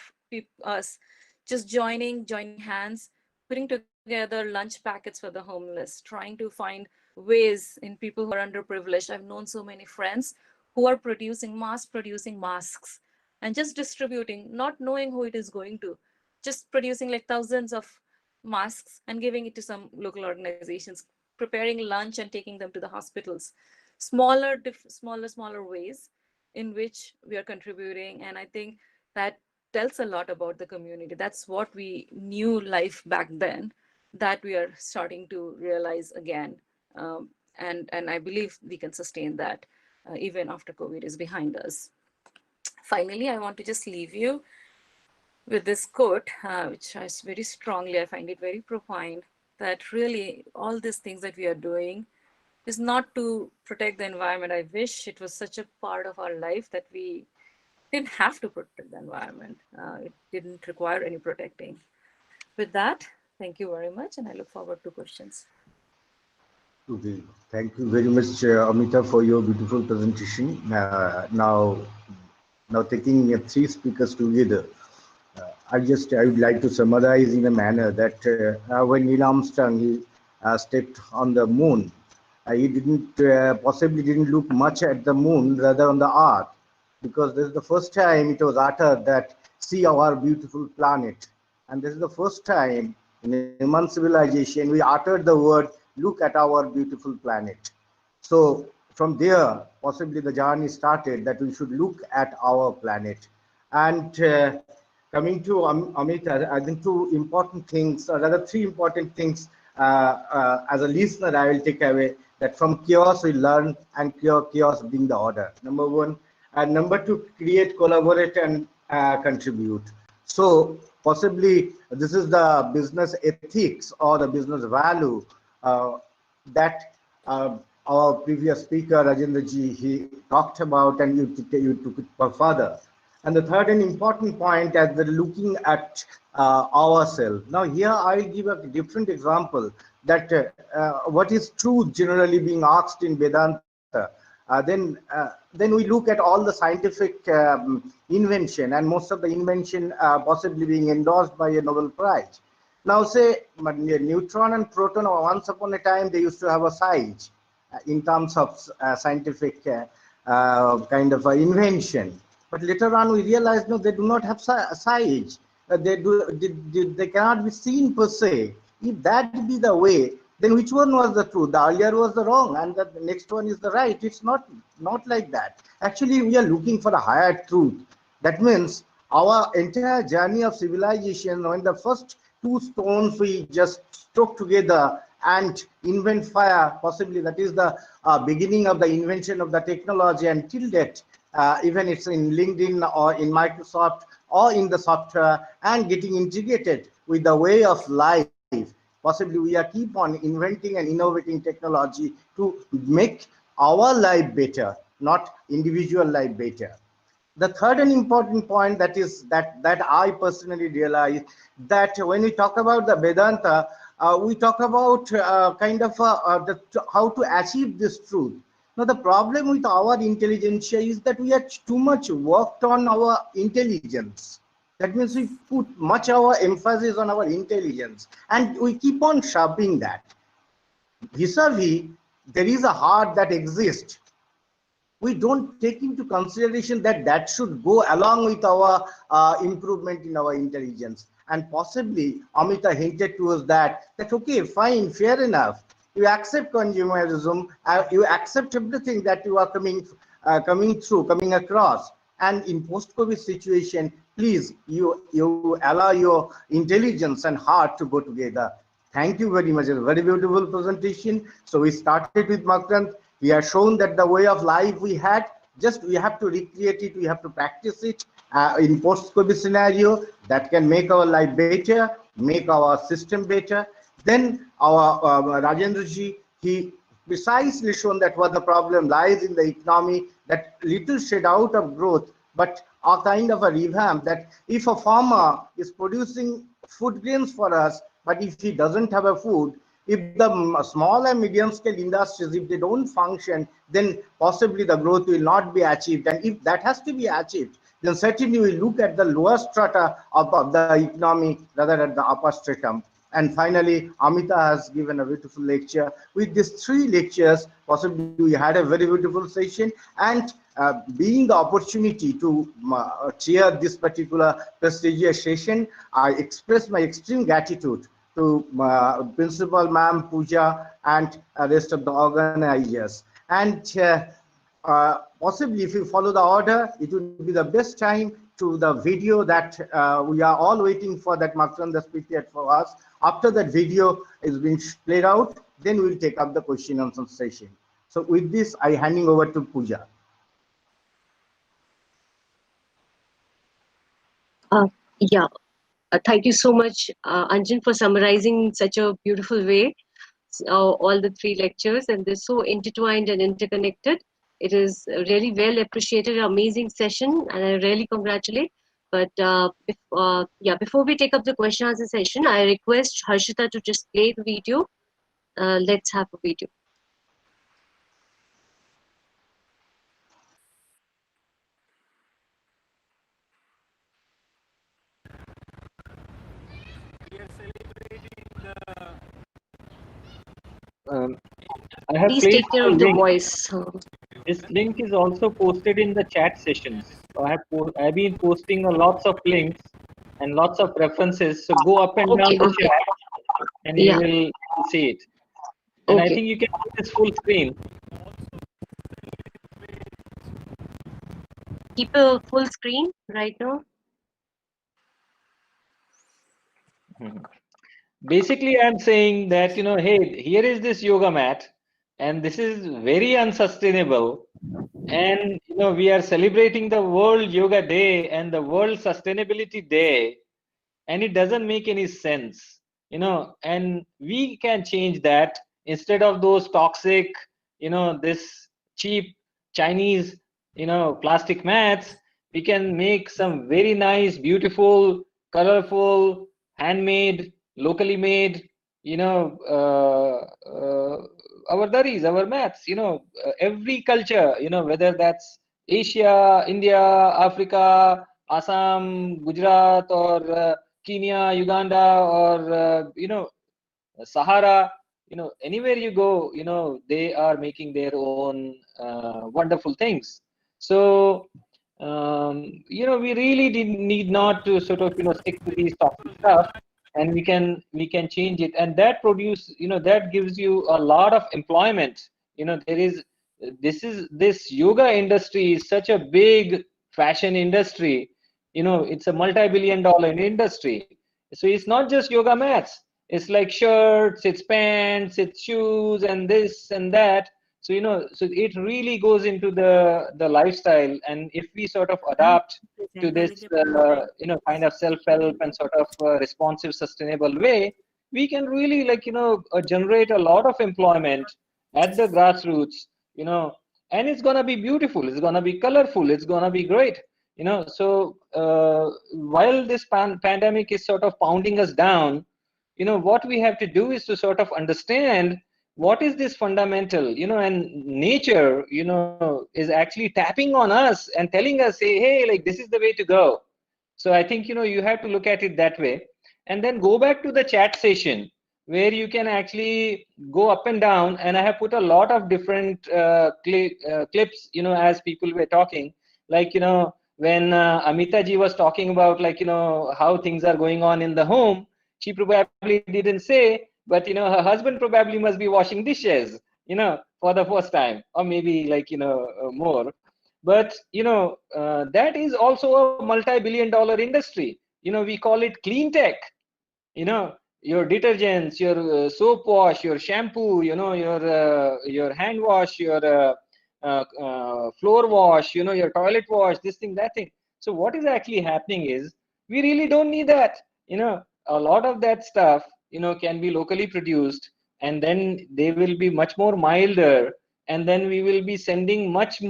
us just joining hands, putting together lunch packets for the homeless, trying to find ways in people who are underprivileged. I've known so many friends who are producing masks and just distributing, not knowing who it is going to, just producing like thousands of masks and giving it to some local organizations, preparing lunch and taking them to the hospitals. Smaller ways in which we are contributing. And I think that tells a lot about the community. That's what we knew life back then, that we are starting to realize again. And I believe we can sustain that even after COVID is behind us. Finally, I want to just leave you with this quote, which I very strongly, I find it very profound, that really all these things that we are doing is not to protect the environment. I wish it was such a part of our life that we didn't have to protect the environment. It didn't require any protecting. With that, thank you very much, and I look forward to questions. Okay. Thank you very much, Amita, for your beautiful presentation. Now taking three speakers together, I would like to summarize in a manner that when Neil Armstrong stepped on the moon, he didn't possibly didn't look much at the moon, rather on the earth, because this is the first time it was uttered that see our beautiful planet, and this is the first time in human civilization we uttered the word look at our beautiful planet. So from there, possibly the journey started that we should look at our planet. And coming to Amita, I think two important things, or rather three important things as a listener I will take away, that from chaos we learn, and chaos being the order, number one. And number two, create, collaborate, and contribute. So possibly this is the business ethics or the business value that our previous speaker Rajendra ji he talked about, and you took it further. And the third and important point as the looking at ourselves. Now here I will give a different example that what is truth generally being asked in Vedanta. Then we look at all the scientific invention, and most of the invention possibly being endorsed by a Nobel Prize. Now say neutron and proton, once upon a time they used to have a size in terms of scientific kind of invention. But later on we realized no, they do not have size. They cannot be seen per se. If that be the way, then which one was the truth? The earlier was the wrong, and the next one is the right. It's not like that. Actually, we are looking for a higher truth. That means our entire journey of civilization, when the first two stones we just struck together and invent fire, possibly that is the beginning of the invention of the technology, and till that, even it's in LinkedIn or in Microsoft or in the software and getting integrated with the way of life. Possibly we are keep on inventing and innovating technology to make our life better, not individual life better. The third and important point that I personally realize, that when we talk about the Vedanta, we talk about how to achieve this truth. Now the problem with our intelligentsia is that we are too much worked on our intelligence. That means we put much our emphasis on our intelligence, and we keep on shoving that. Vis-a-vis, there is a heart that exists. We don't take into consideration that that should go along with our improvement in our intelligence. And possibly Amita hinted to us that okay, fine, fair enough, you accept consumerism, you accept everything that you are coming across, and in post-COVID situation, please you allow your intelligence and heart to go together. Thank you very much. It's a very beautiful presentation. So we started with Makrant. We have shown that the way of life we had, just we have to recreate it, we have to practice it in post-COVID scenario that can make our life better, make our system better. Then our Rajendra ji, he precisely shown that what the problem lies in the economy, that little shed out of growth, but a kind of a revamp, that if a farmer is producing food grains for us, but if he doesn't have a food, if the small and medium scale industries, if they don't function, then possibly the growth will not be achieved. And if that has to be achieved, then certainly we look at the lower strata of the economy rather than the upper stratum. And finally, Amita has given a beautiful lecture. With these three lectures, possibly we had a very beautiful session, and being the opportunity to chair this particular prestigious session, I express my extreme gratitude to Principal Ma'am Pooja and rest of the organizers. And possibly if you follow the order, it would be the best time to the video that we are all waiting for, that Makranda prepared for us. After that video is being played out, then we'll take up the question and answer session. So with this, I handing over to Pooja. Yeah, thank you so much, Anjan, for summarizing in such a beautiful way all the three lectures, and they're so intertwined and interconnected. It is really well appreciated, amazing session, and I really congratulate. But yeah, before we take up the question answer session, I request Harshita to just play the video. Let's have a video. Um, I have Please take placed care a of the link. voice. This link is also posted in the chat sessions. So I've been posting a lots of links and lots of references. So go up and down Okay, the okay. chat and you Yeah, will see it. And I okay. think you can see this full screen. Keep a full screen right now. Mhm. Basically, I'm saying that, hey, here is this yoga mat, and this is very unsustainable. And we are celebrating the World Yoga Day and the World Sustainability Day, and it doesn't make any sense, and we can change that. Instead of those toxic, this cheap Chinese, plastic mats, we can make some very nice, beautiful, colorful, handmade, locally made, our daris, our mats, every culture, whether that's Asia, India, Africa, Assam, Gujarat, or Kenya, Uganda, or Sahara, anywhere you go, they are making their own wonderful things. So, we really need not to sort of stick to these toxic stuff, and we can change it, and that produce, that gives you a lot of employment. There is this yoga industry is such a big fashion industry. It's a multi-billion-dollar industry. So it's not just yoga mats. It's like shirts, it's pants, it's shoes, and this and that. So so it really goes into the lifestyle. And if we sort of adapt to this kind of self-help and sort of responsive, sustainable way, we can really generate a lot of employment at the grassroots. And it's gonna be beautiful, it's gonna be colorful, it's gonna be great. So while this pandemic is sort of pounding us down, what we have to do is to sort of understand what is this fundamental, and nature, is actually tapping on us and telling us, hey, like, this is the way to go. So I think, you have to look at it that way, and then go back to the chat session where you can actually go up and down. And I have put a lot of different clips, as people were talking, like, when Amita ji was talking about, like, how things are going on in the home. She probably didn't say, but her husband probably must be washing dishes, for the first time, or maybe like, more. But that is also a multi-billion-dollar industry. We call it clean tech. Your detergents, your soap wash, your shampoo, your hand wash, your floor wash, your toilet wash, this thing, that thing. So what is actually happening is, we really don't need that. A lot of that stuff can be locally produced, and then they will be much more milder, and then we will be sending much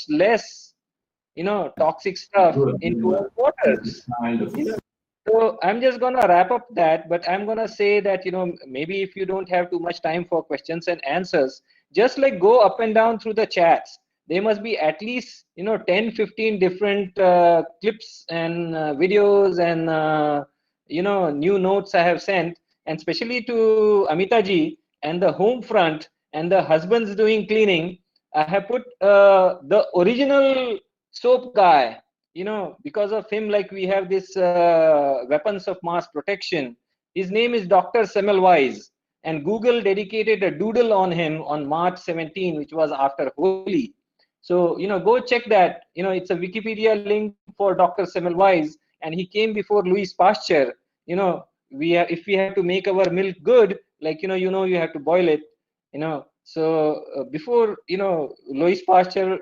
less toxic stuff into our waters. So I'm just gonna wrap up that, but I'm gonna say that, maybe if you don't have too much time for questions and answers, just like go up and down through the chats. There must be at least 10, 15 different clips and videos and new notes I have sent, and especially to Amita ji and the home front and the husbands doing cleaning. I have put the original soap guy. Because of him, like, we have this weapons of mass protection. His name is Dr. Semmelweis, and Google dedicated a doodle on him on March 17, which was after Holi. So go check that. It's a Wikipedia link for Dr. Semmelweis, and he came before Louis Pasteur. If we have to make our milk good, like, you have to boil it. So before Louis Pasteur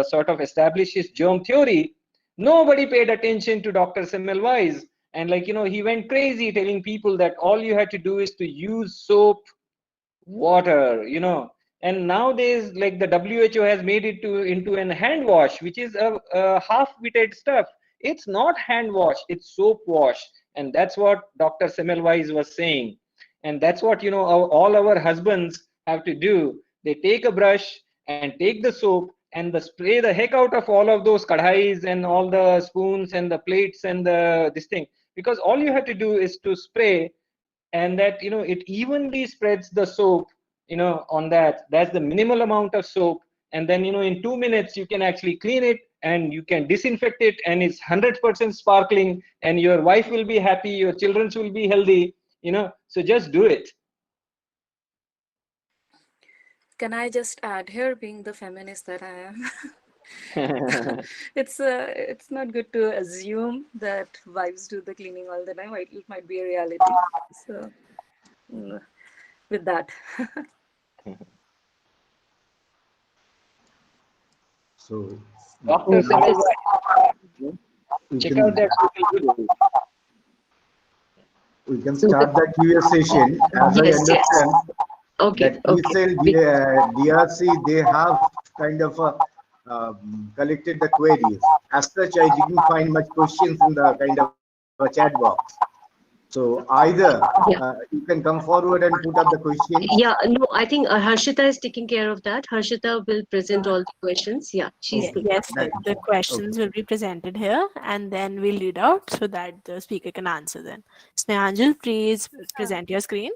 sort of established his germ theory, nobody paid attention to Dr. Semmelweis, and, like, he went crazy telling people that all you had to do is to use soap water, And nowadays, like the WHO has made it into an hand wash, which is a half-witted stuff. It's not hand wash, it's soap wash. And that's what Dr. Semmelweis was saying. And that's what, all our husbands have to do. They take a brush and take the soap and the spray the heck out of all of those kadhais and all the spoons and the plates and this thing. Because all you have to do is to spray, and that, it evenly spreads the soap, on that's the minimal amount of soap. And then, in 2 minutes you can actually clean it and you can disinfect it, and it's 100% sparkling, and your wife will be happy, your children will be healthy. So just do it. Can I just add here, being the feminist that I am? It's not good to assume that wives do the cleaning all the time. It might be a reality. So mm, with that. So Dr. Semmelweis, we check out can that social video. we can So the, start the Q&A session. As I yes, yes. understand Okay, that okay. ESL, DRC, they have kind of collected the queries. As such, I didn't find much questions in the kind of a chat box. So either Yeah. you can come forward and put up the questions. Yeah, no, I think Harshita is taking care of that. Harshita will present all the questions. Yeah, she's Okay, good. Yes, that sir. The is okay. questions will be presented here and then we'll read out so that the speaker can answer them. Snehanjal, please present your screen.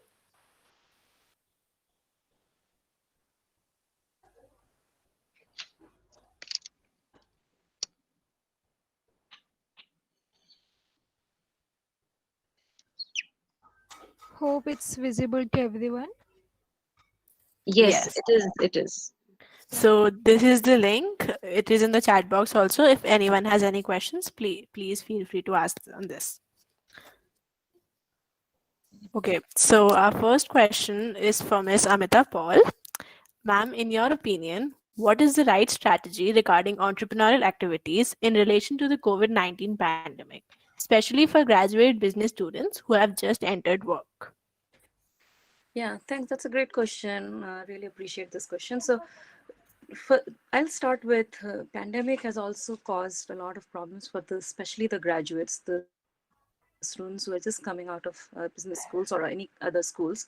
Hope it's visible to everyone. Yes, Yes. it is. It is. So this is the link. It is in the chat box also. If anyone has any questions, please feel free to ask on this. Okay, so our first question is from Ms. Amita Paul. Ma'am, in your opinion, what is the right strategy regarding entrepreneurial activities in relation to the COVID-19 pandemic, especially for graduate business students who have just entered work? Yeah, thanks. That's a great question. Really appreciate this question. So, for, I'll start with pandemic has also caused a lot of problems for especially the graduates, the students who are just coming out of business schools or any other schools,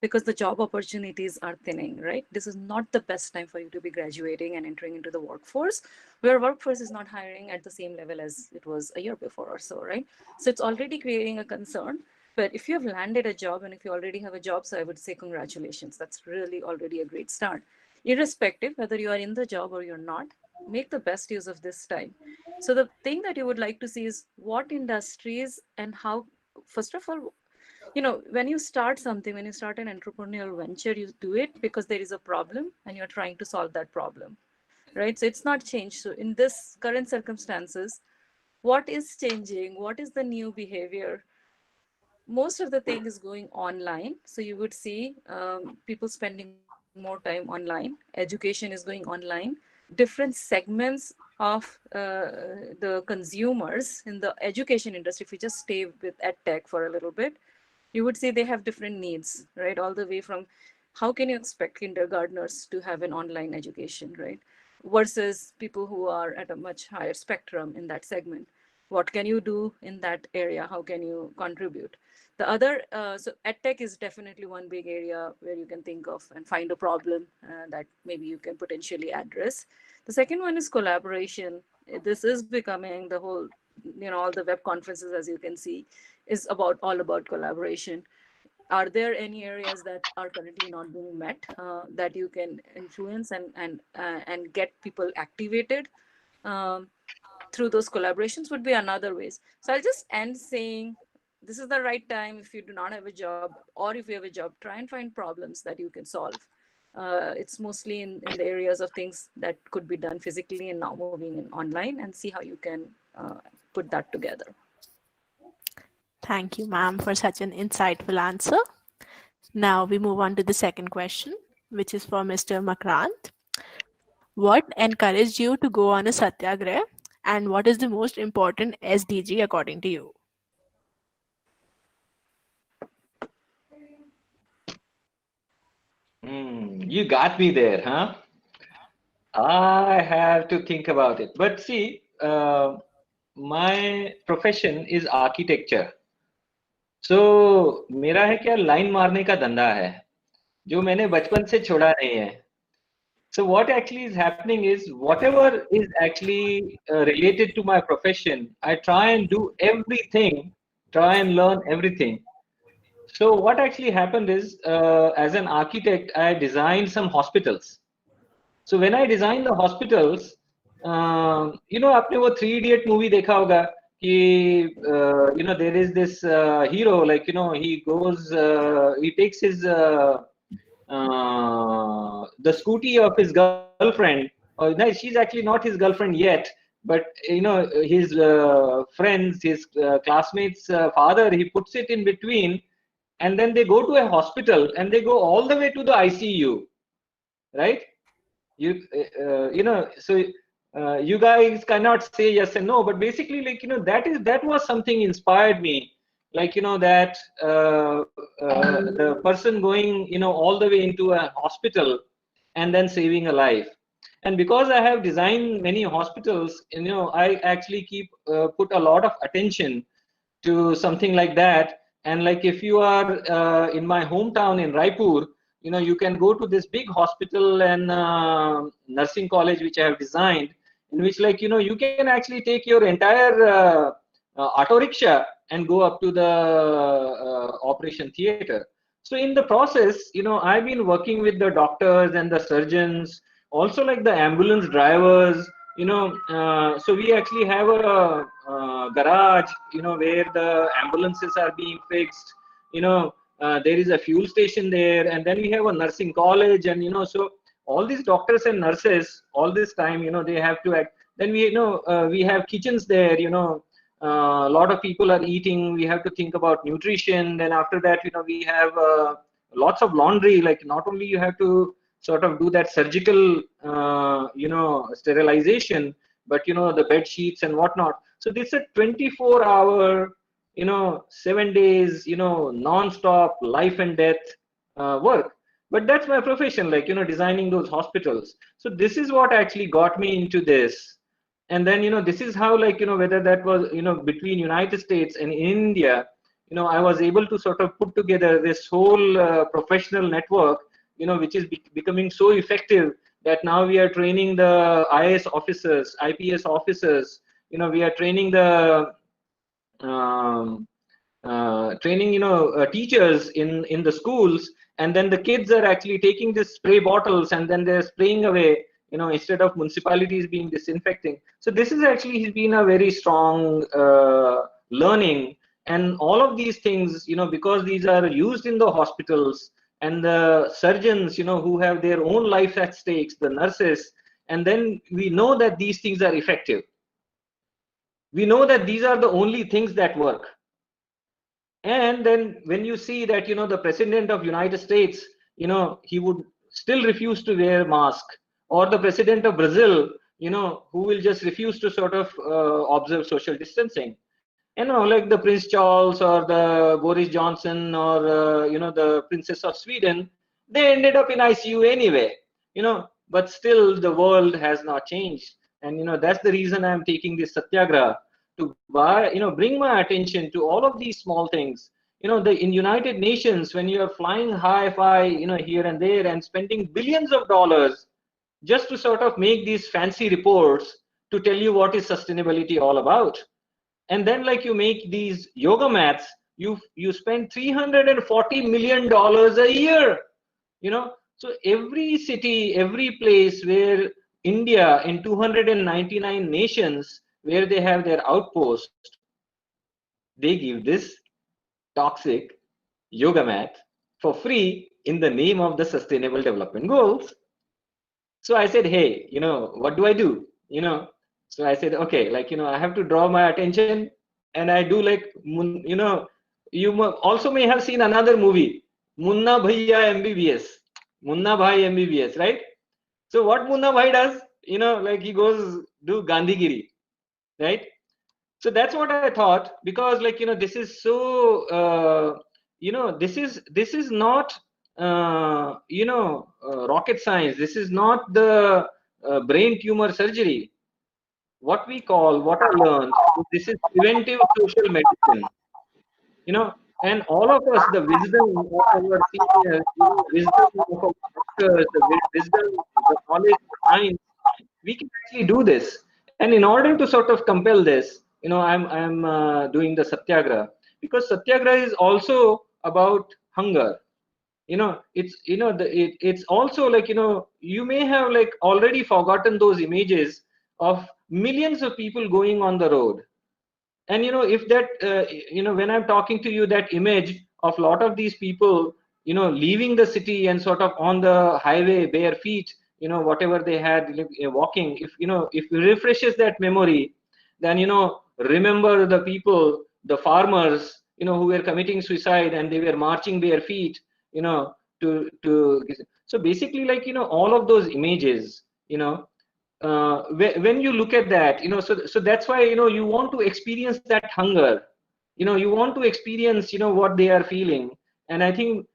because the job opportunities are thinning, right? This is not the best time for you to be graduating and entering into the workforce, where workforce is not hiring at the same level as it was a year before or so, right? So it's already creating a concern. But if you have landed a job and if you already have a job, so I would say congratulations. That's really already a great start. Irrespective whether you are in the job or you're not, make the best use of this time. So the thing that you would like to see is what industries and how, first of all, when you start something, when you start an entrepreneurial venture, you do it because there is a problem and you're trying to solve that problem, right? So it's not changed. So in this current circumstances, what is changing? What is the new behavior? Most of the thing is going online. So you would see people spending more time online. Education is going online. Different segments of the consumers in the education industry, if we just stay with ed tech for a little bit, you would see they have different needs, right? All the way from how can you expect kindergartners to have an online education, right? Versus people who are at a much higher spectrum in that segment. What can you do in that area? How can you contribute? The other, so EdTech is definitely one big area where you can think of and find a problem that maybe you can potentially address. The second one is collaboration. This is becoming the whole, all the web conferences, as you can see, is all about collaboration. Are there any areas that are currently not being met that you can influence and get people activated um, through those collaborations would be another ways. So I'll just end saying this is the right time. If you do not have a job or if you have a job, try and find problems that you can solve. It's mostly in the areas of things that could be done physically and now moving in online, and see how you can put that together. Thank you, ma'am, for such an insightful answer. Now we move on to the second question, which is for Mr. Makrant. What encouraged you to go on a satyagraha, and what is the most important SDG according to you? You got me there, huh? I have to think about it. But see, my profession is architecture. So मेरा है क्या line मारने का धंधा है जो मैंने बचपन से छोड़ा नहीं है. So what actually is happening is whatever is actually related to my profession, I try and do everything, try and learn everything. So what actually happened is, as an architect, I designed some hospitals. So when I designed the hospitals, आपने वो three idiot movie देखा होगा कि there is this hero, like he goes, he takes his the scooty of his girlfriend. Or no, she's actually not his girlfriend yet, but his friends, his classmates' father, he puts it in between, and then they go to a hospital and they go all the way to the ICU, right? So you guys cannot say yes and no, but basically, like that was something inspired me, like that the person going all the way into a hospital and then saving a life. And because I have designed many hospitals, I actually keep put a lot of attention to something like that. And like if you are in my hometown in Raipur, you can go to this big hospital and nursing college which I have designed, in which like you can actually take your entire auto rickshaw and go up to the operation theater. So in the process, I've been working with the doctors and the surgeons, also like the ambulance drivers, so we actually have a garage, where the ambulances are being fixed. There is a fuel station there, and then we have a nursing college, and so all these doctors and nurses, all this time, they have to act. Then we have kitchens there. A lot of people are eating. We have to think about nutrition. Then after that, we have lots of laundry. Like not only you have to sort of do that surgical sterilization, but the bed sheets and whatnot. So this is a 24-hour 7 days non-stop life and death work. But that's my profession, like designing those hospitals. So this is what actually got me into this. And then this is how, like whether that was between United States and India, I was able to sort of put together this whole professional network, which is becoming so effective that now we are training the IAS officers, IPS officers. We are training the um, teachers in the schools, and then the kids are actually taking these spray bottles and then they're spraying away, instead of municipalities being disinfecting. So this is actually has been a very strong learning. And all of these things, because these are used in the hospitals, and the surgeons, who have their own life at stakes, the nurses, and then we know that these things are effective. We know that these are the only things that work. And then when you see that the president of United States, he would still refuse to wear mask, or the president of Brazil, who will just refuse to sort of observe social distancing. Like the Prince Charles or the Boris Johnson or the Princess of Sweden, they ended up in ICU anyway. But still the world has not changed. And that's the reason I'm taking this satyagraha, to bring my attention to all of these small things. In United Nations, when you are flying hi-fi here and there and spending billions of dollars just to sort of make these fancy reports to tell you what is sustainability all about. And then like you make these yoga mats, you spend $340 million a year. So every city, every place where India in 299 nations where they have their outpost, they give this toxic yoga mat for free in the name of the Sustainable Development Goals. So I said, hey, what do I do? So I said, okay, like, I have to draw my attention, and I do like, also may have seen another movie, Munna Bhaiya MBBS, Munna Bhai MBBS, right? So what Munna Bhai does, like he goes do Gandhigiri, right? So that's what I thought, because like this is so this is not rocket science. This is not the brain tumor surgery. What I learned, this is preventive social medicine. And all of us, the wisdom of our seniors, wisdom of our doctors, the wisdom, the knowledge, the science, we can actually do this. And in order to sort of compel this, I'm doing the satyagraha, because satyagraha is also about hunger. It's also like, you may have like already forgotten those images of millions of people going on the road. And if that when I'm talking to you, that image of a lot of these people leaving the city and sort of on the highway bare feet, whatever they had, walking, if it refreshes that memory, then remember the people, the farmers, who were committing suicide and they were marching bare feet, to so basically, like, all of those images, when you look at that, so that's why, you want to experience that hunger, you want to experience, what they are feeling. And I think,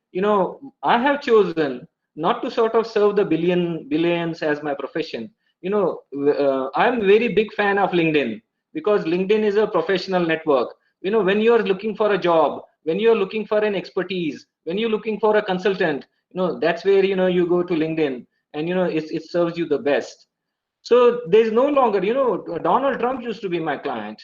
I have chosen not to sort of serve the billions as my profession. I'm very big fan of LinkedIn, because LinkedIn is a professional network. When you're looking for a job, when you're looking for an expertise, when you're looking for a consultant, that's where, you go to LinkedIn, and it serves you the best. So there's no longer, Donald Trump used to be my client,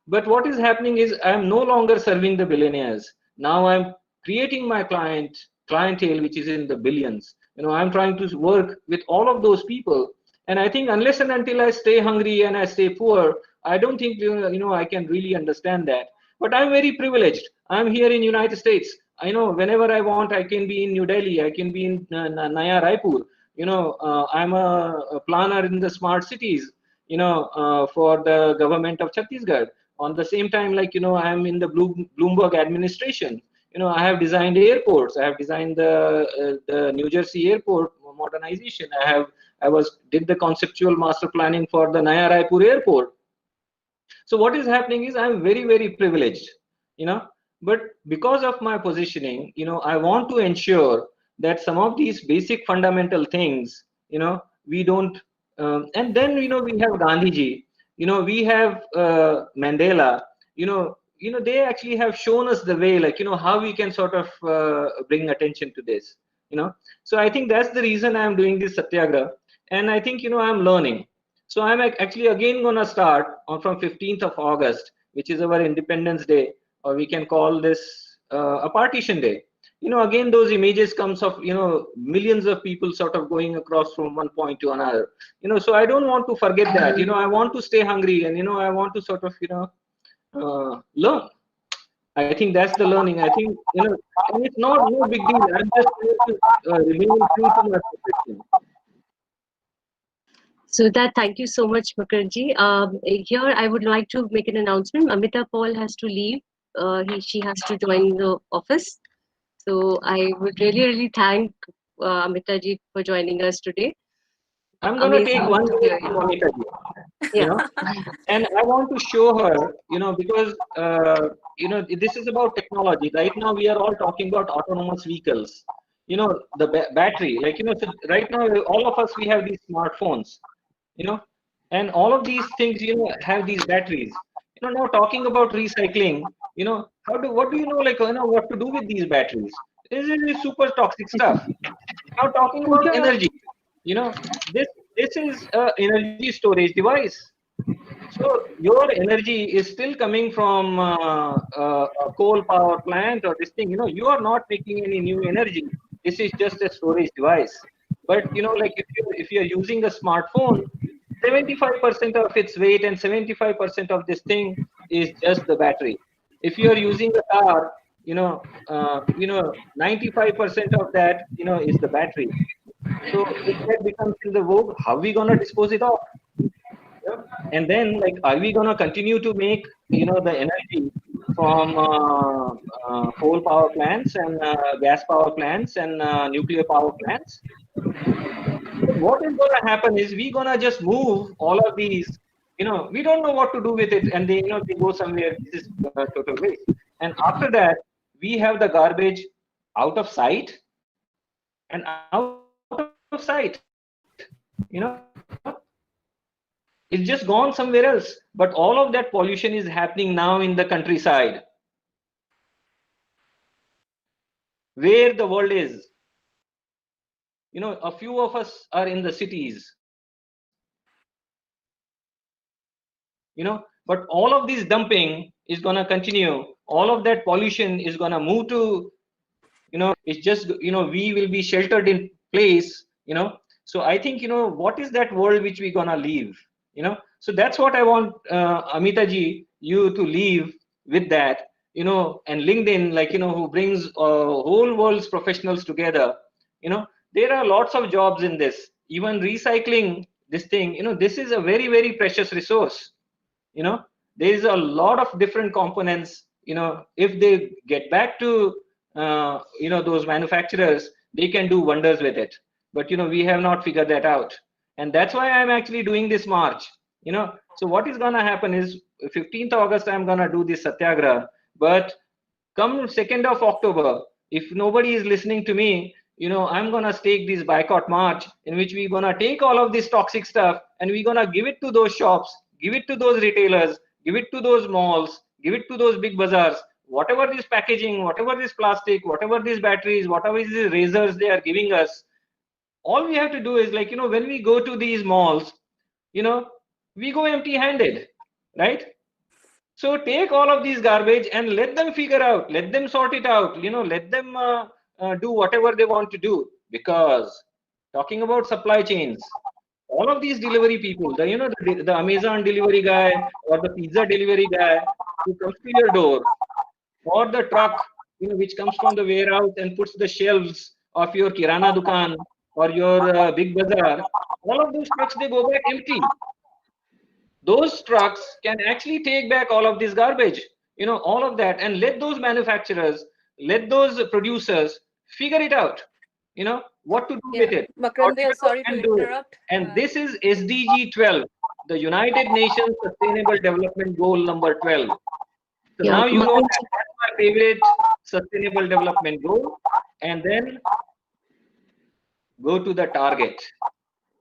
but what is happening is I'm no longer serving the billionaires. Now I'm creating my clientele, which is in the billions. I'm trying to work with all of those people. And I think unless and until I stay hungry and I stay poor, I don't think, I can really understand that. But I'm very privileged. I'm here in United States. I know whenever I want, I can be in New Delhi, I can be in Naya Raipur. I'm a planner in the smart cities, for the government of Chhattisgarh. On the same time, like, I'm in the Bloomberg administration. I have designed airports. I have designed the New Jersey airport modernization. Did the conceptual master planning for the Naya Raipur airport. So what is happening is I'm very, very privileged, you know, but because of my positioning, I want to ensure that some of these basic fundamental things, we don't, and then, we have Gandhiji, we have Mandela, they actually have shown us the way, like, how we can sort of bring attention to this, So I think that's the reason I'm doing this satyagraha. And I think, I'm learning. So I'm actually again going to start from 15th of August, which is our Independence Day, or we can call this a partition day. Again, those images comes of, millions of people sort of going across from one point to another. So I don't want to forget that. I want to stay hungry, and, I want to sort of, learn. I think that's the learning. I think, and it's not no big deal. I'm just here to remain true to my profession. So that, thank you so much, Makarji. Here, I would like to make an announcement. Amita Paul has to leave. She has to join the office. So I would really, really thank Amita ji for joining us today. I'm going to take 1 to minute hear from you. Amita ji, Yeah. and I want to show her, because, this is about technology. Right now, we are all talking about autonomous vehicles. The battery, like, so right now, all of us, we have these smartphones, and all of these things, have these batteries. Now talking about recycling, what do you know, like, what to do with these batteries? This is super toxic stuff. Now talking about Pooja, energy, this is a energy storage device. So your energy is still coming from a coal power plant or this thing. You are not making any new energy. This is just a storage device. But like, if you're using a smartphone, 75% of its weight and 75% of this thing is just the battery. If you're using a car, 95% of that, is the battery. So if that becomes in the vogue, how are we gonna dispose it off? Yeah. And then, like, are we gonna continue to make, the energy from coal power plants and gas power plants and nuclear power plants? So what is gonna happen is we gonna just move all of these. We don't know what to do with it, and they go somewhere. This is total waste. And after that, we have the garbage out of sight, and out of sight. It's just gone somewhere else. But all of that pollution is happening now in the countryside, where the world is. A few of us are in the cities. But all of this dumping is going to continue. All of that pollution is going to move to, it's just, we will be sheltered in place. So I think, what is that world which we're going to leave? So that's what I want, Amita ji, you to leave with that, and LinkedIn, like, who brings whole world's professionals together. There are lots of jobs in this. Even recycling this thing, this is a very, very precious resource. There is a lot of different components. If they get back to those manufacturers, they can do wonders with it. But we have not figured that out, and that's why I'm actually doing this march. So what is going to happen is 15th August I'm going to do this satyagraha, but come 2nd of October, if nobody is listening to me, I'm going to stake this boycott march, in which we're going to take all of this toxic stuff and we're going to give it to those shops, give it to those retailers, give it to those malls, give it to those big bazaars. Whatever this packaging, whatever this plastic, whatever these batteries, whatever these razors they are giving us, all we have to do is, like, when we go to these malls, we go empty handed, right? So take all of these garbage and let them figure out, let them sort it out, let them do whatever they want to do. Because talking about supply chains, all of these delivery people, the Amazon delivery guy or the pizza delivery guy who comes to your door, or the truck, which comes from the warehouse and puts the shelves of your kirana dukan or your big bazaar, all of those trucks, they go back empty. Those trucks can actually take back all of this garbage, all of that, and let those manufacturers, let those producers figure it out, what to do with it. Makrandya, sorry And to do it. interrupt. And this is SDG 12, the United Nations Sustainable Development Goal number 12. So now you know that. That's my favorite sustainable development goal. And then go to the target.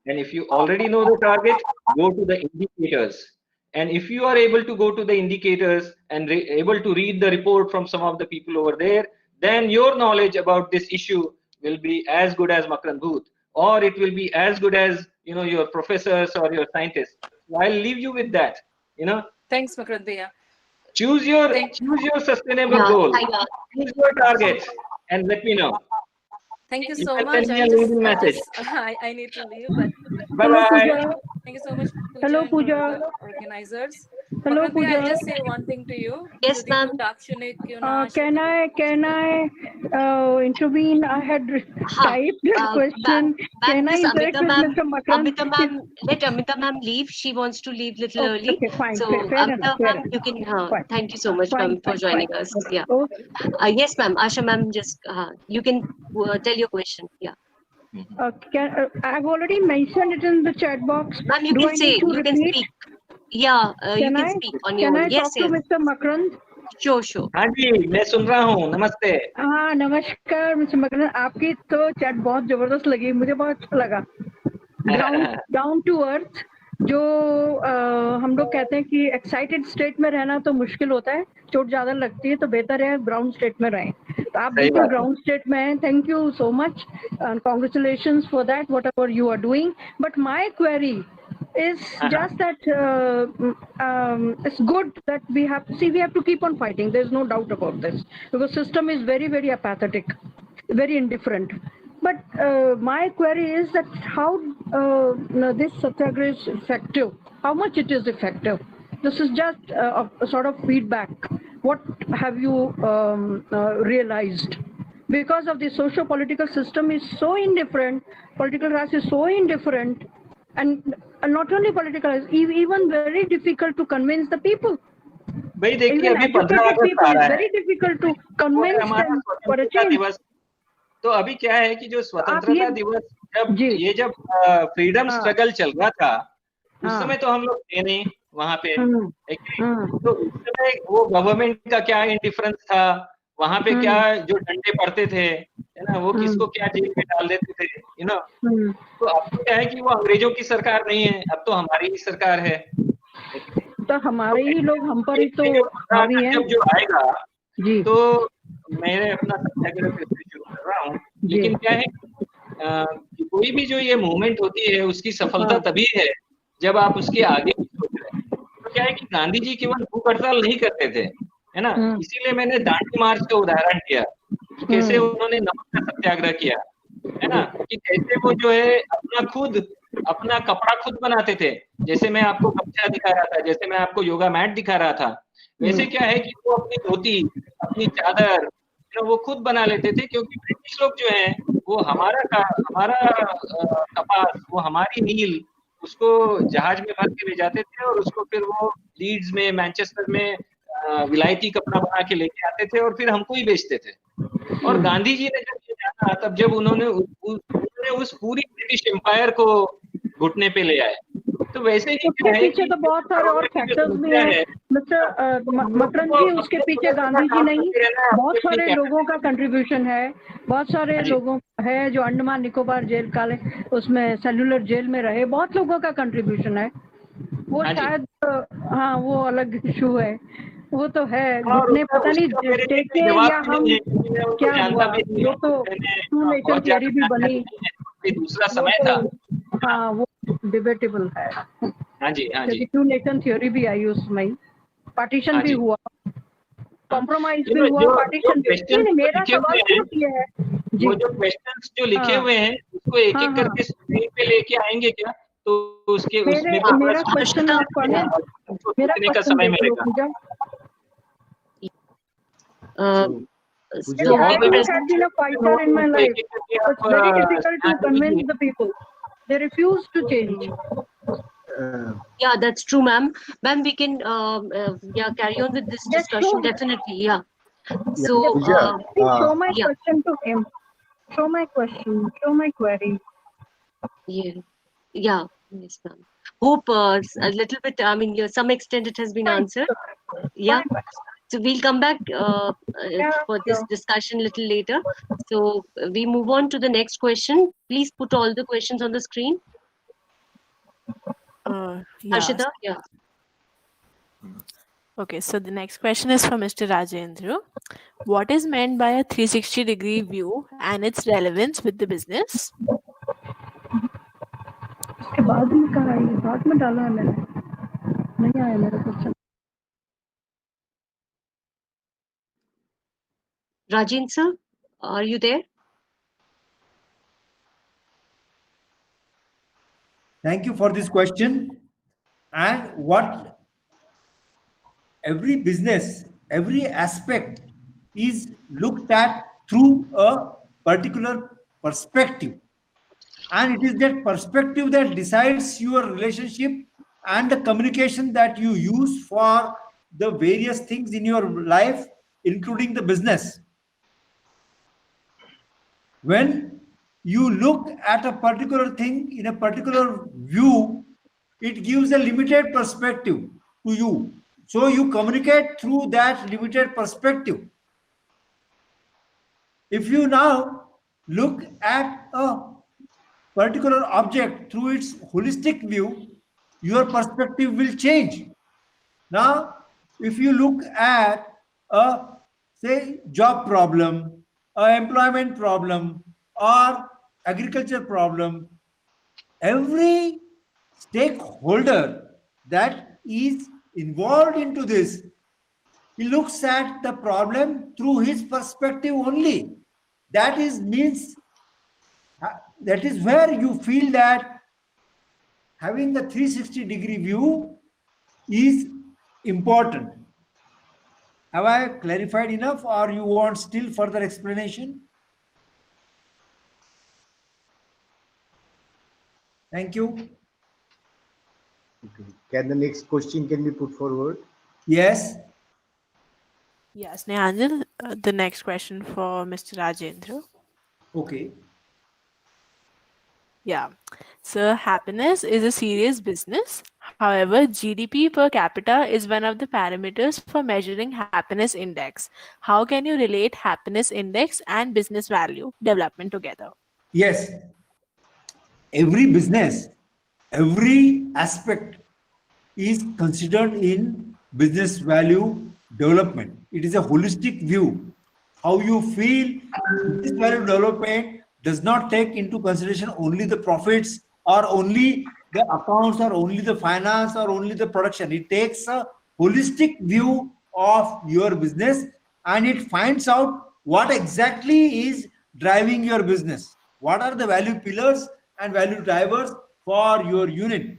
And if you already know the target, go to the indicators. And if you are able to go to the indicators and able to read the report from some of the people over there, then your knowledge about this issue will be as good as Makran Bhoot, or it will be as good as your professors or your scientists. So I'll leave you with that. Thanks, Makrandya. Choose your sustainable goal. Choose your target, and let me know. Thank you You so can much. send me a LinkedIn message. I need to leave, but Bye bye. thank you so much, Pooja, Hello, and for Pooja. the organizers. Hello, Makrandya, I'll Pooja. just say one thing to you. Yes, Yudi ma'am. ko dakshinik kyun na Can I intervene? I had Ha, typed a question. Can I this interact Amita with ma'am, Mr. Makran? let Amita ma'am leave. She wants to leave little Okay, early. okay, fine. So Fair enough. Amita Fair ma'am, enough. you can. Fine. Thank you so much, Fine, ma'am, for fine, joining fine. us. Okay. Yeah. Okay. Yes, ma'am. Asha ma'am, just you can tell your question. Yeah. I've already mentioned it in the chat box. Ma'am, you Do can I say, need to you can repeat? speak. Yeah, you Can can I? speak on your Can own. I Yes, talk to yes. Mr. Makran? Sure. हाँ जी, मैं सुन रहा हूँ. नमस्ते. हाँ नमस्कार mister Makarand, आपकी तो chat बहुत जबरदस्त लगी, मुझे बहुत अच्छा लगा. डाउन टू अर्थ, जो हम लोग कहते हैं कि एक्साइटेड स्टेट में रहना तो मुश्किल होता है, चोट ज्यादा लगती है, तो बेहतर है ग्राउंड स्टेट में रहें. तो आप सही बिल्कुल बात है. ग्राउंड स्टेट में हैं. Thank you so much and congratulations for that, whatever you are doing. But my query is just that it's good that we have to keep on fighting. There's no doubt about this, because system is very, very apathetic, very indifferent. But my query is that how this satyagraha is effective, how much it is effective. This is just a sort of feedback. What have you realized? Because of the socio-political system is so indifferent, political class is so indifferent, and not only political, even very difficult to convince the people. भाई देखिए, Even अभी 15 educated अगस्त आ people, रहा it's है. very difficult to वो है convince हमारा them for a स्वतंत्रता change. दिवस. तो अभी क्या है कि जो आप स्वतंत्रता ये दिवस, जी जब फ्रीडम हाँ स्ट्रगल चल रहा था, उस हाँ समय तो हम लोग थे नहीं वहां पे. हम्म, एक तो उस समय वो गवर्नमेंट का क्या इंडिफरेंस था, वहां पे क्या जो डंडे पड़ते थे, है ना, वो किसको क्या जेल में डाल देते थे, तो अब तो क्या है कि वो अंग्रेजों की सरकार नहीं है, अब तो हमारी ही सरकार है। तो हमारे ही लोग हम पर ही तो ये मुद्दा हावी हैं जब जो आएगा जी तो मैं अपना सत्याग्रह फिर से शुरू कर रहा हूँ। जी लेकिन क्या है कि कोई भी जो ये मूवमेंट होती है उसकी सफलता हाँ तभी है जब आप उसके आगे भी सोच रहे हैं। तो क्या है कि गांधी जी केवल भूख हड़ताल नहीं करते थे, है ना, इसीलिए मैंने दांडी मार्च का उदाहरण दिया कि कैसे उन्होंने नमक का सत्याग्रह किया, है ना, कि कैसे वो जो है अपना कपड़ा खुद बनाते थे। जैसे मैं आपको कपड़ा दिखा रहा था, जैसे मैं आपको योगा मैट दिखा रहा था, वैसे क्या है कि वो अपनी धोती, अपनी चादर, वो खुद बना लेते थे, क्योंकि ब्रिटिश लोग जो हैं वो हमारा कपास, वो हमारी नील, उसको जहाज में भर के ले जाते थे और उसको फिर वो लीड्स में, मैनचेस्टर में विलायती कपड़ा बना के लेके आते थे और फिर हमको ही बेचते थे। और गांधी जी ने जब ये जाना, तब जब उन्होंने उस पूरी ब्रिटिश एम्पायर को घुटने पे ले आए। तो वैसे ही उसके क्या है पीछे कि तो बहुत सारे और की जो फैक्टर्स भी समस्या हैं है, मिस्टर मकरंद वो जी, उसके अपने पीछे थोड़ा गांधी जी काम नहीं, करते रहना है, बहुत अपनी सारे लोगों का कैपेसिटी। कंट्रीब्यूशन है, बहुत सारे हाँ जी, लोगों है जो अंडमान निकोबार जेल काले उसमें सेलुलर जेल में रहे, बहुत लोगों का कंट्रीब्यूशन है। वो हाँ जी। शायद हाँ वो अलग इशू है, वो तो है, और घुटने उसका पता उसका नहीं मेरे लिए कोई टेके जवाब या भी हम नहीं है, क्योंकि मैं उनको क्या जानता हुआ, भी नहीं वो हूँ, तो मैंने टू नेशन बहुत ज्यादा थियरी भी जानकारी बनी, नहीं है, कोई दूसरा वो समय तो था। हाँ वो डिबेटेबल है, हाँ जी, हाँ जी, क्योंकि टू नेशन थ्योरी भी आई उसमें, पार्टीशन हाँ भी जी, हुआ, हाँ। कॉम्प्रोमाइज भी जो हुआ, जो जो पार्टीशन भी। नहीं क्वेश्चंस नहीं, जो मेरा लिखे सवाल हुए हैं, सिर्फ ये है वो जी। जो क्वेश्चंस जो लिखे हाँ हुए हैं, उसको एक हाँ एक हाँ, करके स्क्रीन पे लेके आएंगे क्या? तो उसके उस मेरे मेरे को थोड़ा मेरा क्वेश्चन समझना आप पढ़ें, और उसको मेरा सोचने का क्वेश्चन समय देख लो मिलेगा। पूजा। Uh, So, Pooja, so, I और have been a presentation हो fighter in my उसको life. एक एक करके It's आप very difficult to स्कैन कर convince लीजिए। the people. They refuse to change. uh, yeah, that's true, ma'am. Ma'am, we can yeah, carry on with this Just show, discussion definitely. Yeah. yeah, So Pooja, please show my yeah, question to him. Show my question. Show my query. yeah, yeah. Yes, ma'am. Hope a little bit. I mean, yeah, some extent it has been Fine. answered. Yeah. Fine. So we'll come back Yeah, for this sure. discussion a little later. So we move on to the next question. Please put all the questions on the screen. Yeah. Harshita, yeah. Okay, so the next question is from Mr. Rajendra. What is meant by a 360-degree view and its relevance with the business? उसके बाद में कहा है, बाद में डाला है मैंने, नहीं आया मेरा question. Rajin sir, are you there? Thank you for this question. And what every business, every aspect is looked at through a particular perspective. And it is that perspective that decides your relationship and the communication that you use for the various things in your life, including the business. When you look at a particular thing in a particular view, it gives a limited perspective to you. So you communicate through that limited perspective. If you now look at a particular object through its holistic view, your perspective will change. Now, if you look at a, say, job problem, a employment problem, or agriculture problem, every stakeholder that is involved into this, he looks at the problem through his perspective only. That is means that is where you feel that having the 360-degree view is important. Have I clarified enough, or you want still further explanation? Thank you. okay. Can the next question can be put forward? Yes. Yes, Nehanjal, the next question for Mr. Rajendra. Okay. Yeah. So happiness is a serious business. However, GDP per capita is one of the parameters for measuring happiness index. How can you relate happiness index and business value development together? Yes, every business, every aspect is considered in business value development. It is a holistic view. How you feel, business value development does not take into consideration only the profits or only the accounts or only the finance or only the production. It takes a holistic view of your business and it finds out what exactly is driving your business. What are the value pillars and value drivers for your unit?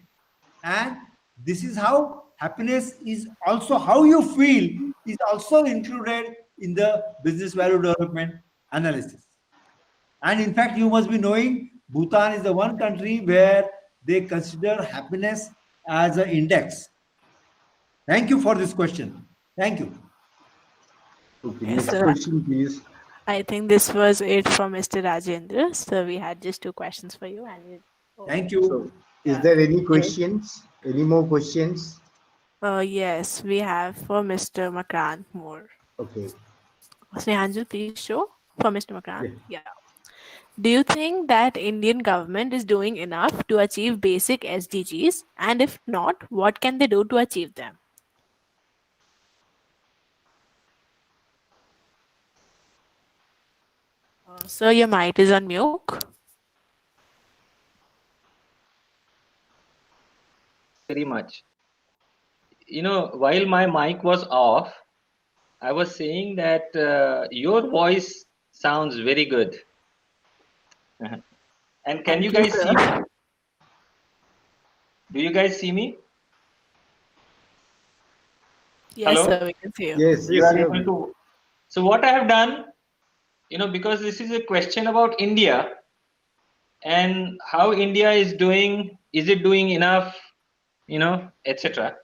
And this is how happiness is also how you feel is also included in the business value development analysis. And in fact, you must be knowing Bhutan is the one country where they consider happiness as an index. Thank you for this question. Thank you. Okay, Yes, next sir. question, please. I think this was it from Mr. Rajendra. So we had just 2 questions for you. And Thank So, you. is there any questions? Any more questions? yes, we have for Mr. Makrant more. Okay. Snehanjal, please show for Mr. Makrant. Yeah. Yeah. Do you think that Indian government is doing enough to achieve basic SDGs? And if not, what can they do to achieve them? Sir, your mic is on mute. Very much. While my mic was off, I was saying that your voice sounds very good. And can Thank you you, guys see me? sir. Do you guys see me? Yes, Hello? sir, we can see you. Yes, You yes, are you able to. So what I have done, because this is a question about India and how India is doing, is it doing enough, etc.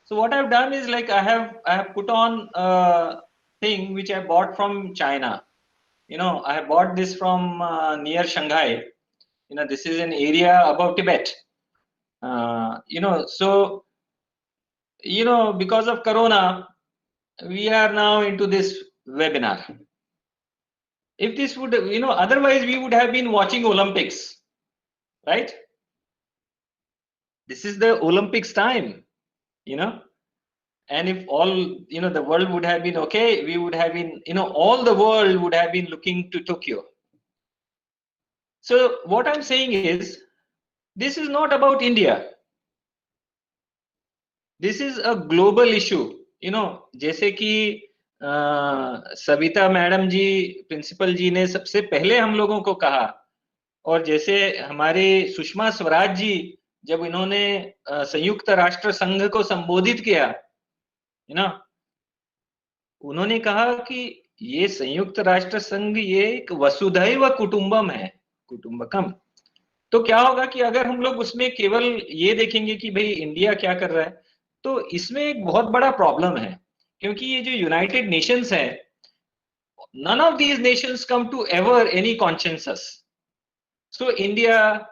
So what I've done is like I have put on a thing which I bought from China. I have bought this from near Shanghai. This is an area above Tibet. So because of Corona, we are now into this webinar. If this would, otherwise we would have been watching Olympics, right? This is the Olympics time, and if all, the world would have been okay, we would have been, all the world would have been looking to Tokyo. So what I'm saying is, this is not about India. This is a global issue. जैसे कि Savita madam जी, principal जी ने सबसे पहले हम लोगों को कहा, और जैसे हमारे सुषमा स्वराज जी जब इन्होंने संयुक्त राष्ट्र संघ को संबोधित किया, उन्होंने कहा कि ये संयुक्त राष्ट्र संघ ये एक वसुधैव कुटुंबम है, कुटुंबकम। तो क्या होगा कि अगर हम लोग उसमें केवल ये देखेंगे कि भाई इंडिया क्या कर रहा है, तो इसमें एक बहुत बड़ा प्रॉब्लम है, क्योंकि ये जो यूनाइटेड नेशंस है, none of these nations come to ever any consensus. So India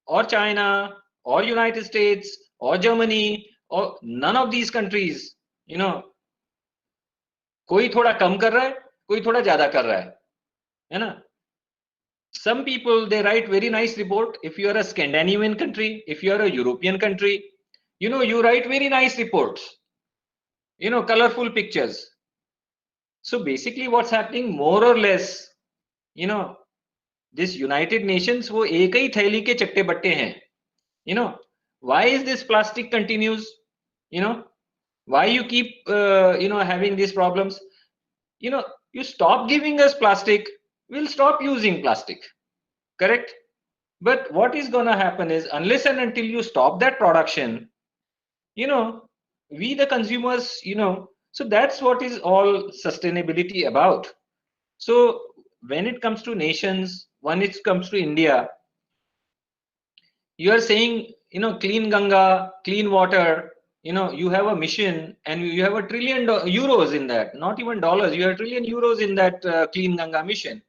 or China or United States or Germany or none of these countries, कोई थोड़ा कम कर रहा है, कोई थोड़ा ज्यादा कर रहा है ना? Some people, they write very nice report. If you are a Scandinavian country, if you are a European country, you write very nice reports, colorful pictures. So basically what's happening, more or less, this United Nations, वो एक ही थैली के चट्टे बट्टे हैं. Why is this plastic continues? Why you keep, having these problems? You stop giving us plastic, we'll stop using plastic. Correct? But what is going to happen is, unless and until you stop that production, we the consumers, so that's what is all sustainability about. So when it comes to nations, when it comes to India, you are saying, clean Ganga, clean water, you have a mission and you have $1 trillion euros in that, not even dollars, you have $1 trillion euros in that clean Ganga mission.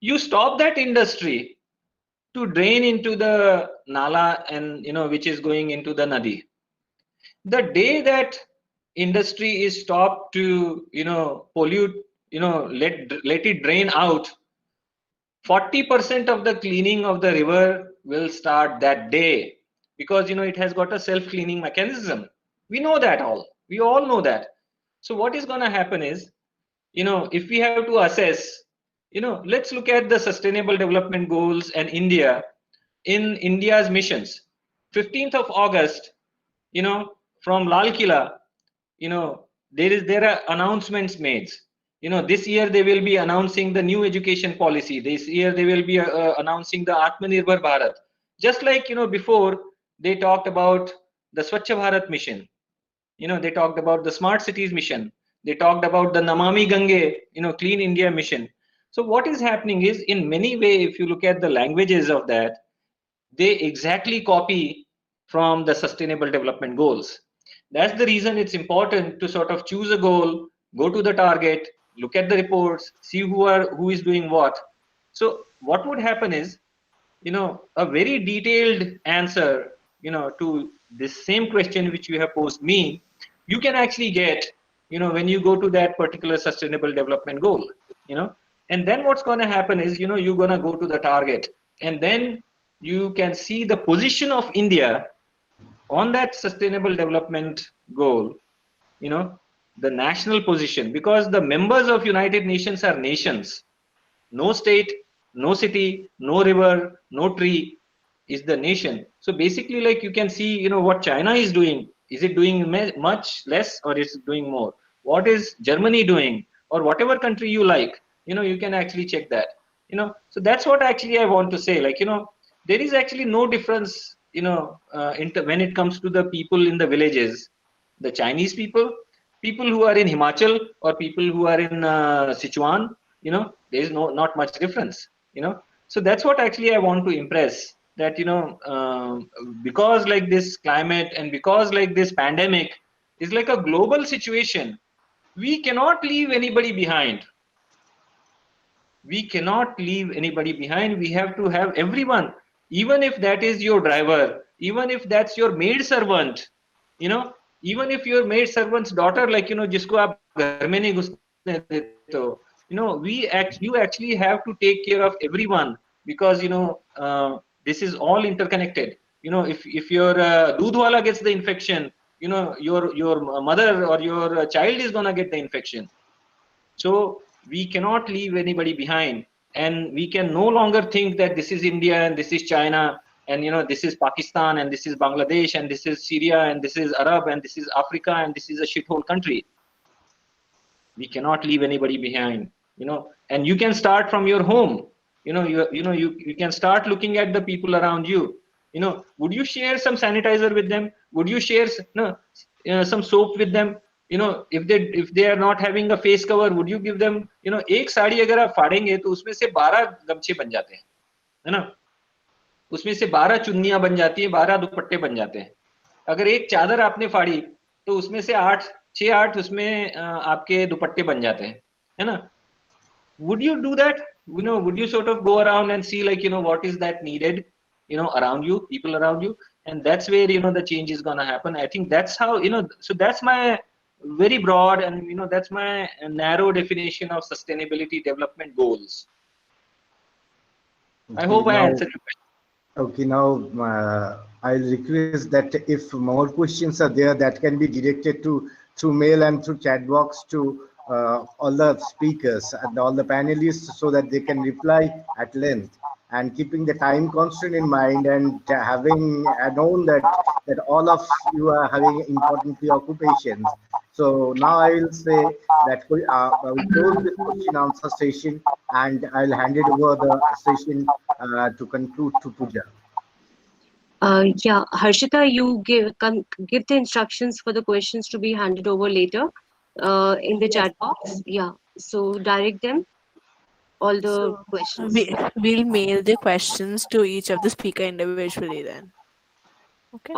You stop that industry, to drain into the nala, and which is going into the nadi. The day that industry is stopped to pollute, let it drain out, 40% of the cleaning of the river will start that day, because it has got a self cleaning mechanism. We know that all. We all know that. So what is going to happen is, if we have to assess, let's look at the sustainable development goals and in India's missions. 15th of August, from Lal Killa, there are announcements made. This year they will be announcing the new education policy. This year they will be announcing the Atmanirbhar Bharat. Just like before, they talked about the Swachh Bharat mission. They talked about the smart cities mission. They talked about the Namami Gange, clean India mission. So what is happening is, in many way, if you look at the languages of that, they exactly copy from the sustainable development goals. That's the reason it's important to sort of choose a goal, go to the target, look at the reports, see who is doing what. So what would happen is, a very detailed answer, to this same question which you have posed me, you can actually get, when you go to that particular sustainable development goal, and then what's going to happen is, you're going to go to the target, and then you can see the position of India on that sustainable development goal, the national position, because the members of United Nations are nations. No state, no city, no river, no tree is the nation. So basically, like, you can see, what China is doing. Is it doing much less, or is it doing more? What is Germany doing, or whatever country you like? You can actually check that. So that's what actually I want to say. Like, there is actually no difference. When it comes to the people in the villages, the Chinese people who are in Himachal, or people who are in Sichuan, there is not much difference. So that's what actually I want to impress, that because like this climate, and because like this pandemic is like a global situation, we cannot leave anybody behind. We cannot leave anybody behind. We have to have everyone, even if that is your driver, even if that's your maid servant, even if your maid servant's daughter, like, jisko aap ghar mein nahi ghusne dete ho, you actually have to take care of everyone, because this is all interconnected. If your doodh wala gets the infection, your mother or your child is gonna get the infection. So we cannot leave anybody behind, and we can no longer think that this is India and this is China, and this is Pakistan and this is Bangladesh and this is Syria and this is Arab and this is Africa and this is a shithole country. We cannot leave anybody behind. And you can start from your home. You can start looking at the people around you. Would you share some sanitizer with them? Would you share some soap with them? If they are not having a face cover, would you give them, एक साड़ी अगर आप फाड़ेंगे तो उसमें से 12 गमछे बन जाते हैं, है ना? उसमें से 12 चुन्नियां बन जाती हैं, 12 दुपट्टे बन जाते हैं. अगर एक चादर आपने फाड़ी तो उसमें से 6-8 उसमें आपके दुपट्टे बन जाते हैं, है ना? Would you do that? Would you sort of go around and see, like, what is that needed, around you, people around you? And that's where, the change is going to happen. I think that's how, so that's my very broad, and, that's my narrow definition of sustainability development goals. I hope I answered your question. Okay, now I'll request that if more questions are there, that can be directed to through mail and through chat box to all the speakers and all the panelists, so that they can reply at length. And keeping the time constant in mind, and having known that all of you are having important preoccupations. So now I will say that we close this question answer session, and I'll hand it over the session to conclude to Pooja. Yeah, Harshita, you give the instructions for the questions to be handed over later in the chat box. Yeah, so direct them, all the questions. We'll mail the questions to each of the speaker individually then. Okay.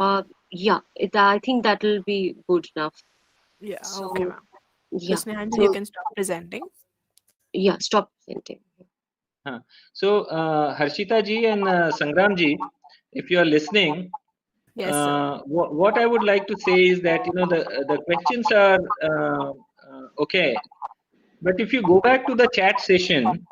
Yeah, I think that will be good enough. Yeah. So, okay, ma'am. yeah. Snehanjali, So, you can stop presenting. yeah, stop presenting. So, Harshita ji and Sangram ji, if you are listening, Yes, sir. what I would like to say is that the questions are okay, but if you go back to the chat session,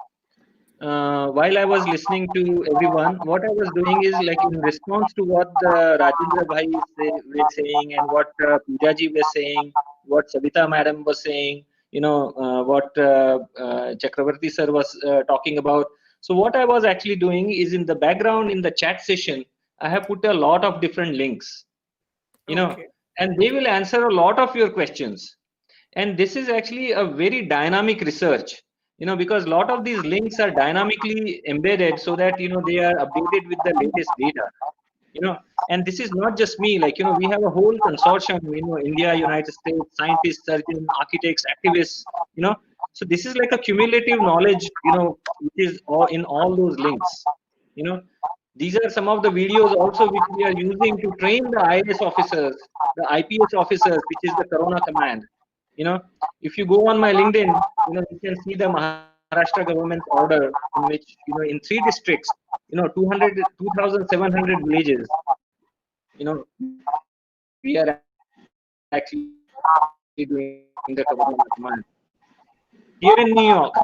while I was listening to everyone, what I was doing is like in response to what Rajendra Bhai were saying and what Pooja ji was saying, what Savita madam was saying, what Chakravarti sir was talking about. So what I was actually doing is in the background in the chat session, I have put a lot of different links, Okay. and they will answer a lot of your questions. And this is actually a very dynamic research, because a lot of these links are dynamically embedded so that they are updated with the latest data. And this is not just me, like we have a whole consortium, India, United States, scientists, surgeons, architects, activists, so this is like a cumulative knowledge, which is all in all those links. you know these are some of the videos also which we are using to train the IAS officers, the IPS officers, which is the Corona command. you know if you go on my LinkedIn, you can see the Maharashtra government's order in which in 3 districts, 200 2700 villages, we are actually doing the Corona command here in New York.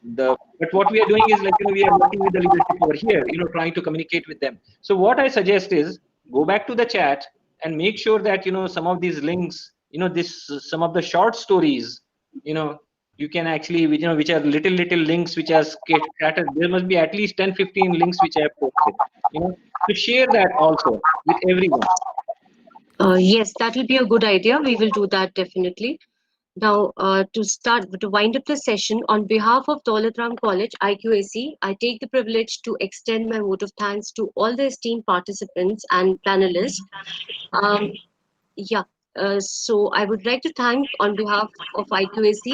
But what we are doing is like we are working with the leadership over here, trying to communicate with them. So what I suggest is go back to the chat and make sure that some of these links, some of the short stories, you know you can actually, which are little links which are scattered. There must be at least 10-15 links which I have posted, to share that also with everyone. Yes, that will be a good idea. We will do that definitely. Now, to wind up the session, on behalf of Daulat Ram College, IQAC, I take the privilege to extend my vote of thanks to all the esteemed participants and panelists. Um, yeah, so I would like to thank on behalf of IQAC,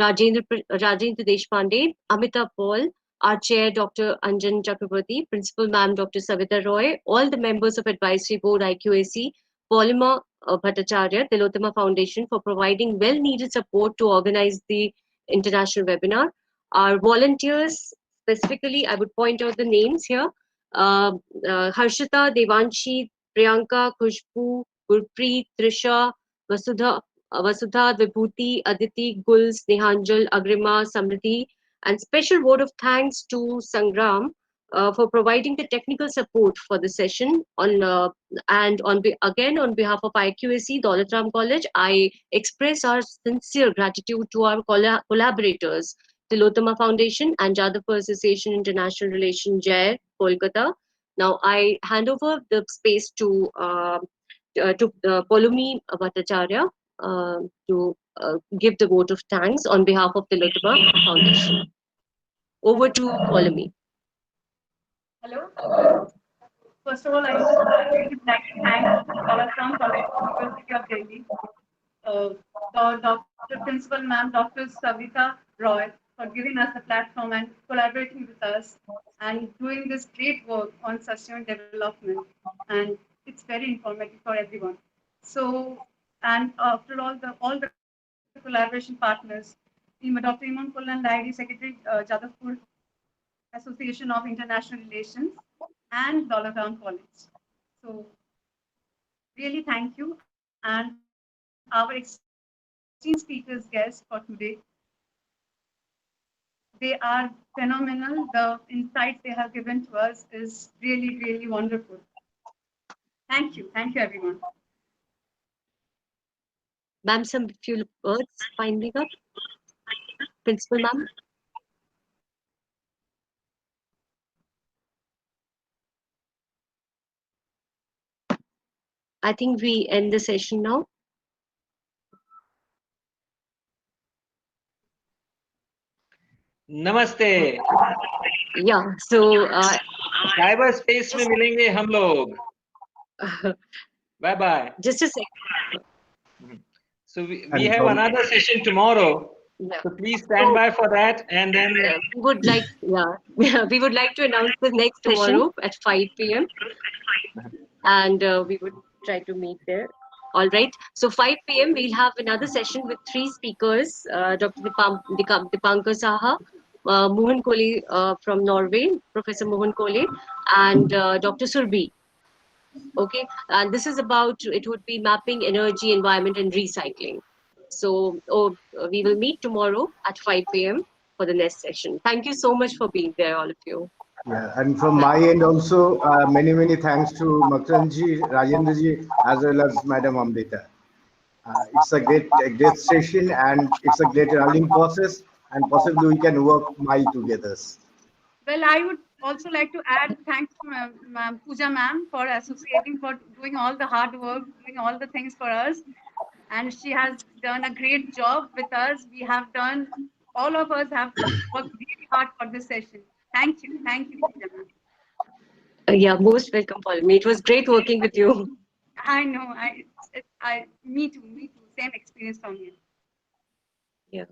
Rajendra Deshpande, Amitabh Paul, our chair, Dr. Anjan Chakraborty, principal ma'am, Dr. Savita Roy, all the members of advisory board, IQAC, Polymer Bhattacharya, Tilotama Foundation for providing well-needed support to organize the international webinar. Our volunteers, specifically, I would point out the names here. Harshita, Devanshi, Priyanka, Khushbu, Gurpreet, Trisha, Vasudha, Vibhuti, Aditi, Gul, Snehanjal, Agrima, Samriddhi, and special word of thanks to Sangram for providing the technical support for the session. Again, on behalf of IQAC, Daulat Ram College, I express our sincere gratitude to our collaborators, Tilotama Foundation and Jadavpur Association International Relations, Jair, Kolkata. Now I hand over the space to Polumi Bhattacharya to give the vote of thanks on behalf of the Tilotama Foundation. Over to Polumi. Hello. First of all, I would like to thank Daulatram College, University of Delhi, Dr. Principal Ma'am, Dr. Savita Roy, for giving us a platform and collaborating with us and doing this great work on sustainable development. And it's very informative for everyone. So, and after all the collaboration partners, Dr. Iman Pullan, IID Secretary, Jadavpur Association of International Relations, and Daulatram College. So really thank you. And our esteemed speakers guests for today, they are phenomenal. The insights they have given to us is really wonderful. Thank you. Thank you, everyone. Ma'am, some few words winding up. Principal ma'am. I think we end the session now. Namaste. Yeah, so cyber space में मिलेंगे हम लोग. Bye bye. Just a sec. So we have another session tomorrow. Yeah. So please stand by for that, and then we would like we would like to announce the next session at 5 p.m. and we would try to meet there. All right. So 5 p.m. we'll have another session with three speakers: Dr. Dipankar Saha, Mohan Kole from Norway, Professor Mohan Kole, and Dr. Surbi. Okay, and this is about, it would be mapping energy, environment, and recycling. So we will meet tomorrow at 5 p.m. for the next session. Thank you so much for being there, all of you. Yeah, and from my end also, many thanks to Makranji, Rajendraji, as well as Madam Amrita. It's a great session, and it's a great learning process, and possibly we can work mile together. Well, I would also like to add thanks to Pooja ma'am for associating, for doing all the hard work, doing all the things for us. And she has done a great job with us. We have done, all of us have worked really hard for this session. Thank you. Thank you, Pooja ma'am. Yeah, most welcome, Paul. It was great working with you. I know. Me too. Me too. Same experience from you. Yeah.